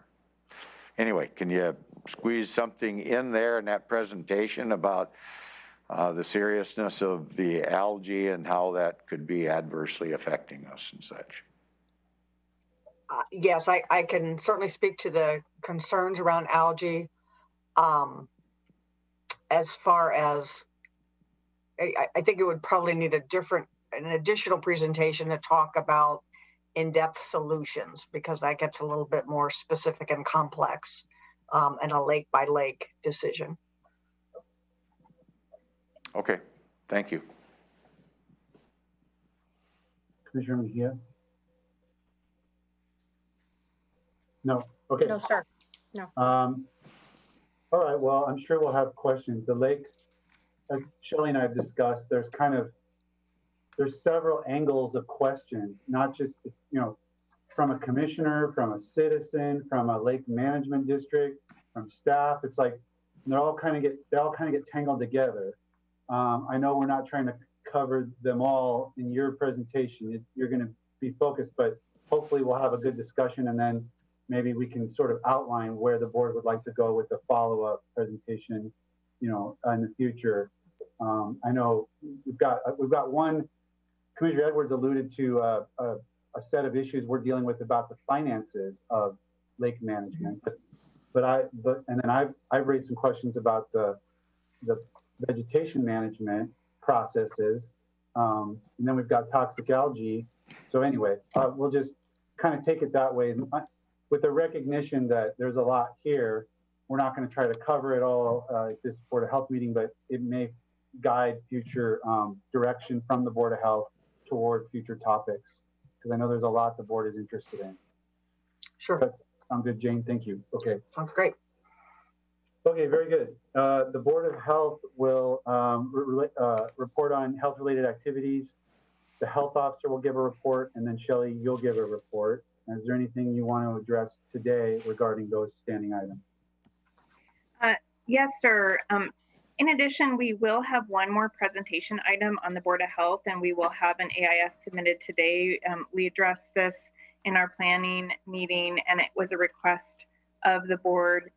Anyway, can you squeeze something in there in that presentation about the seriousness of the algae and how that could be adversely affecting us and such? Yes, I can certainly speak to the concerns around algae. As far as, I think it would probably need an additional presentation to talk about in-depth solutions, because that gets a little bit more specific and complex, and a lake by lake decision. Okay, thank you. Commissioner Mejia? No. Okay. No, sir. No. All right. Well, I'm sure we'll have questions. The lakes, as Shelley and I have discussed, there's several angles of questions, not just, you know, from a commissioner, from a citizen, from a lake management district, from staff. It's like they all kind of get tangled together. I know we're not trying to cover them all in your presentation. You're going to be focused, but hopefully we'll have a good discussion, and then maybe we can sort of outline where the board would like to go with the follow-up presentation, you know, in the future. I know we've got one. Commissioner Edwards alluded to a set of issues we're dealing with about the finances of lake management, and then I've raised some questions about the vegetation management processes, and then we've got toxic algae. So anyway, we'll just kind of take it that way, with the recognition that there's a lot here. We're not going to try to cover it all at this Board of Health meeting, but it may guide future direction from the Board of Health toward future topics, because I know there's a lot the board is interested in. Sure. That's sounds good, Jane. Thank you. Okay. Sounds great. Okay, very good. The Board of Health will report on health-related activities. The health officer will give a report, and then Shelley, you'll give a report. Is there anything you want to address today regarding those standing items? Yes, sir. In addition, we will have one more presentation item on the Board of Health, and we will have an AIS submitted today. We addressed this in our planning meeting, and it was a request of the board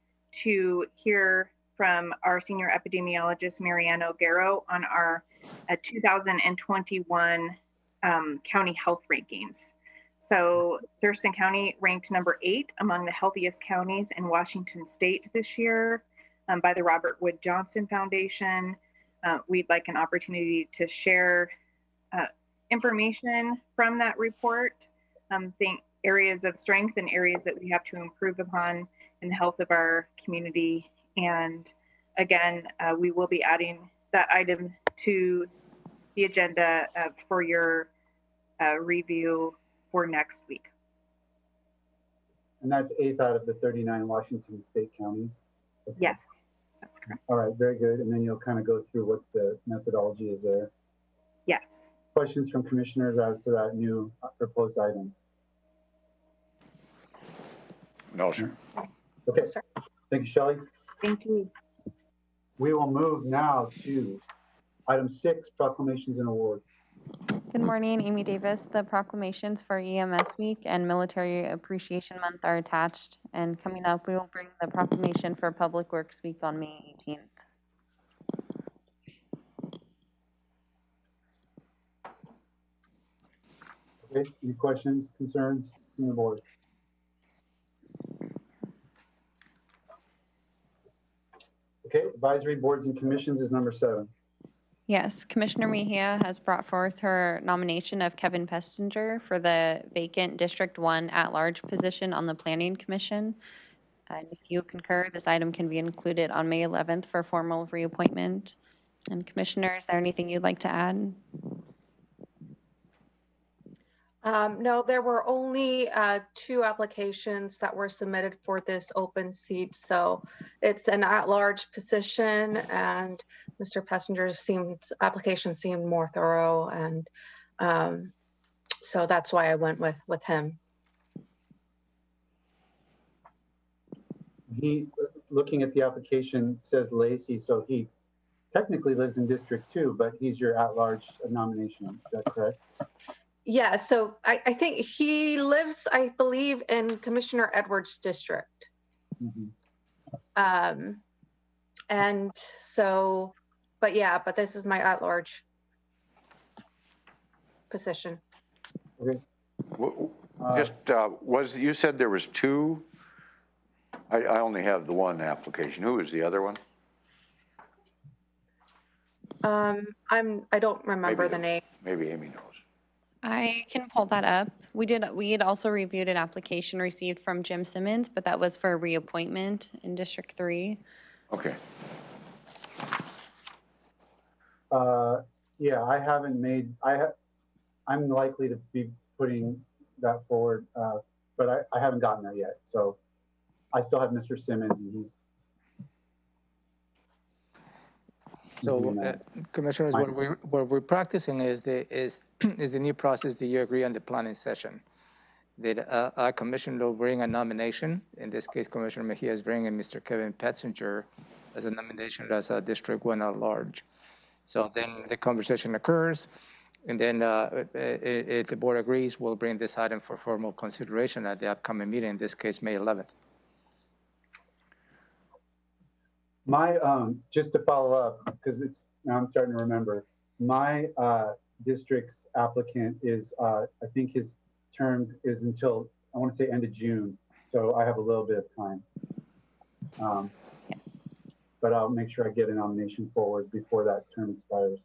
to hear from our senior epidemiologist, Marianne O'Garo, on our 2021 county health rankings. So Thurston County ranked number 8 among the healthiest counties in Washington State this year by the Robert Wood Johnson Foundation. We'd like an opportunity to share information from that report, think areas of strength and areas that we have to improve upon in the health of our community. And again, we will be adding that item to the agenda for your review for next week. And that's 8th out of the 39 Washington State counties? Okay. Yes, that's correct. All right, very good. And then you'll kind of go through what the methodology is there. Yes. Questions from commissioners as to that new proposed item? No, sir. Okay, thank you, Shelley. Thank you. We will move now to item 6, Proclamations and Awards. Good morning, Amy Davis. The proclamations for EMS Week and Military Appreciation Month are attached. And coming up, we will bring the proclamation for Public Works Week on May 18th. Okay, any questions, concerns from the board? Okay, advisory boards and commissions is number 7. Yes, Commissioner Mejia has brought forth her nomination of Kevin Pestinger for the vacant District 1 at-large position on the Planning Commission. And if you concur, this item can be included on May 11th for formal reappointment. And Commissioner, is there anything you'd like to add? No, there were only 2 applications that were submitted for this open seat. So it's an at-large position, and Mr. Pessinger's application seemed more thorough, and so that's why I went with him. He, looking at the application, says Lacey, so he technically lives in District 2, but he's your at-large nomination. Is that correct? Yeah, so I think he lives, I believe, in Commissioner Edwards' district. Mm-hmm. And so, but yeah, but this is my at-large position. Okay. Just, you said there was 2? I only have the one application. Who is the other one? I don't remember the name. Maybe Amy knows. I can pull that up. We had also reviewed an application received from Jim Simmons, but that was for a reappointment in District 3. Okay. Yeah, I haven't made, I'm likely to be putting that forward, but I haven't gotten there yet. So I still have Mr. Simmons, and he's. So, commissioners, what we're practicing is the new process. Do you agree on the planning session? That a commissioner will bring a nomination. In this case, Commissioner Mejia is bringing Mr. Kevin Petzinger as a nomination as a District 1 at large. So then the conversation occurs, and then if the board agrees, we'll bring this item for formal consideration at the upcoming meeting. In this case, May 11th. My, just to follow up, because it's, now I'm starting to remember, my district's applicant is, I think his term is until, I want to say end of June. So I have a little bit of time. Yes. But I'll make sure I get a nomination forward before that term expires.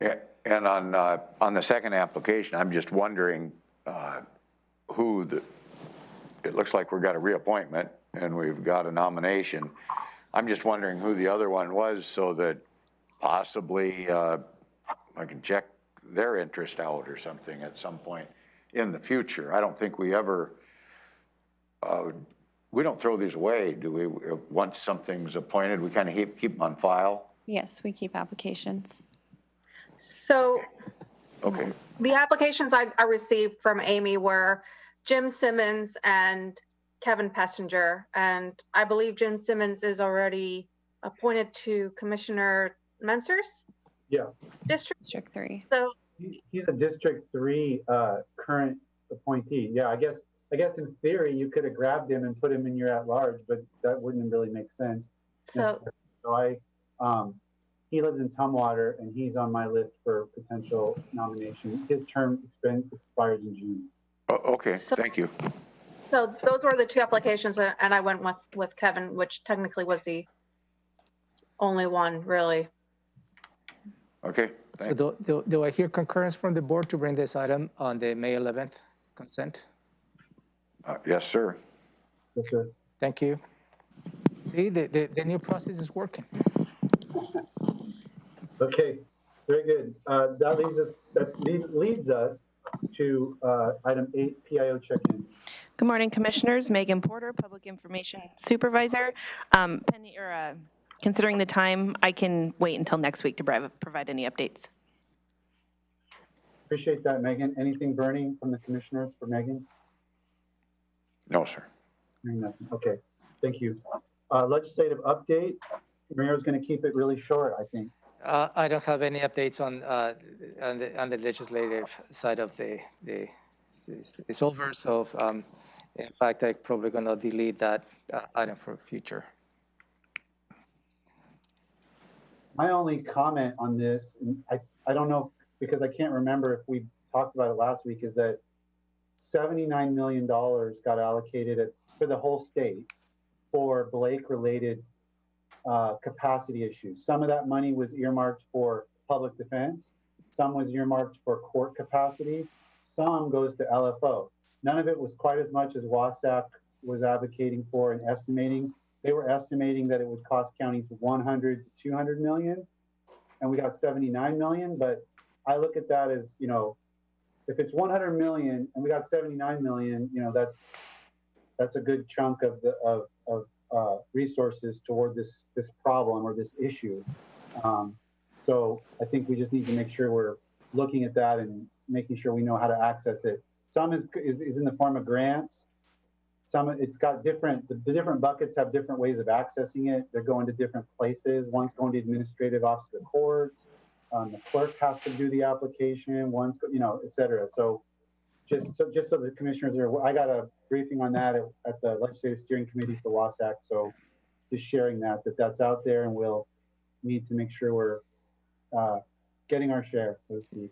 Yeah, and on the second application, I'm just wondering who it looks like we've got a reappointment and we've got a nomination. I'm just wondering who the other one was, so that possibly I can check their interest out or something at some point in the future. I don't think we ever, we don't throw these away, do we? Once something's appointed, we kind of keep them on file? Yes, we keep applications. So Okay. the applications I received from Amy were Jim Simmons and Kevin Pessinger. And I believe Jim Simmons is already appointed to Commissioner Menser's Yeah, district. District 3. So he's a District 3 current appointee. Yeah, I guess in theory you could have grabbed him and put him in your at-large, but that wouldn't really make sense. So He lives in Tumwater, and he's on my list for potential nomination. His term expires in June. Okay, thank you. So those were the two applications, and I went with Kevin, which technically was the only one, really. Okay, thanks. So do I hear concurrence from the board to bring this item on the May 11th consent? Yes, sir. Yes, sir. Thank you. See, the new process is working. Okay, very good. That leads us to item 8, PIO check-in. Good morning, Commissioners. Megan Porter, Public Information Supervisor. Considering the time, I can wait until next week to provide any updates. Appreciate that, Megan. Anything burning from the commissioners for Megan? No, sir. Nothing. Okay, thank you. Legislative update. Mayor's going to keep it really short, I think. I don't have any updates on the legislative side of it's over. So in fact, I'm probably going to delete that item for future. My only comment on this, and I don't know, because I can't remember if we talked about it last week, is that $79 million got allocated for the whole state for Blake-related capacity issues. Some of that money was earmarked for public defense. Some was earmarked for court capacity. Some goes to LFO. None of it was quite as much as WASAC was advocating for and estimating. They were estimating that it would cost counties 100 to 200 million, and we got 79 million. But I look at that as, if it's 100 million and we got 79 million, that's a good chunk of resources toward this problem or this issue. So I think we just need to make sure we're looking at that and making sure we know how to access it. Some is in the form of grants. Some, it's got the different buckets have different ways of accessing it. They're going to different places. One's going to administrative office of the courts. The clerk has to do the application. One's, et cetera. So just so the commissioners are, I got a briefing on that at the Legislative Steering Committee for WASAC. So just sharing that's out there, and we'll need to make sure we're getting our share, so to speak,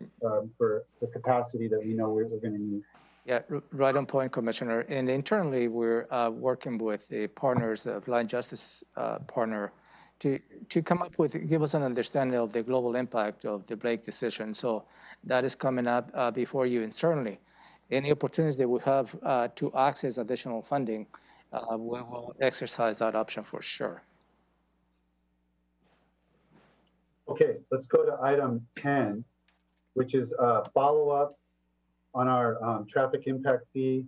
for the capacity that we know we're going to need. Yeah, right on point, Commissioner. And internally, we're working with the partners, the Blind Justice partner, to come up with, give us an understanding of the global impact of the Blake decision. So that is coming up before you. And certainly, any opportunities that we have to access additional funding, we will exercise that option for sure. Okay, let's go to item 10, which is a follow-up on our traffic impact fee,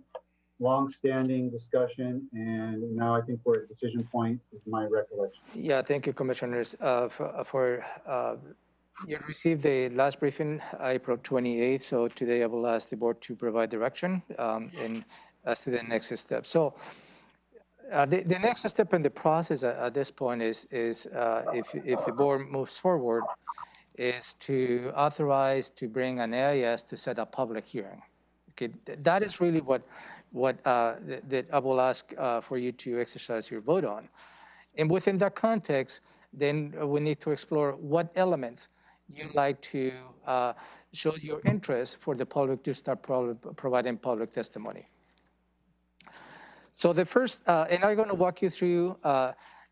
long-standing discussion, and now I think we're at decision point, is my recollection. Yeah, thank you, Commissioners. You received the last briefing April 28th, so today I will ask the board to provide direction and as to the next step. So the next step in the process at this point is if the board moves forward, is to authorize to bring an AIS to set a public hearing. Okay, that is really what that I will ask for you to exercise your vote on. And within that context, then we need to explore what elements you'd like to show your interest for the public to start providing public testimony. So the first, and I'm going to walk you through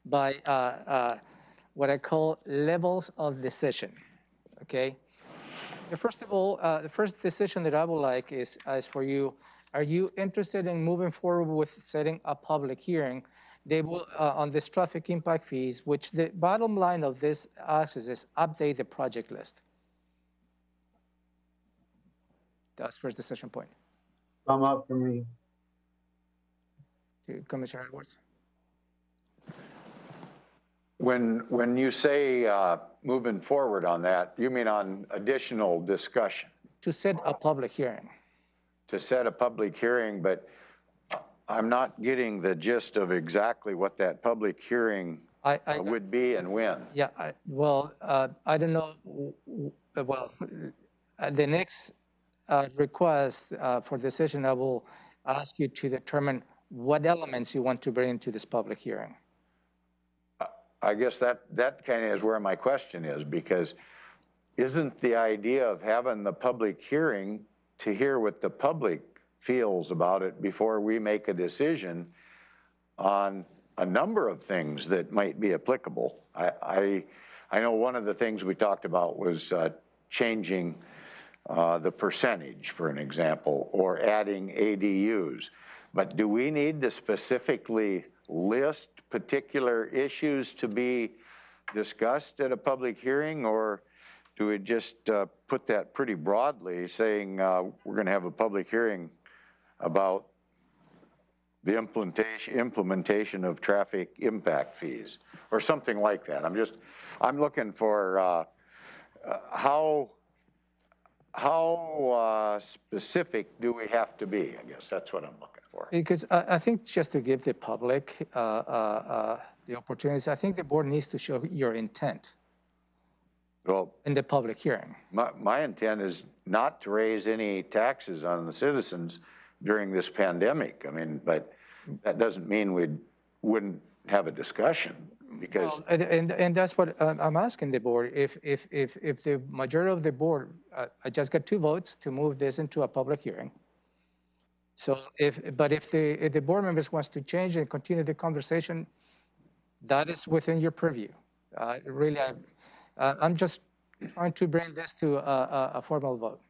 by what I call levels of decision. Okay. First of all, the first decision that I would like is for you, are you interested in moving forward with setting a public hearing they will, on this traffic impact fees, which the bottom line of this access is update the project list. That's first decision point. Sum up for me. To Commissioner Edwards. When you say moving forward on that, you mean on additional discussion? To set a public hearing. To set a public hearing, but I'm not getting the gist of exactly what that public hearing would be and when. Yeah, I don't know. Well, the next request for decision, I will ask you to determine what elements you want to bring into this public hearing. I guess that kind of is where my question is, because isn't the idea of having the public hearing to hear what the public feels about it before we make a decision on a number of things that might be applicable? I know one of the things we talked about was changing the percentage, for an example, or adding ADUs. But do we need to specifically list particular issues to be discussed at a public hearing, or do we just put that pretty broadly, saying we're going to have a public hearing about the implementation of traffic impact fees, or something like that? I'm looking for how specific do we have to be? I guess that's what I'm looking for. Because I think just to give the public the opportunities, I think the board needs to show your intent. Well, in the public hearing. My intent is not to raise any taxes on the citizens during this pandemic. I mean, but that doesn't mean we wouldn't have a discussion, because. Well, and that's what I'm asking the board. If the majority of the board, I just got 2 votes to move this into a public hearing. So if the board members wants to change and continue the conversation, that is within your purview. Really, I'm just trying to bring this to a formal vote.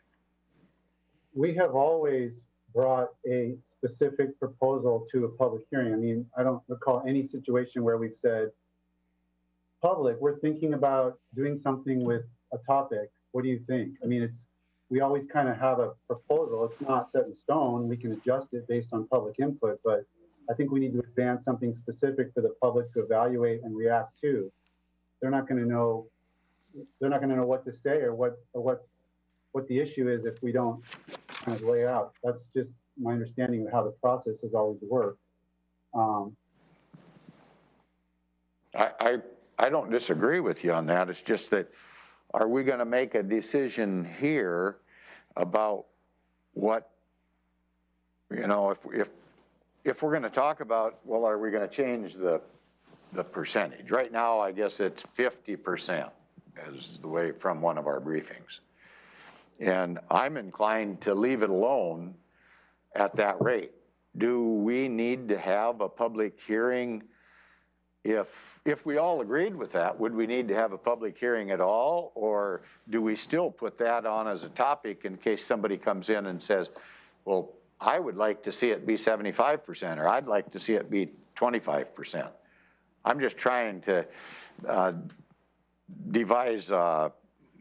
We have always brought a specific proposal to a public hearing. I mean, I don't recall any situation where we've said, public, we're thinking about doing something with a topic. What do you think? I mean, we always kind of have a proposal. It's not set in stone. We can adjust it based on public input, but I think we need to advance something specific for the public to evaluate and react to. They're not going to know what to say or what the issue is if we don't kind of lay out. That's just my understanding of how the process has always worked. I don't disagree with you on that. It's just that, are we going to make a decision here about what, you know, if we're going to talk about, well, are we going to change the percentage? Right now, I guess it's 50%. As the way from one of our briefings. And I'm inclined to leave it alone at that rate. Do we need to have a public hearing? If we all agreed with that, would we need to have a public hearing at all? Or do we still put that on as a topic in case somebody comes in and says, well, I would like to see it be 75%, or I'd like to see it be 25%. I'm just trying to devise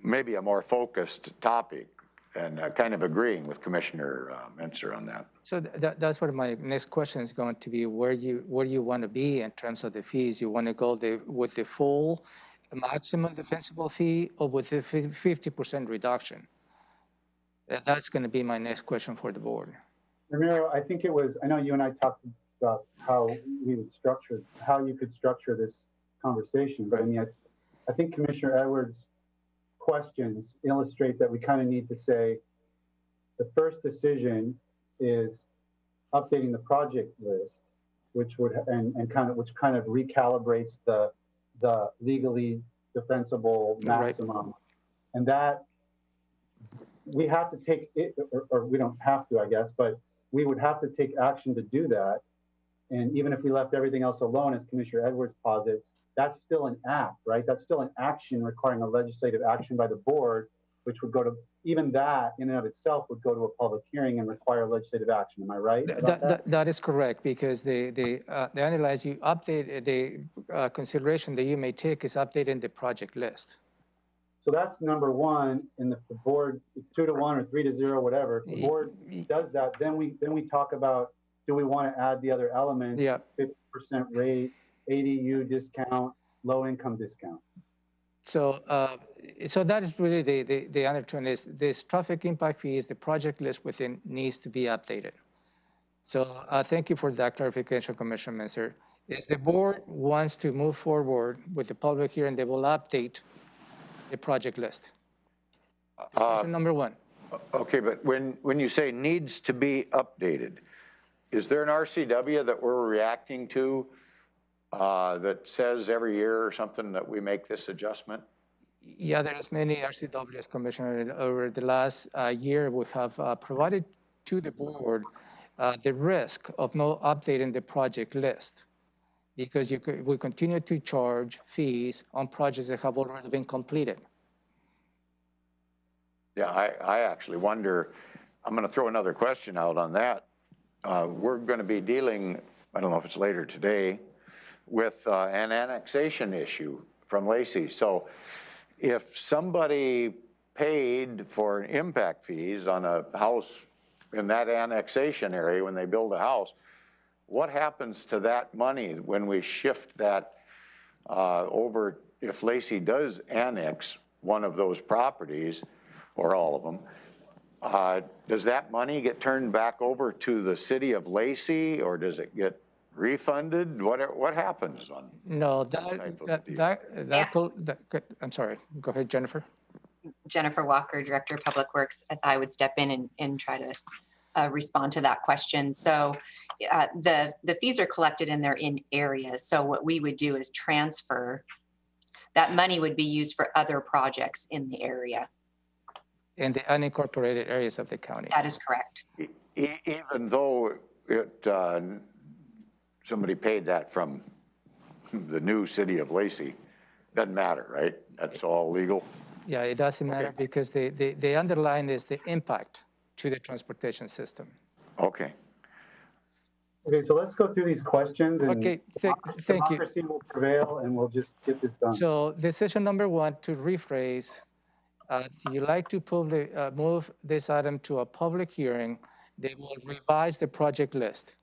maybe a more focused topic, and kind of agreeing with Commissioner Mentzer on that. So that's what my next question is going to be. Where you want to be in terms of the fees? You want to go with the full maximum defensible fee, or with the 50% reduction? That's going to be my next question for the board. Ramiro, I think it was, I know you and I talked about how you could structure this conversation, but I mean, I think Commissioner Edwards' questions illustrate that we kind of need to say the first decision is updating the project list, which would which kind of recalibrates the legally defensible maximum, right. And that we have to take it, or we don't have to, I guess, but we would have to take action to do that. And even if we left everything else alone, as Commissioner Edwards posits, that's still an act, right? That's still an action requiring a legislative action by the board which would go to, even that in and of itself would go to a public hearing and require legislative action. Am I right about that? That is correct, because the analyze you update, the consideration that you may take is updating the project list. So that's number one, and if the board, it's 2-1 or 3-0, whatever, if the board does that, then we talk about, do we want to add the other elements? Yeah. 50% rate, ADU discount, low income discount. So, so that is really the undertone is this traffic impact fees, the project list within needs to be updated. So thank you for that clarification, Commissioner Menzer. Is the board wants to move forward with the public hearing, they will update the project list. Decision number one. Okay, but when you say needs to be updated, is there an RCW that we're reacting to that says every year or something that we make this adjustment? Yeah, there's many RCWs, Commissioner. Over the last year, we have provided to the board the risk of not updating the project list, because we continue to charge fees on projects that have already been completed. Yeah, I actually wonder, I'm going to throw another question out on that. We're going to be dealing, I don't know if it's later today, with an annexation issue from Lacey. So if somebody paid for impact fees on a house in that annexation area when they build a house, what happens to that money when we shift that over, if Lacey does annex one of those properties, or all of them, does that money get turned back over to the city of Lacey, or does it get refunded? What happens on? No, I'm sorry, go ahead, Jennifer. Jennifer Walker, Director of Public Works. I would step in and try to respond to that question. So the fees are collected and they're in areas. So what we would do is transfer, that money would be used for other projects in the area. In the unincorporated areas of the county. That is correct. Even though it, somebody paid that from the new city of Lacey, doesn't matter, right? That's all legal? Yeah, it doesn't matter because the underlying is the impact to the transportation system. Okay. Okay, so let's go through these questions and okay, thank you. Democracy will prevail and we'll just get this done. So decision number one, to rephrase, you like to move this item to a public hearing, they will revise the project list.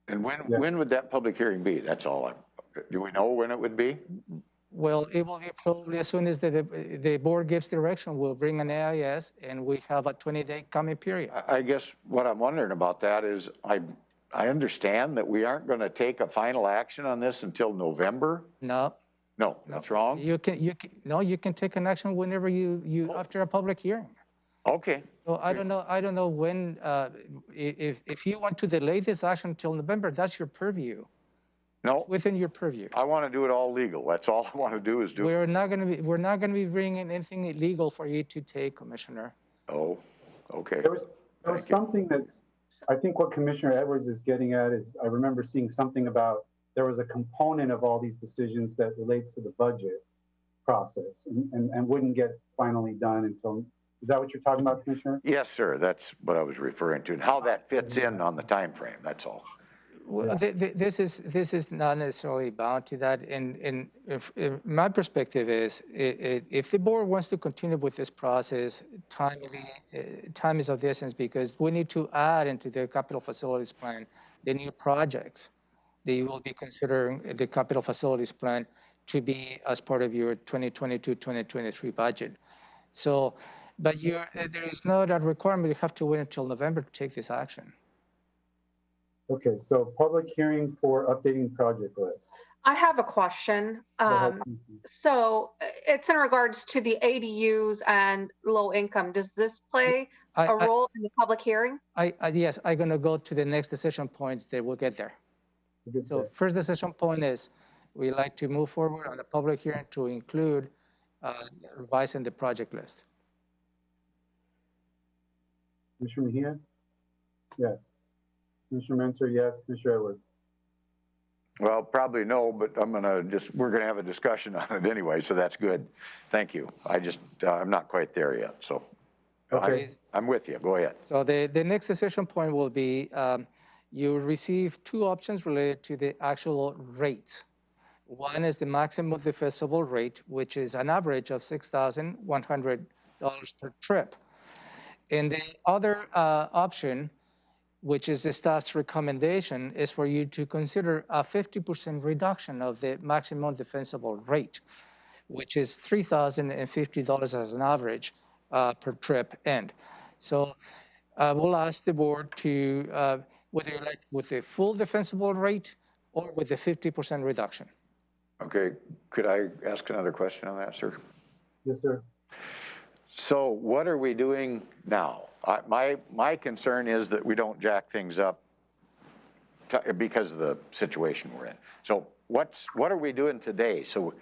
And when would that public hearing be? That's all. Do we know when it would be? Well, it will be probably as soon as the board gives direction, we'll bring an AIS and we have a 20-day comment period. I guess what I'm wondering about that is I understand that we aren't going to take a final action on this until November. No. No, that's wrong. You can take an action whenever you after a public hearing. Okay. Well, I don't know when, if you want to delay this action until November, that's your purview. No. It's within your purview. I want to do it all legal. That's all I want to do is do. We're not going to be bringing anything illegal for you to take, Commissioner. Oh, okay. There was something that's, I think what Commissioner Edwards is getting at is, I remember seeing something about there was a component of all these decisions that relates to the budget process and wouldn't get finally done until, is that what you're talking about, Commissioner? Yes, sir. That's what I was referring to and how that fits in on the time frame. That's all. Well, this is not necessarily bound to that. And if my perspective is, if the board wants to continue with this process, time is of the essence because we need to add into the capital facilities plan the new projects that you will be considering the capital facilities plan to be as part of your 2022-2023 budget. So, but there is not a requirement. You have to wait until November to take this action. Okay, so public hearing for updating project list. I have a question. So it's in regards to the ADUs and low income. Does this play a role in the public hearing? Yes, I'm going to go to the next decision points that we'll get there. So first decision point is we like to move forward on a public hearing to include revising the project list. Commissioner Mejia? Yes. Commissioner Menzer, yes. Commissioner Edwards? Well, probably no, but we're gonna have a discussion on it anyway, so that's good. Thank you. I'm not quite there yet, so. Okay. I'm with you, go ahead. So the next decision point will be, you receive two options related to the actual rate. One is the maximum defensible rate, which is an average of $6,100 per trip. And the other option, which is the staff's recommendation, is for you to consider a 50% reduction of the maximum defensible rate, which is $3,050 as an average per trip end. So we'll ask the board to, whether you like with the full defensible rate or with the 50% reduction. Okay, could I ask another question on that, sir? Yes, sir. So what are we doing now? My concern is that we don't jack things up because of the situation we're in. So what are we doing today? So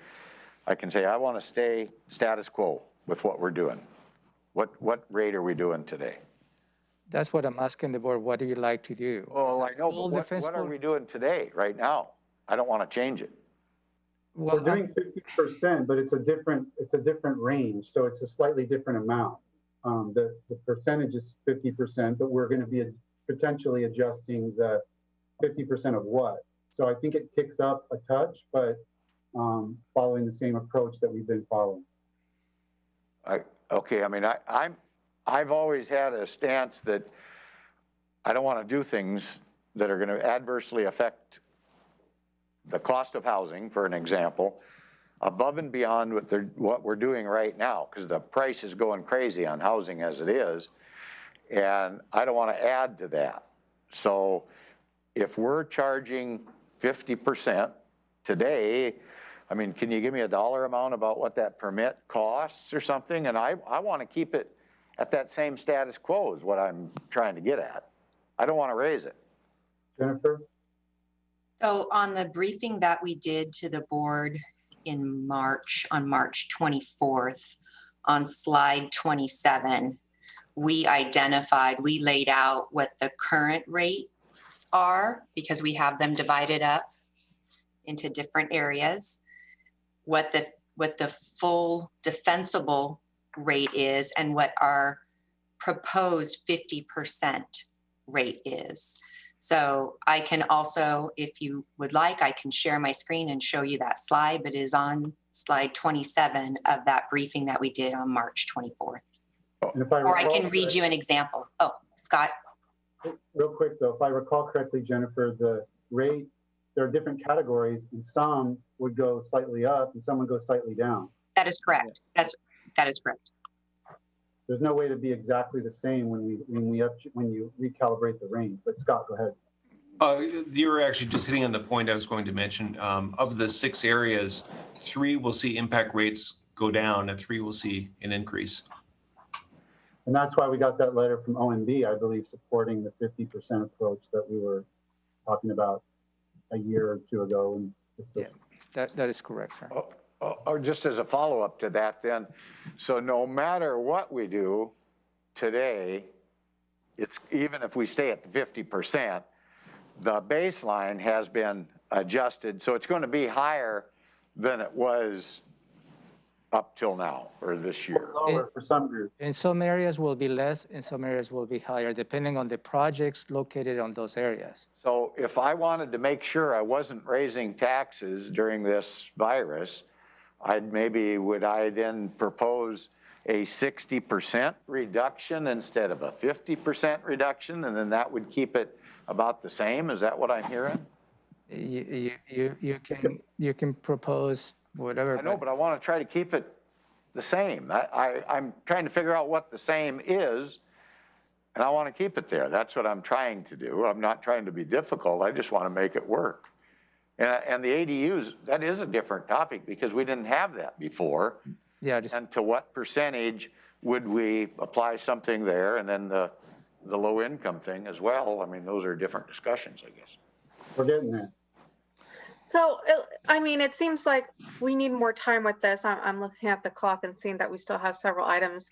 I can say, I want to stay status quo with what we're doing. What rate are we doing today? That's what I'm asking the board. What do you like to do? Oh, I know, but what are we doing today, right now? I don't want to change it. Well, we're doing 50%, but it's a different range, so it's a slightly different amount. The percentage is 50%, but we're going to be potentially adjusting the 50% of what. So I think it ticks up a touch, but following the same approach that we've been following. Okay, I mean, I've always had a stance that I don't want to do things that are going to adversely affect the cost of housing, for an example, above and beyond what we're doing right now, because the price is going crazy on housing as it is, and I don't want to add to that. So if we're charging 50% today, I mean, can you give me a dollar amount about what that permit costs or something? And I want to keep it at that same status quo is what I'm trying to get at. I don't want to raise it. Jennifer? So on the briefing that we did to the board in March, on March 24th, on slide 27, we laid out what the current rates are because we have them divided up into different areas, what the full defensible rate is and what our proposed 50% rate is. So I can also, if you would like, I can share my screen and show you that slide, but it is on slide 27 of that briefing that we did on March 24th. Or I can read you an example. Oh, Scott. Real quick though, if I recall correctly, Jennifer, the rate, there are different categories and some would go slightly up and some would go slightly down. That is correct. That is correct. There's no way to be exactly the same when you recalibrate the range. But Scott, go ahead. You were actually just hitting on the point I was going to mention. Of the 6 areas, 3 will see impact rates go down and 3 will see an increase. And that's why we got that letter from OMB, I believe, supporting the 50% approach that we were talking about a year or 2 ago. Yeah, that is correct, sir. Or just as a follow-up to that then, so no matter what we do today, it's even if we stay at 50%, the baseline has been adjusted, so it's going to be higher than it was up till now or this year. Lower for some groups. In some areas will be less, in some areas will be higher, depending on the projects located on those areas. So if I wanted to make sure I wasn't raising taxes during this virus, would I then propose a 60% reduction instead of a 50% reduction, and then that would keep it about the same? Is that what I'm hearing? You can propose whatever. I know, but I want to try to keep it the same. I'm trying to figure out what the same is, and I want to keep it there. That's what I'm trying to do. I'm not trying to be difficult. I just want to make it work. And the ADUs, that is a different topic because we didn't have that before. Yeah. And to what percentage would we apply something there, and then the low income thing as well? I mean, those are different discussions, I guess. We're getting there. So, I mean, it seems like we need more time with this. I'm looking at the clock and seeing that we still have several items.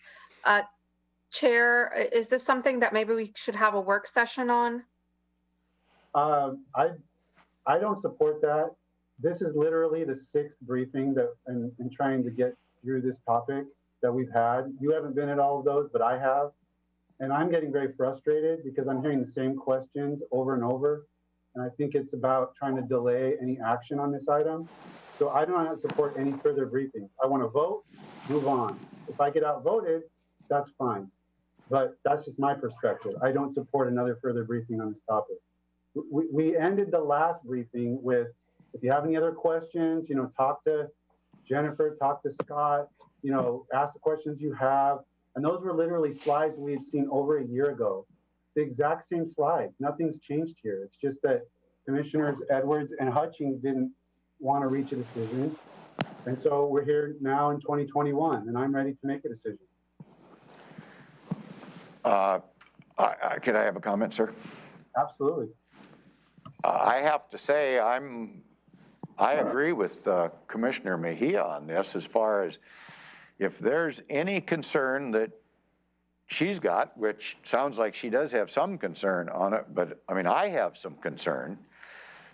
Chair, is this something that maybe we should have a work session on? I don't support that. This is literally the 6th briefing that in trying to get through this topic that we've had. You haven't been at all of those, but I have. And I'm getting very frustrated because I'm hearing the same questions over and over. And I think it's about trying to delay any action on this item. So I do not support any further briefings. I want to vote, move on. If I get outvoted, that's fine. But that's just my perspective. I don't support another further briefing on this topic. We ended the last briefing with, if you have any other questions, talk to Jennifer, talk to Scott, ask the questions you have. And those were literally slides we had seen over a year ago. The exact same slides. Nothing's changed here. It's just that Commissioners Edwards and Hutchings didn't want to reach a decision. And so we're here now in 2021, and I'm ready to make a decision. Could I have a comment, sir? Absolutely. I have to say, I agree with Commissioner Mejia on this, as far as if there's any concern that she's got, which sounds like she does have some concern on it, but I mean, I have some concern.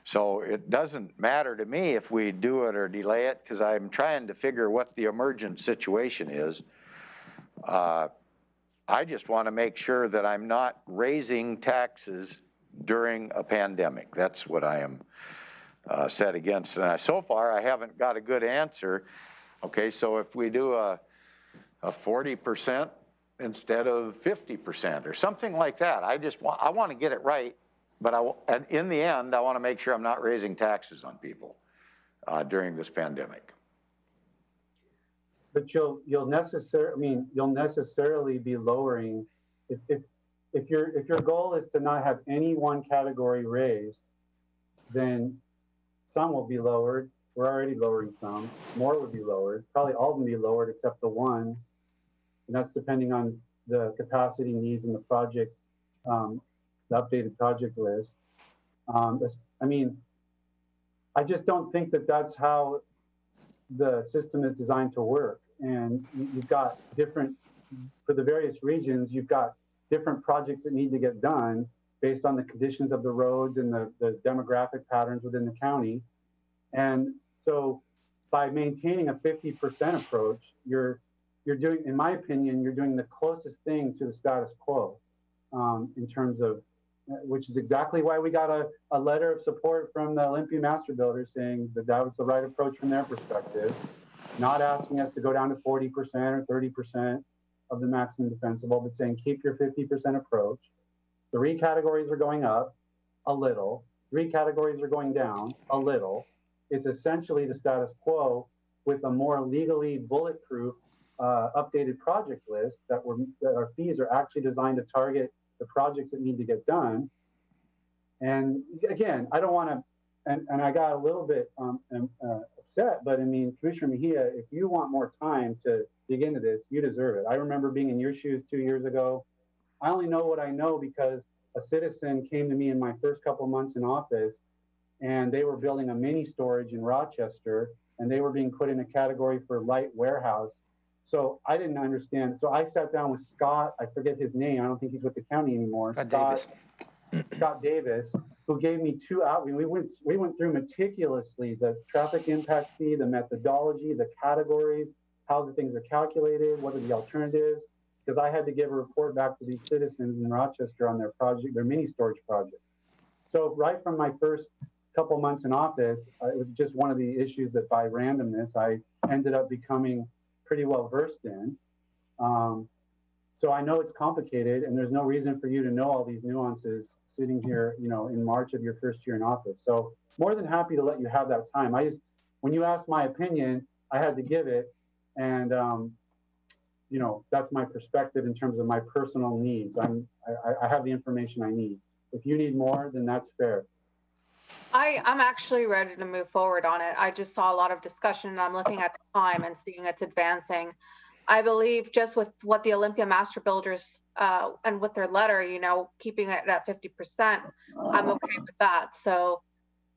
So it doesn't matter to me if we do it or delay it, because I'm trying to figure what the emergent situation is. I just want to make sure that I'm not raising taxes during a pandemic. That's what I am set against. And so far, I haven't got a good answer. Okay, so if we do a 40% instead of 50% or something like that, I want to get it right. But and in the end, I want to make sure I'm not raising taxes on people during this pandemic. But you'll necessarily be lowering if your goal is to not have any one category raised, then some will be lowered. We're already lowering some. More would be lowered. Probably all of them be lowered except the one, and that's depending on the capacity needs in the project, the updated project list. I just don't think that that's how the system is designed to work. And you've got different, for the various regions, you've got different projects that need to get done based on the conditions of the roads and the demographic patterns within the county. And so by maintaining a 50% approach, you're doing, in my opinion, you're doing the closest thing to the status quo in terms of, which is exactly why we got a letter of support from the Olympia Master Builders saying that that was the right approach from their perspective, not asking us to go down to 40% or 30% of the maximum defensible, but saying keep your 50% approach. 3 categories are going up a little, 3 categories are going down a little. It's essentially the status quo with a more legally bulletproof updated project list that our fees are actually designed to target the projects that need to get done. And again, I don't want to, and I got a little bit upset, but I mean, Commissioner Mejia, if you want more time to dig into this, you deserve it. I remember being in your shoes 2 years ago. I only know what I know because a citizen came to me in my first couple months in office, and they were building a mini storage in Rochester, and they were being put in a category for light warehouse. So I didn't understand. So I sat down with Scott, I forget his name, I don't think he's with the county anymore. Scott Davis, who gave me 2 hours. We went through meticulously the traffic impact fee, the methodology, the categories, how the things are calculated, what are the alternatives, because I had to give a report back to these citizens in Rochester on their project, their mini storage project. So right from my first couple months in office, it was just one of the issues that by randomness, I ended up becoming pretty well versed in. So I know it's complicated, and there's no reason for you to know all these nuances sitting here, in March of your first year in office. So more than happy to let you have that time. When you asked my opinion, I had to give it, and that's my perspective in terms of my personal needs. I have the information I need. If you need more, then that's fair. I'm actually ready to move forward on it. I just saw a lot of discussion, and I'm looking at the time and seeing it's advancing. I believe just with what the Olympia Master Builders and with their letter, keeping it at 50%, I'm okay with that. So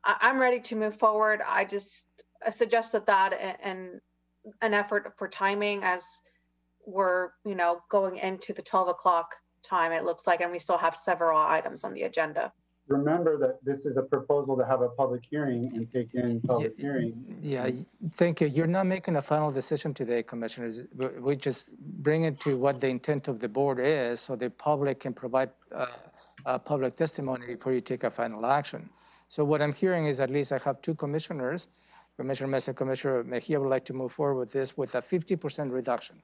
I'm ready to move forward. I just suggested that in an effort for timing as we're, going into the 12 o'clock time, it looks like, and we still have several items on the agenda. remember that this is a proposal to have a public hearing and take in public hearing. Yeah, thank you. You're not making a final decision today, commissioners. We just bring it to what the intent of the board is so the public can provide public testimony before you take a final action. So what I'm hearing is at least I have two commissioners, Commissioner Mesa, Commissioner Mejia would like to move forward with this with a 50% reduction.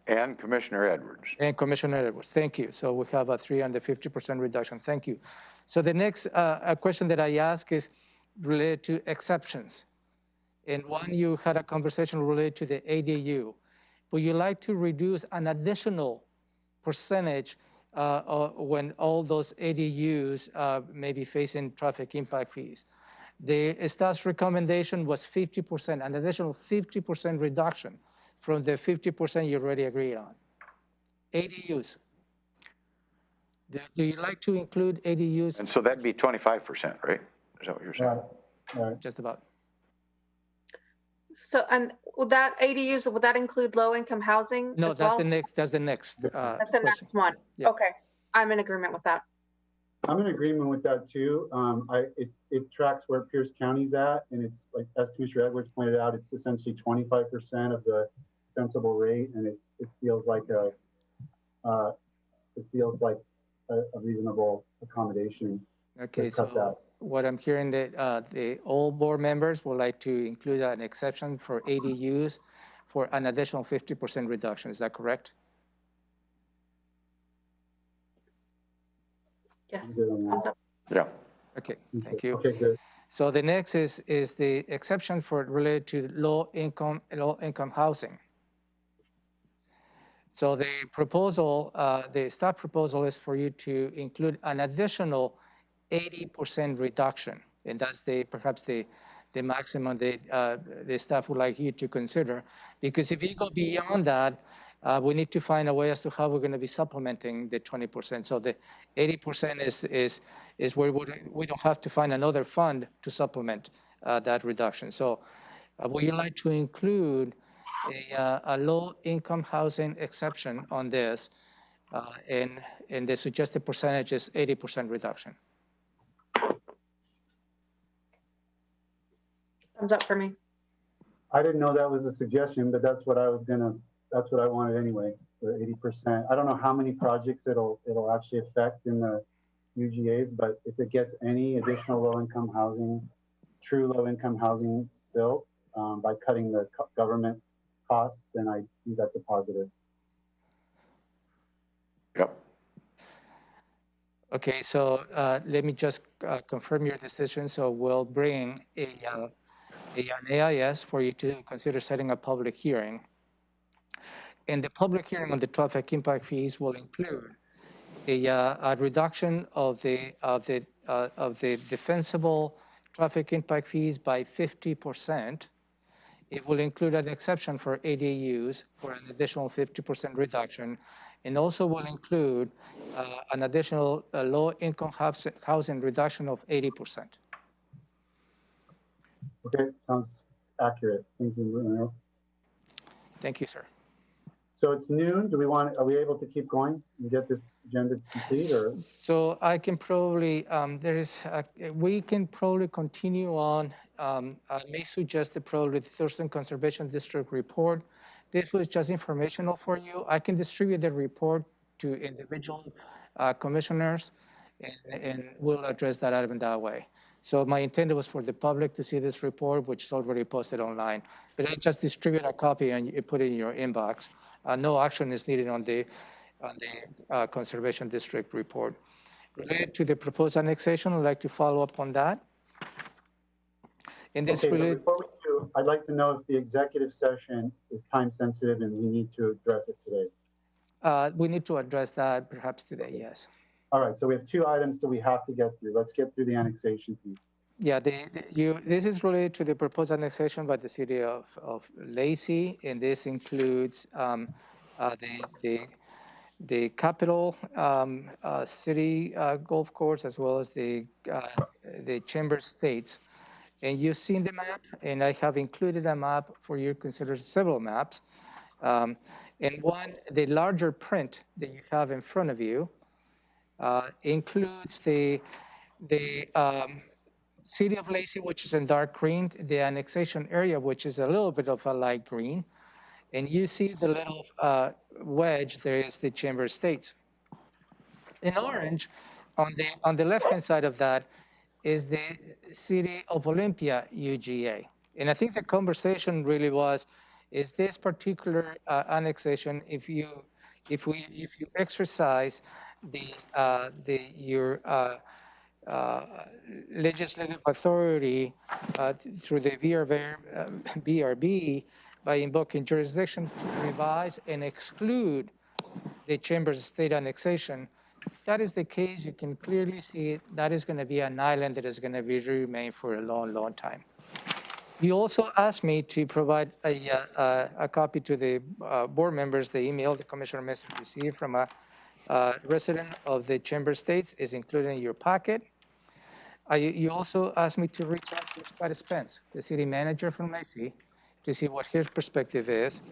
And Commissioner Edwards. And Commissioner Edwards, thank you. So we have a 350% reduction, thank you. So the next question that I ask is related to exceptions. And one, you had a conversation related to the ADU. Would you like to reduce an additional percentage when all those ADUs may be facing traffic impact fees? The staff's recommendation was 50%, an additional 50% reduction from the 50% you already agreed on. ADUs. Do you like to include ADUs? And so that'd be 25%, right? Is that what you're saying? Right. Just about. So, and would that ADUs, would that include low-income housing? No, as that's well? the next. That's the next. That's the next one. Yeah. Okay, I'm in agreement with that. I'm in agreement with that too. It tracks where Pierce County's at, and it's like, as Commissioner Edwards pointed out, it's essentially 25% of the defensible rate, and it feels like a reasonable accommodation. Okay, so what I'm hearing that the all board members would like to include an exception for ADUs for an additional 50% reduction. Is that correct? Yes. Yeah. Okay, thank you. Okay, good. So the next is the exception for related to low income housing. So the proposal, the staff proposal is for you to include an additional 80% reduction, and that's perhaps the maximum that the staff would like you to consider. Because if you go beyond that, we need to find a way as to how we're going to be supplementing the 20%. So the 80% is where we don't have to find another fund to supplement that reduction. So would you like to include a low-income housing exception on this, and the suggested percentage is 80% reduction? Thumbs up for me. I didn't know that was a suggestion, but that's what I wanted anyway, the 80%. I don't know how many projects it'll actually affect in the UGAs, but if it gets any additional low-income housing, true low-income housing built by cutting the government costs, then I think that's a positive. Yep. Okay, so let me just confirm your decision. So we'll bring an AIS for you to consider setting a public hearing. And the public hearing on the traffic impact fees will include a reduction of the defensible traffic impact fees by 50%. It will include an exception for ADUs for an additional 50% reduction, and also will include an additional low-income housing reduction of 80%. Okay, sounds accurate. Thank you, Bruno. Thank you, sir. So it's noon. Are we able to keep going and get this agenda complete, or? So I can probably, we can probably continue on. I may suggest the Thurston Conservation District report. This was just informational for you. I can distribute the report to individual commissioners, and we'll address that item that way. So my intent was for the public to see this report, which is already posted online. But I just distribute a copy and you put it in your inbox. No action is needed on the Conservation District report. Related to the proposed annexation, I'd like to follow up on that. In this related, before we do, I'd like to know if the executive session is time sensitive and we need to address it today. we need to address that perhaps today, yes. All right, so we have two items that we have to get through. Let's get through the annexation piece. Yeah, this is related to the proposed annexation by the city of Lacey, and this includes the capital city golf course, as well as the Chamber States. And you've seen the map, and I have included a map for you to consider several maps. And the larger print that you have in front of you includes the the city of Lacey, which is in dark green, the annexation area, which is a little bit of a light green, and you see the little wedge, there is the Chamber of States. In orange, on the left-hand side of that, is the city of Olympia UGA. And I think the conversation really was, is this particular annexation, if you exercise your legislative authority through the BRB by invoking jurisdiction to revise and exclude the Chamber's state annexation. If that is the case, you can clearly see that is going to be an island that is going to remain for a long, long time. You also asked me to provide a copy to the board members. The email the commissioner message received from a resident of the Chamber of States is included in your packet. You also asked me to reach out to Scott Spence, the city manager from Lacey, to see what his perspective is.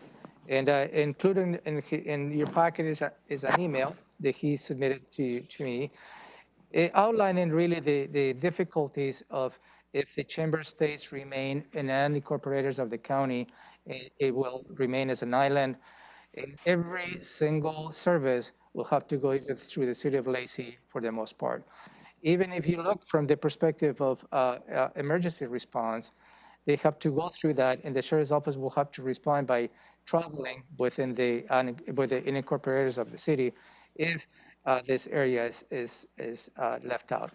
And included in your packet is an email that he submitted to me, outlining really the difficulties of if the Chamber of States remain in unincorporators of the county, it will remain as an island. And every single service will have to go through the city of Lacey for the most part. Even if you look from the perspective of emergency response, they have to go through that, and the sheriff's office will have to respond by traveling within the unincorporators of the city if this area is left out.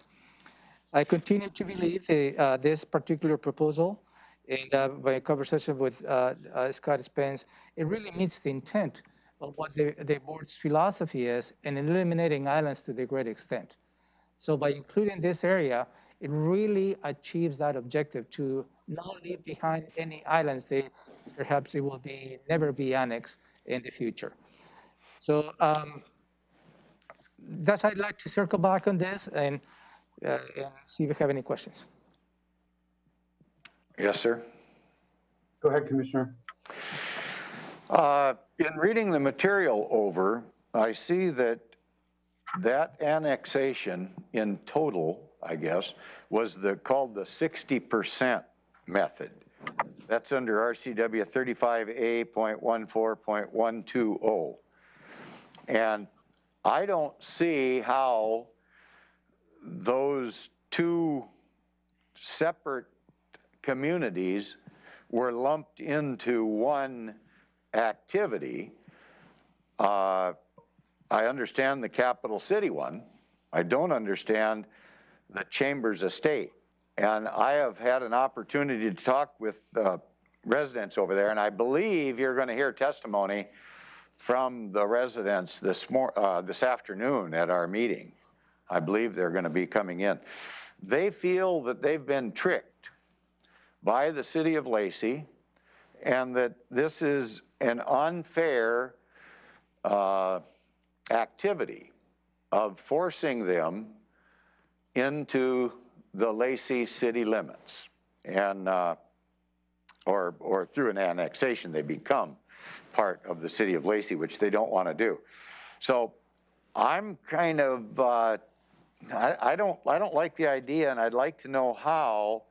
I continue to believe this particular proposal, and by conversation with Scott Spence, it really meets the intent of what the board's philosophy is in eliminating islands to the great extent. So by including this area, it really achieves that objective to not leave behind any islands that perhaps it will never be annexed in the future. So I'd like to circle back on this and see if you have any questions. Yes, sir. Go ahead, Commissioner. In reading the material over, I see that annexation in total, I guess, was called the 60% method. That's under RCW 35A.14.120. And I don't see how those two separate communities were lumped into one activity. I understand the capital city one. I don't understand the Chamber's estate. And I have had an opportunity to talk with residents over there, and I believe you're going to hear testimony from the residents this afternoon at our meeting. I believe they're going to be coming in. They feel that they've been tricked by the city of Lacey, and that this is an unfair activity of forcing them into the Lacey city limits, and or through an annexation they become part of the city of Lacey, which they don't want to do. So I'm kind of I don't like the idea, and I'd like to know how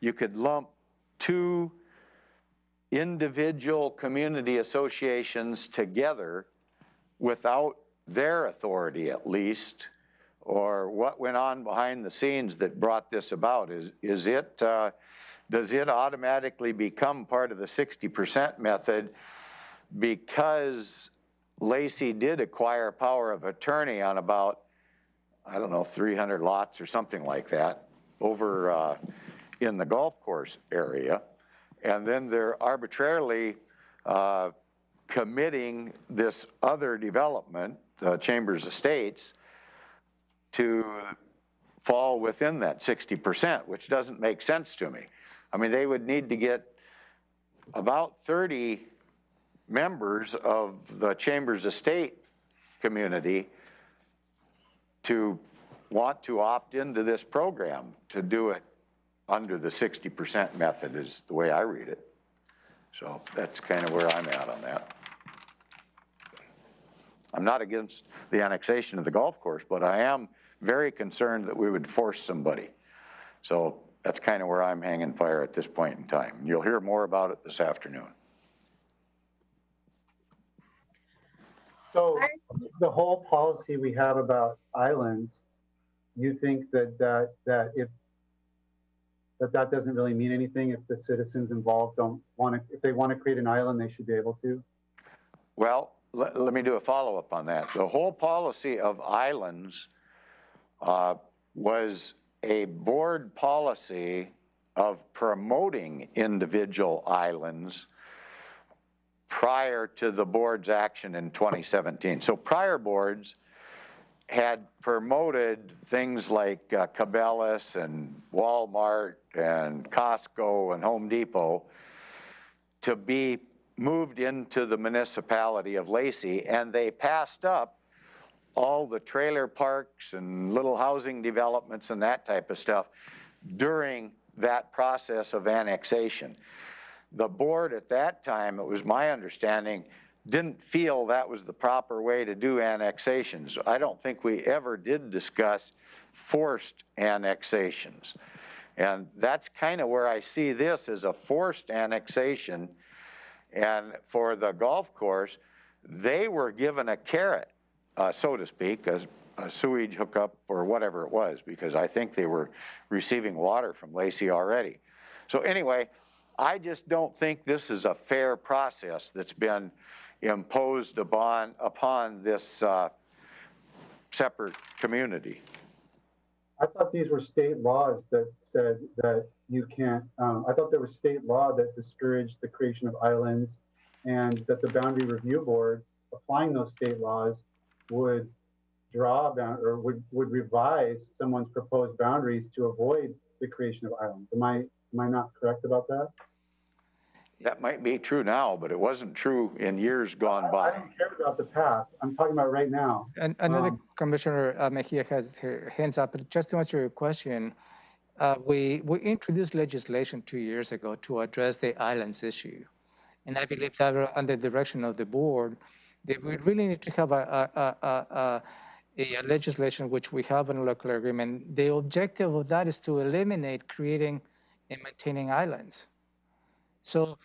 you could lump two individual community associations together without their authority, at least, or what went on behind the scenes that brought this about. Does it automatically become part of the 60% method because Lacey did acquire power of attorney on about, I don't know, 300 lots or something like that over in the golf course area, and then they're arbitrarily committing this other development, Chambers Estates, to fall within that 60%, which doesn't make sense to me. I mean, they would need to get about 30 members of the Chambers Estate community to want to opt into this program to do it under the 60% method is the way I read it. So that's kind of where I'm at on that. I'm not against the annexation of the golf course, but I am very concerned that we would force somebody. So that's kind of where I'm hanging fire at this point in time. You'll hear more about it this afternoon. So the whole policy we have about islands, you think that that doesn't really mean anything if the citizens involved don't want to, if they want to create an island, they should be able to? Well, let me do a follow-up on that. The whole policy of islands was a board policy of promoting individual islands prior to the board's action in 2017. So prior boards had promoted things like Cabela's and Walmart and Costco and Home Depot to be moved into the municipality of Lacey, and they passed up all the trailer parks and little housing developments and that type of stuff during that process of annexation. The board at that time, it was my understanding, didn't feel that was the proper way to do annexations. I don't think we ever did discuss forced annexations. And that's kind of where I see this as a forced annexation. And for the golf course, they were given a carrot, so to speak, a sewage hookup or whatever it was, because I think they were receiving water from Lacey already. So anyway, I just don't think this is a fair process that's been imposed upon this separate community. I thought these were state laws that said that you can't, I thought there was state law that discouraged the creation of islands, and that the Boundary Review Board, applying those state laws, would draw down or would revise someone's proposed boundaries to avoid the creation of islands. Am I not correct about that? That might be true now, but it wasn't true in years gone by. I don't care about the past. I'm talking about right now. And another Commissioner Mejia has her hands up, but just to answer your question, we introduced legislation 2 years ago to address the islands issue. And I believe that under the direction of the board, that we really need to have a legislation which we have in a local agreement. The objective of that is to eliminate creating and maintaining islands. So,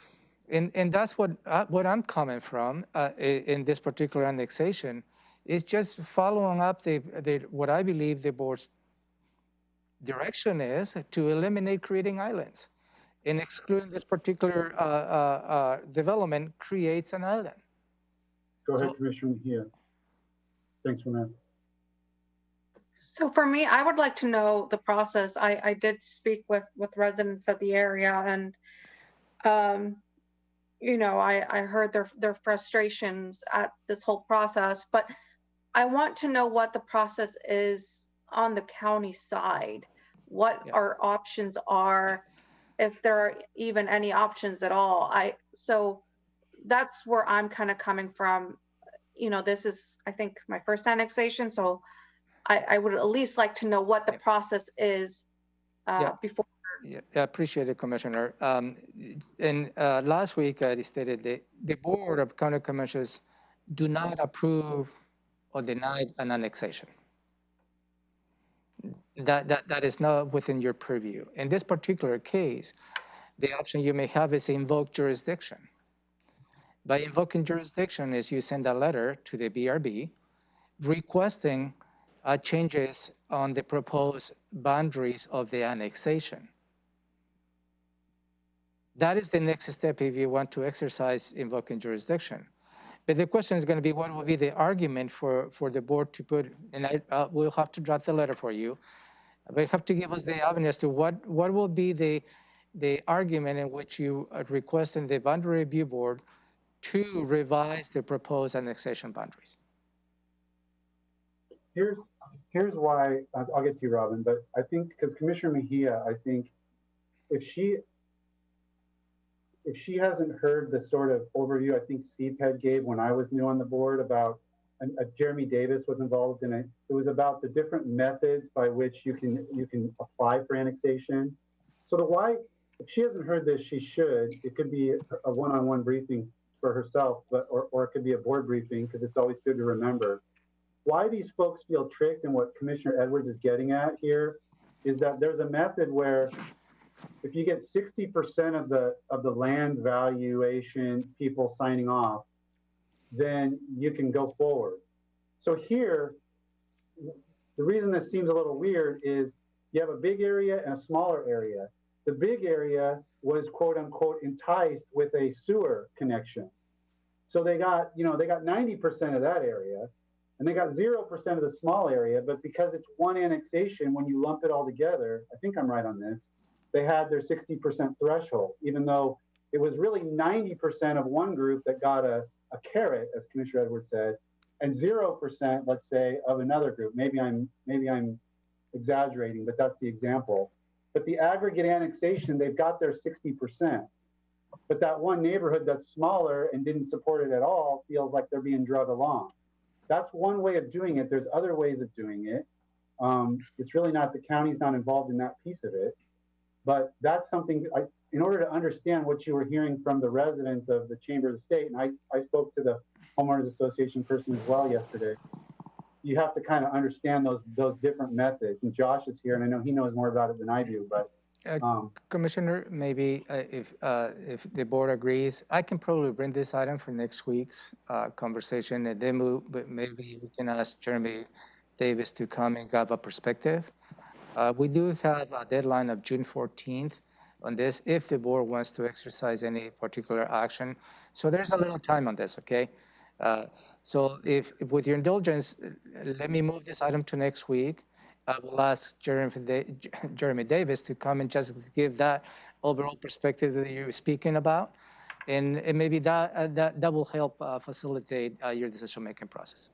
and that's what I'm coming from in this particular annexation, is just following up what I believe the board's direction is to eliminate creating islands, and excluding this particular development creates an island. Go ahead, Commissioner Mejia. Thanks for that. So for me, I would like to know the process. I did speak with residents of the area, and you know, I heard their frustrations at this whole process, but I want to know what the process is on the county side, what our options are, if there are even any options at all. So that's where I'm kind of coming from. You know, this is, I think, my first annexation, so I would at least like to know what the process is before. Yeah, I appreciate it, Commissioner. And last week I stated that the Board of County Commissioners do not approve or deny an annexation. That is not within your purview. In this particular case, the option you may have is invoke jurisdiction. By invoking jurisdiction is you send a letter to the BRB requesting changes on the proposed boundaries of the annexation. That is the next step if you want to exercise invoking jurisdiction. But the question is going to be, what will be the argument for the board to put, and we'll have to draft the letter for you, but you have to give us the avenue as to what will be the argument in which you request in the Boundary Review Board to revise the proposed annexation boundaries. Here's why, I'll get to you, Robin, but I think, because Commissioner Mejia, I think if she hasn't heard the sort of overview I think CPED gave when I was new on the board about, and Jeremy Davis was involved in it. It was about the different methods by which you can apply for annexation. So if she hasn't heard this, she should. It could be a one-on-one briefing for herself, or it could be a board briefing, because it's always good to remember. why these folks feel tricked and what Commissioner Edwards is getting at here is that there's a method where if you get 60% of the land valuation people signing off, then you can go forward. So here, the reason this seems a little weird is you have a big area and a smaller area. The big area was quote unquote enticed with a sewer connection. So they got, they got 90% of that area and they got 0% of the small area, but because it's one annexation, when you lump it all together, I think I'm right on this, they had their 60% threshold, even though it was really 90% of one group that got a carrot, as Commissioner Edwards said, and 0%, let's say, of another group. Maybe I'm exaggerating, but that's the example. But the aggregate annexation, they've got their 60%. But that one neighborhood that's smaller and didn't support it at all feels like they're being drug along. That's one way of doing it. There's other ways of doing it. It's really not, the county's not involved in that piece of it. But that's something, in order to understand what you were hearing from the residents of the Chamber of the State, and I spoke to the Homeowners Association person as well yesterday, you have to kind of understand those different methods. And Josh is here, and I know he knows more about it than I do, but Commissioner, maybe if the board agrees, I can probably bring this item for next week's conversation, and then maybe we can ask Jeremy Davis to come and give a perspective. We do have a deadline of June 14th on this if the board wants to exercise any particular action. So there's a little time on this, okay? So if with your indulgence, let me move this item to next week. I will ask Jeremy Davis to come and just give that overall perspective that you're speaking about. And maybe that will help facilitate your decision-making process.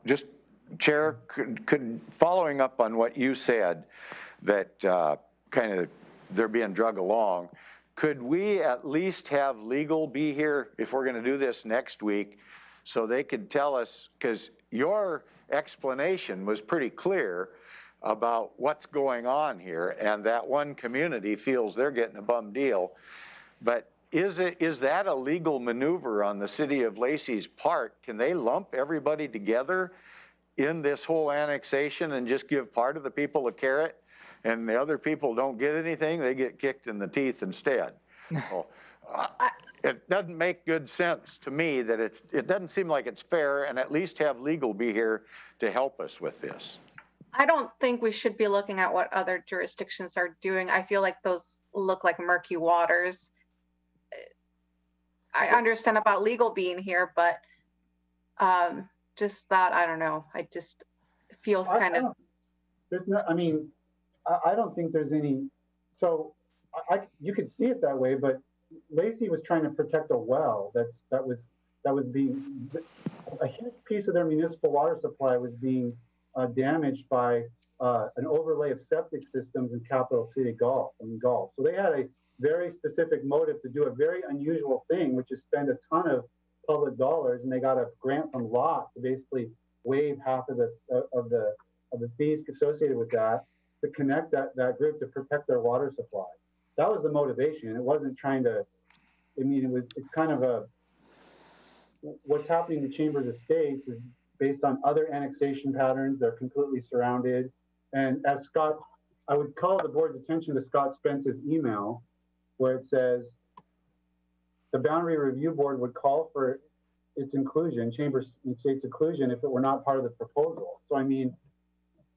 Just, Chair, could following up on what you said, that kind of they're being drug along, could we at least have legal be here if we're going to do this next week so they could tell us, because your explanation was pretty clear about what's going on here, and that one community feels they're getting a bum deal. But is that a legal maneuver on the city of Lacey's part? Can they lump everybody together in this whole annexation and just give part of the people a carrot, and the other people don't get anything? They get kicked in the teeth instead. So, it doesn't make good sense to me that it doesn't seem like it's fair, and at least have legal be here to help us with this. I don't think we should be looking at what other jurisdictions are doing. I feel like those look like murky waters. I understand about legal being here, but just that, I don't know. I just feels kind of. There's no, I mean, I don't think there's any, so you could see it that way, but Lacey was trying to protect a well that was being, a huge piece of their municipal water supply was being damaged by an overlay of septic systems in Capital City Gulf. So they had a very specific motive to do a very unusual thing, which is spend a ton of public dollars, and they got a grant from LOT to basically waive half of the fees associated with that, to connect that group to protect their water supply. That was the motivation. It wasn't trying to, I mean, it's kind of what's happening in the Chambers of States is based on other annexation patterns. They're completely surrounded. And as Scott, I would call the board's attention to Scott Spence's email, where it says, the Boundary Review Board would call for its inclusion, Chambers and State's inclusion, if it were not part of the proposal. So, I mean,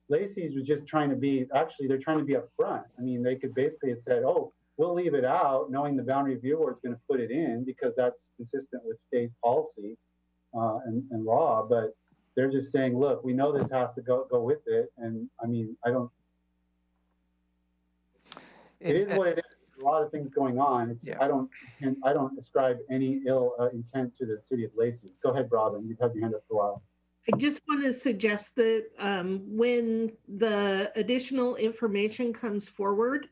Lacey's was just trying to be, actually, they're trying to be upfront. I mean, they could basically have said, oh, we'll leave it out, knowing the Boundary Review Board is going to put it in because that's consistent with state policy and law. But they're just saying, look, we know this has to go with it. And I mean, it is what it is. A lot of things going on. I don't ascribe any ill intent to the city of Lacey. Go ahead, Robin. You've had your hand up for a while. I just want to suggest that when the additional information comes forward,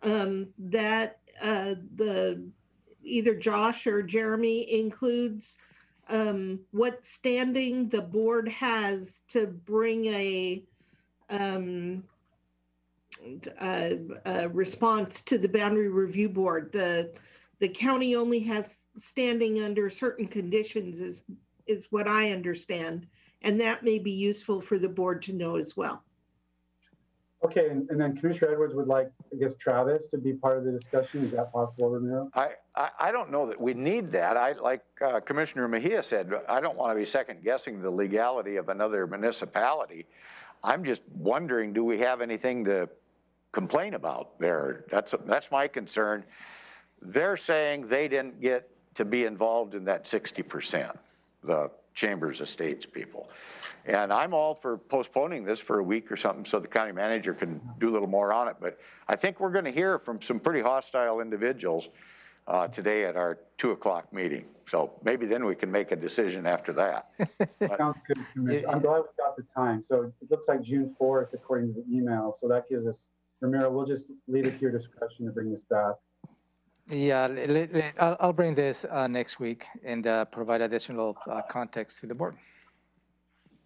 that either Josh or Jeremy includes what standing the board has to bring a response to the Boundary Review Board. The county only has standing under certain conditions, is what I understand. And that may be useful for the board to know as well. Okay, and then Commissioner Edwards would like, I guess, Travis to be part of the discussion. Is that possible, Ramiro? I don't know that we need that. Like Commissioner Mejia said, I don't want to be second guessing the legality of another municipality. I'm just wondering, do we have anything to complain about there? That's my concern. They're saying they didn't get to be involved in that 60%, the Chambers Estates people. And I'm all for postponing this for a week or something so the county manager can do a little more on it. But I think we're going to hear from some pretty hostile individuals today at our 2 o'clock meeting. So maybe then we can make a decision after that. Sounds good, Commissioner. I'm glad we got the time. So it looks like June 4th, according to the email. So that gives us, Ramiro, we'll just leave it to your discretion to bring this back. Yeah, I'll bring this next week and provide additional context to the board.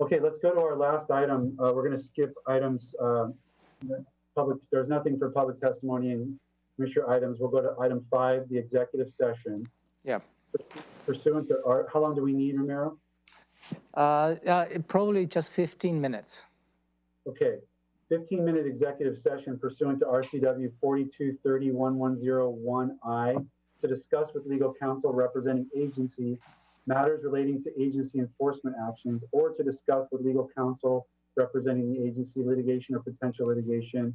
Okay, let's go to our last item. We're going to skip items. There's nothing for public testimony and commissioner items. We'll go to item 5, the executive session. Yeah. Pursuant to our, how long do we need, Ramiro? Probably just 15 minutes. Okay, 15-minute executive session pursuant to RCW 42301101I to discuss with legal counsel representing agency matters relating to agency enforcement actions, or to discuss with legal counsel representing the agency litigation or potential litigation,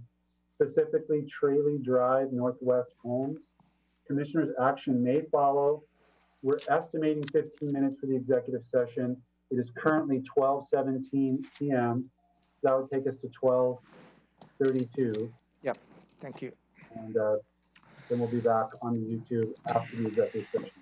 specifically Tralee Drive Northwest Homes. Commissioner's action may follow. We're estimating 15 minutes for the executive session. It is currently 12:17 p.m. That would take us to 12:32. Yep, thank you. And then we'll be back on the YouTube after the executive session.